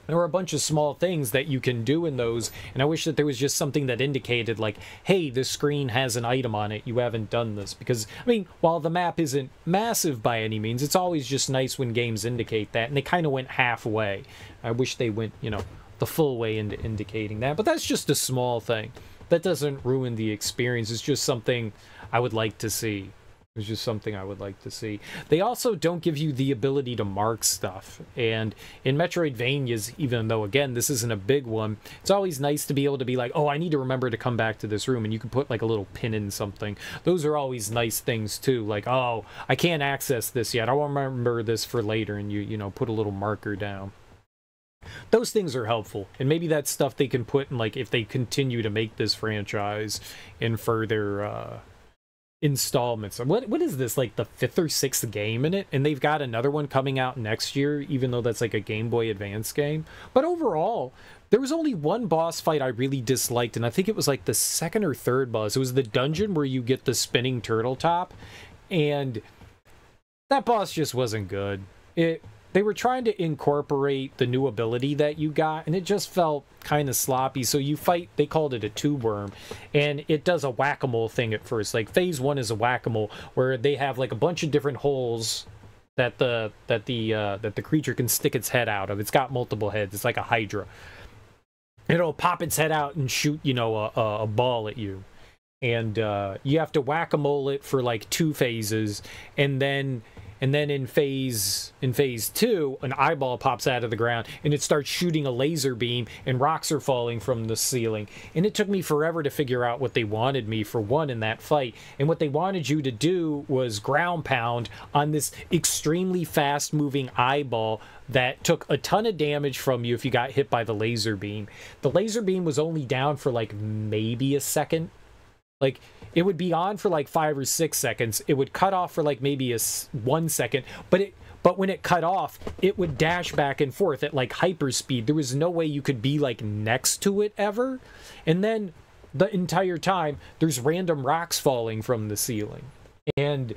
There were a bunch of small things that you can do in those, and I wish that there was just something that indicated like, hey, this screen has an item on it, you haven't done this. Because, I mean, while the map isn't massive by any means, it's always just nice when games indicate that, and they kind of went halfway. I wish they went, you know, the full way into indicating that, but that's just a small thing. That doesn't ruin the experience. It's just something I would like to see. It's just something I would like to see. They also don't give you the ability to mark stuff. And in Metroidvanias, even though, again, this isn't a big one, it's always nice to be able to be like, oh, I need to remember to come back to this room. And you can put like a little pin in something. Those are always nice things too. Like, oh, I can't access this yet. I'll remember this for later. And you know, put a little marker down. Those things are helpful, and maybe that's stuff they can put in, like, if they continue to make this franchise in further installments. What is this, like the 5th or 6th game in it? And they've got another one coming out next year, even though that's like a Game Boy Advance game. But overall, there was only one boss fight I really disliked, and I think it was like the 2nd or 3rd boss. It was the dungeon where you get the spinning turtle top, and that boss just wasn't good. They were trying to incorporate the new ability that you got, and it just felt kind of sloppy. So you fight, they called it a Tubeworm, and it does a whack-a-mole thing at first. Like phase 1 is a whack-a-mole, where they have like a bunch of different holes that the creature can stick its head out of. It's got multiple heads. It's like a Hydra. It'll pop its head out and shoot, you know, a ball at you. And you have to whack-a-mole it for like 2 phases, and then in phase 2, an eyeball pops out of the ground and it starts shooting a laser beam, and rocks are falling from the ceiling. And it took me forever to figure out what they wanted me for one in that fight. And what they wanted you to do was ground pound on this extremely fast moving eyeball that took a ton of damage from you if you got hit by the laser beam. The laser beam was only down for like maybe a second. Like, it would be on for like 5 or 6 seconds. It would cut off for like maybe 1 second. But when it cut off, it would dash back and forth at like hyper speed. There was no way you could be like next to it ever. And then the entire time there's random rocks falling from the ceiling. And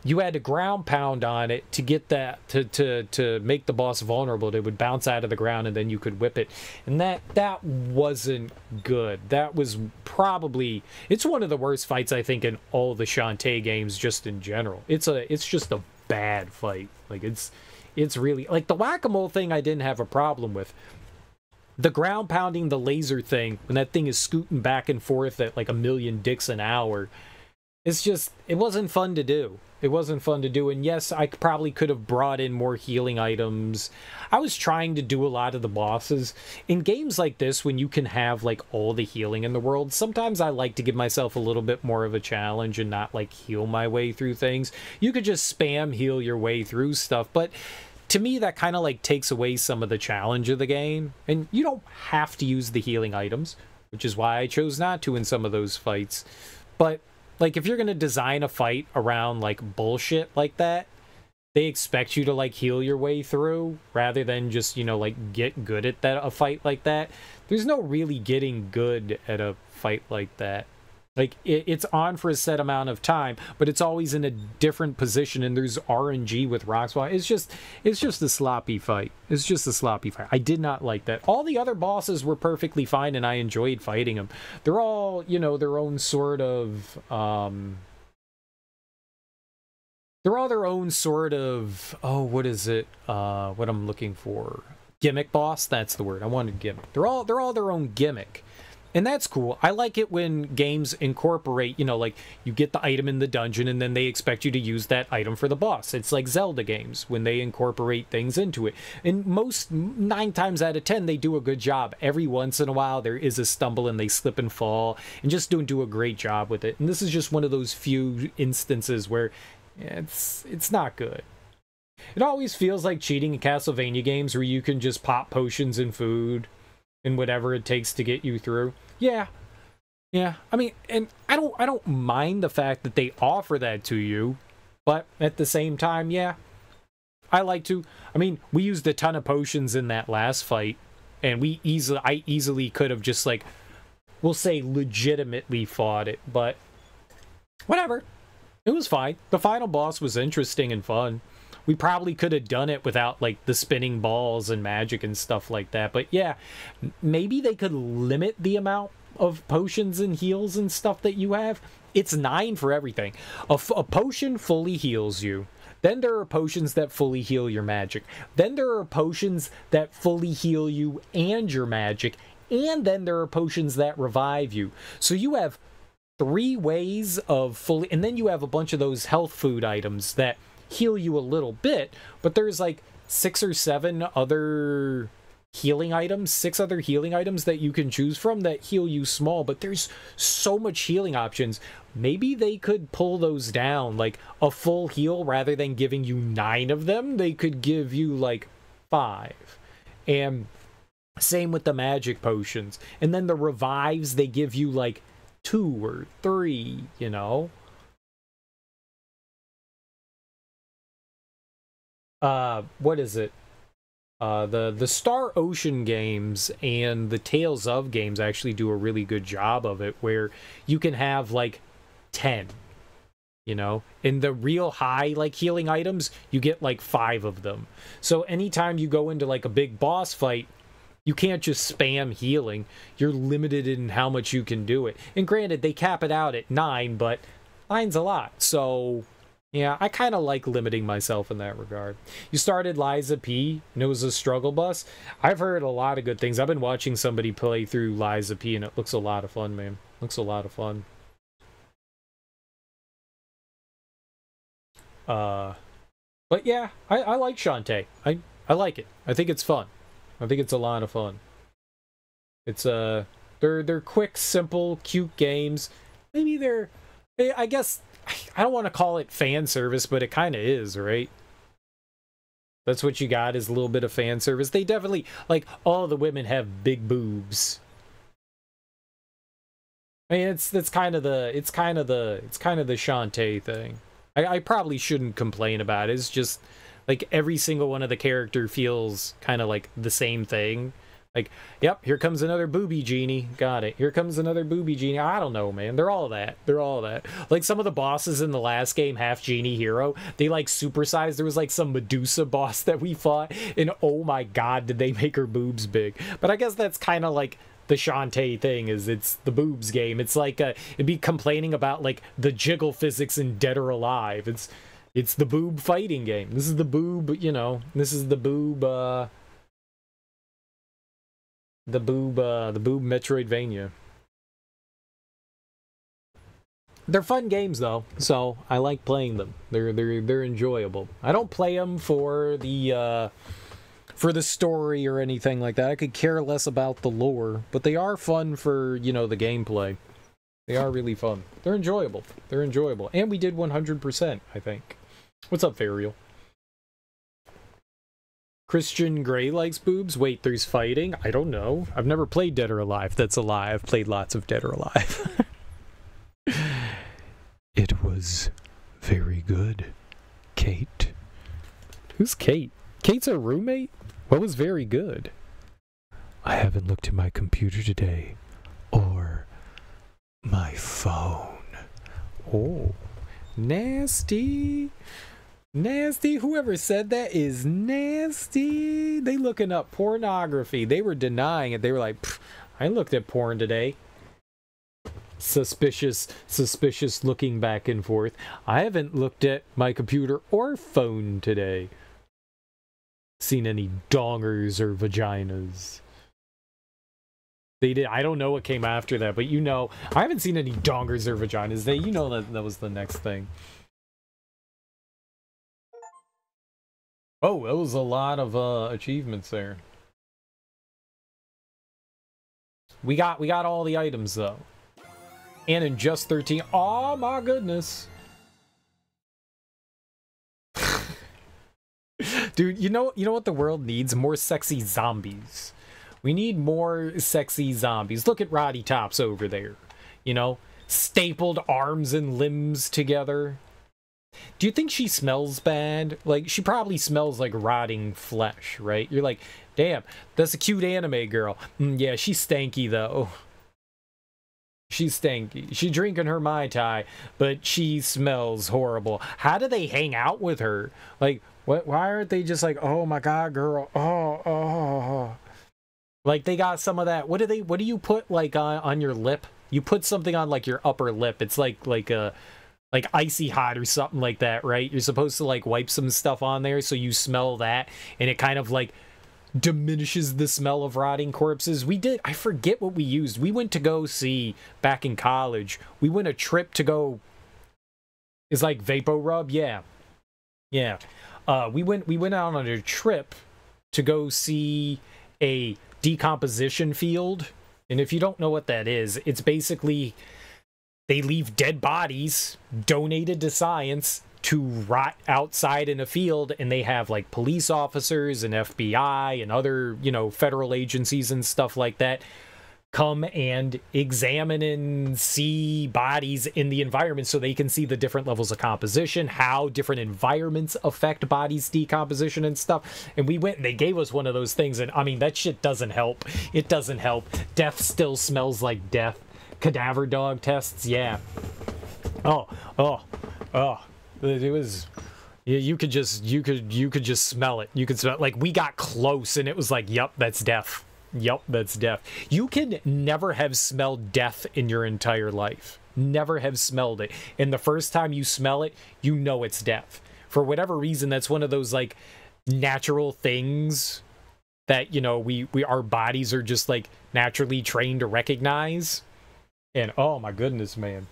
you had to ground pound on it to get that, to make the boss vulnerable. It would bounce out of the ground and then you could whip it. And that wasn't good. That was probably, it's one of the worst fights I think in all the Shantae games just in general. It's just a bad fight. Like it's really, like the whack-a-mole thing I didn't have a problem with. The ground pounding, the laser thing, when that thing is scooting back and forth at like 1,000,000 dicks an hour, it's just, it wasn't fun to do. It wasn't fun to do, and yes, I probably could have brought in more healing items. I was trying to do a lot of the bosses. In games like this, when you can have, like, all the healing in the world, sometimes I like to give myself a little bit more of a challenge and not, like, heal my way through things. You could just spam heal your way through stuff, but to me, that kind of, like, takes away some of the challenge of the game, and you don't have to use the healing items, which is why I chose not to in some of those fights. But like, if you're going to design a fight around, like, bullshit like that, they expect you to, like, heal your way through, rather than just, you know, like, get good at a fight like that. There's no really getting good at a fight like that. Like, it's on for a set amount of time, but it's always in a different position, and there's RNG with rocks. It's just a sloppy fight. It's just a sloppy fight. I did not like that. All the other bosses were perfectly fine, and I enjoyed fighting them. They're all, you know, their own sort of, they're all their own sort of, oh, what is it? What I'm looking for. Gimmick boss? That's the word. I wanted gimmick. They're all their own gimmick. And that's cool. I like it when games incorporate, you know, like, you get the item in the dungeon and then they expect you to use that item for the boss. It's like Zelda games, when they incorporate things into it. And 9 times out of 10, they do a good job. Every once in a while, there is a stumble and they slip and fall, and just don't do a great job with it. And this is just one of those few instances where it's not good. It always feels like cheating in Castlevania games where you can just pop potions and food and whatever it takes to get you through. Yeah. I mean, and I don't mind the fact that they offer that to you, but at the same time, yeah, I like to. I mean, we used a ton of potions in that last fight, and I easily could have just, like, we'll say legitimately fought it, but whatever. It was fine. The final boss was interesting and fun. We probably could have done it without, like, the spinning balls and magic and stuff like that. But yeah, maybe they could limit the amount of potions and heals and stuff that you have. It's 9 for everything. A potion fully heals you. Then there are potions that fully heal your magic. Then there are potions that fully heal you and your magic. And then there are potions that revive you. So you have 3 ways of fully... And then you have a bunch of those health food items that heal you a little bit, but there's like 6 or 7 other healing items, 6 other healing items that you can choose from that heal you small, but there's so much healing options. Maybe they could pull those down, like a full heal, rather than giving you 9 of them, they could give you like 5. And same with the magic potions. And then the revives, they give you like 2 or 3, you know? What is it? The Star Ocean games and the Tales of games actually do a really good job of it, where you can have like 10, you know? In the real high, like, healing items, you get like 5 of them. So anytime you go into like a big boss fight, you can't just spam healing. You're limited in how much you can do it. And granted, they cap it out at 9, but 9's a lot. So yeah, I kind of like limiting myself in that regard. You started Liza P, and it was a struggle bus. I've heard a lot of good things. I've been watching somebody play through Liza P, and it looks a lot of fun, man. Looks a lot of fun. But yeah, I like Shantae. I like it. I think it's fun. I think it's a lot of fun. It's they're quick, simple, cute games. Maybe they're, I guess, I don't want to call it fan service, but it kind of is, right? That's what you got, is a little bit of fan service. They definitely, like, all the women have big boobs. I mean, it's kind of the Shantae thing. I probably shouldn't complain about it. It's just like every single one of the character feels kind of like the same thing. Like, yep, here comes another booby genie. Got it. Here comes another booby genie. I don't know, man. They're all that. They're all that. Like, some of the bosses in the last game, half genie hero, they, like, supersized. There was, like, some Medusa boss that we fought, and oh my god, did they make her boobs big. But I guess that's kind of, like, the Shantae thing, is it's the boobs game. It's like, it'd be complaining about, like, the jiggle physics in Dead or Alive. It's the boob fighting game. This is the boob, you know, this is the boob, the boob metroidvania. They're fun games though, so I like playing them. They're enjoyable. I don't play them for the story or anything like that. I could care less about the lore, but they are fun for, you know, the gameplay. They are really fun. They're enjoyable. They're enjoyable. And we did 100%, I think. What's up, Varial? Christian Grey likes boobs? Wait, there's fighting? I don't know. I've never played Dead or Alive. That's a lie. I've played lots of Dead or Alive. It was very good, Kate. Who's Kate? Kate's our roommate? What was very good? I haven't looked at my computer today. Or my phone. Oh, nasty. Nasty. Whoever said that is nasty. They looking up pornography. They were denying it. They were like, I looked at porn today. Suspicious looking back and forth. I haven't looked at my computer or phone today. Seen any dongers or vaginas. They did. I don't know what came after that, but you know, I haven't seen any dongers or vaginas. You know that was the next thing. Oh, that was a lot of achievements there. We got all the items though. And in just 13. Oh my goodness. Dude, you know what the world needs? More sexy zombies. We need more sexy zombies. Look at Roddy Tops over there. You know, stapled arms and limbs together. Do you think she smells bad? Like, she probably smells like rotting flesh, right? You're like, damn, that's a cute anime girl. Yeah, she's stanky, though. She's stanky. She's drinking her Mai Tai, but she smells horrible. How do they hang out with her? Like, why aren't they just like, oh my god, girl, oh. Like, they got some of that. What do you put, like, on your lip? You put something on, like, your upper lip. It's like icy hot or something like that, right? You're supposed to, like, wipe some stuff on there so you smell that, and it kind of, like, diminishes the smell of rotting corpses. I forget what we used. We went to go see, back in college, we went a trip to go, it's like Vapo Rub? Yeah. We went out on a trip to go see a decomposition field, and if you don't know what that is, it's basically they leave dead bodies donated to science to rot outside in a field, and they have like police officers and FBI and other, you know, federal agencies and stuff like that come and examine and see bodies in the environment so they can see the different levels of composition, how different environments affect bodies' decomposition and stuff. And we went and they gave us one of those things, and I mean, that shit doesn't help. It doesn't help. Death still smells like death. Cadaver dog tests, yeah. Oh. It was, you could just smell it. You could smell it. Like, we got close and it was like, yep, that's death. Yep, that's death. You can never have smelled death in your entire life. Never have smelled it. And the first time you smell it, you know it's death. For whatever reason, that's one of those, like, natural things that, you know, our bodies are just, like, naturally trained to recognize. And, oh my goodness, man.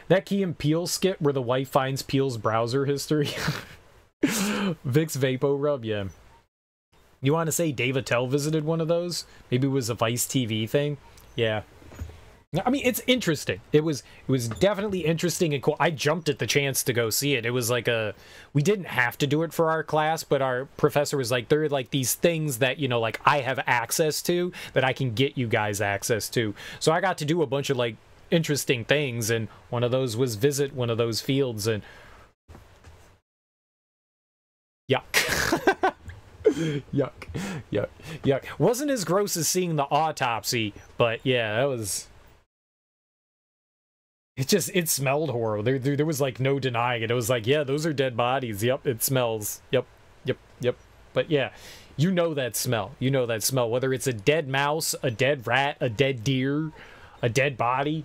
That Key and Peele skit where the wife finds Peele's browser history. Vic's Vapo Rub, yeah. You want to say Dave Attell visited one of those? Maybe it was a Vice TV thing? Yeah. I mean, it's interesting. It was definitely interesting and cool. I jumped at the chance to go see it. It was like we didn't have to do it for our class, but our professor was like, there are like these things that, you know, like I have access to that I can get you guys access to. So I got to do a bunch of like interesting things, and one of those was visit one of those fields, and yuck. Yuck. Yuck. Yuck. Wasn't as gross as seeing the autopsy, but yeah, that was... It smelled horrible. There was like no denying it. It was like, yeah, those are dead bodies. Yep, it smells. Yep. But yeah, you know that smell. You know that smell. Whether it's a dead mouse, a dead rat, a dead deer, a dead body.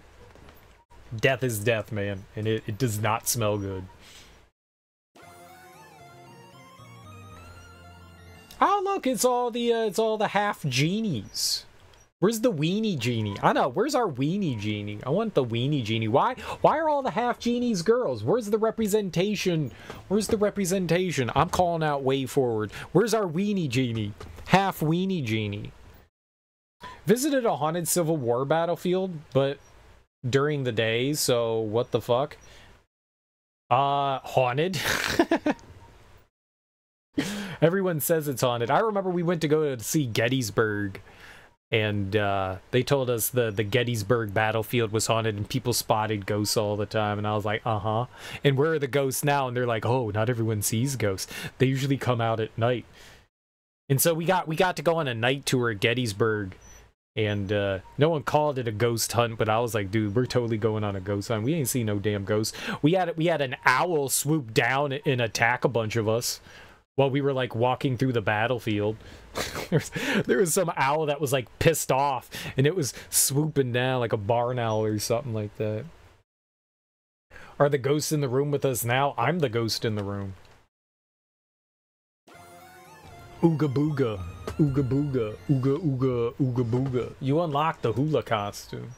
Death is death, man. And it does not smell good. Oh, look, it's all the half genies. Where's the weenie genie? I know, where's our weenie genie? I want the weenie genie. Why are all the half genies girls? Where's the representation? Where's the representation? I'm calling out way forward. Where's our weenie genie? Half weenie genie. Visited a haunted Civil War battlefield, but during the day, so what the fuck? Haunted? Everyone says it's haunted. I remember we went to go to see Gettysburg. And they told us the Gettysburg battlefield was haunted and people spotted ghosts all the time. And I was like, uh-huh. And where are the ghosts now? And they're like, oh, not everyone sees ghosts. They usually come out at night. And so we got to go on a night tour at Gettysburg. And no one called it a ghost hunt, but I was like, dude, we're totally going on a ghost hunt. We ain't seen no damn ghosts. We had an owl swoop down and attack a bunch of us while we were like walking through the battlefield. There was some owl that was like pissed off and it was swooping down like a barn owl or something like that. Are the ghosts in the room with us now? I'm the ghost in the room. Ooga booga, ooga booga, ooga ooga, ooga booga. You unlock the hula costume.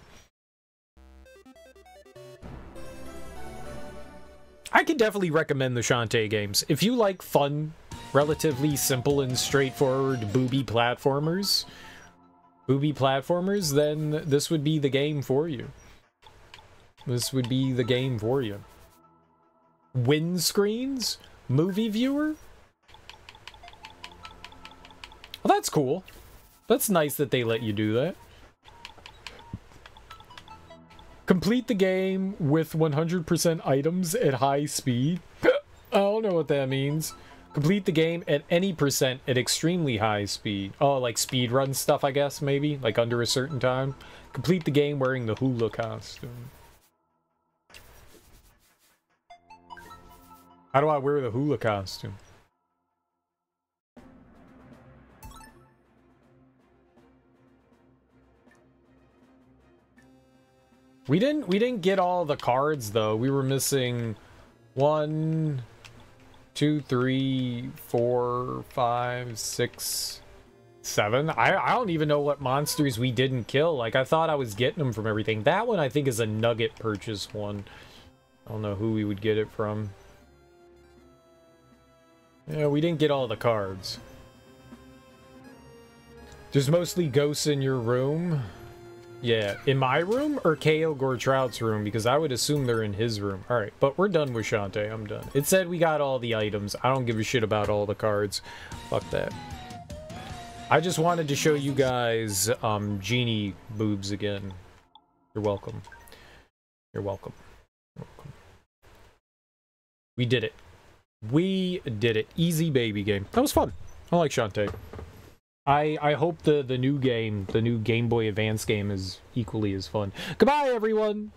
I can definitely recommend the Shantae games. If you like fun, relatively simple and straightforward booby platformers, then this would be the game for you. This would be the game for you. Windscreens? Movie viewer? Well, that's cool. That's nice that they let you do that. Complete the game with 100% items at high speed. I don't know what that means. Complete the game at any percent at extremely high speed. Oh, like speedrun stuff, I guess, maybe? Like under a certain time. Complete the game wearing the hula costume. How do I wear the hula costume? We didn't get all the cards though. We were missing 1, 2, 3, 4, 5, 6, 7. I don't even know what monsters we didn't kill. Like I thought I was getting them from everything. That one I think is a nugget purchase one. I don't know who we would get it from. Yeah, we didn't get all the cards. There's mostly ghosts in your room. Yeah, in my room or K.O. Gortrout's room? Because I would assume they're in his room. Alright, but we're done with Shantae. I'm done. It said we got all the items. I don't give a shit about all the cards. Fuck that. I just wanted to show you guys genie boobs again. You're welcome. You're welcome. You're welcome. We did it. We did it. Easy baby game. That was fun. I like Shantae. I hope the new game, the new Game Boy Advance game is equally as fun. Goodbye, everyone!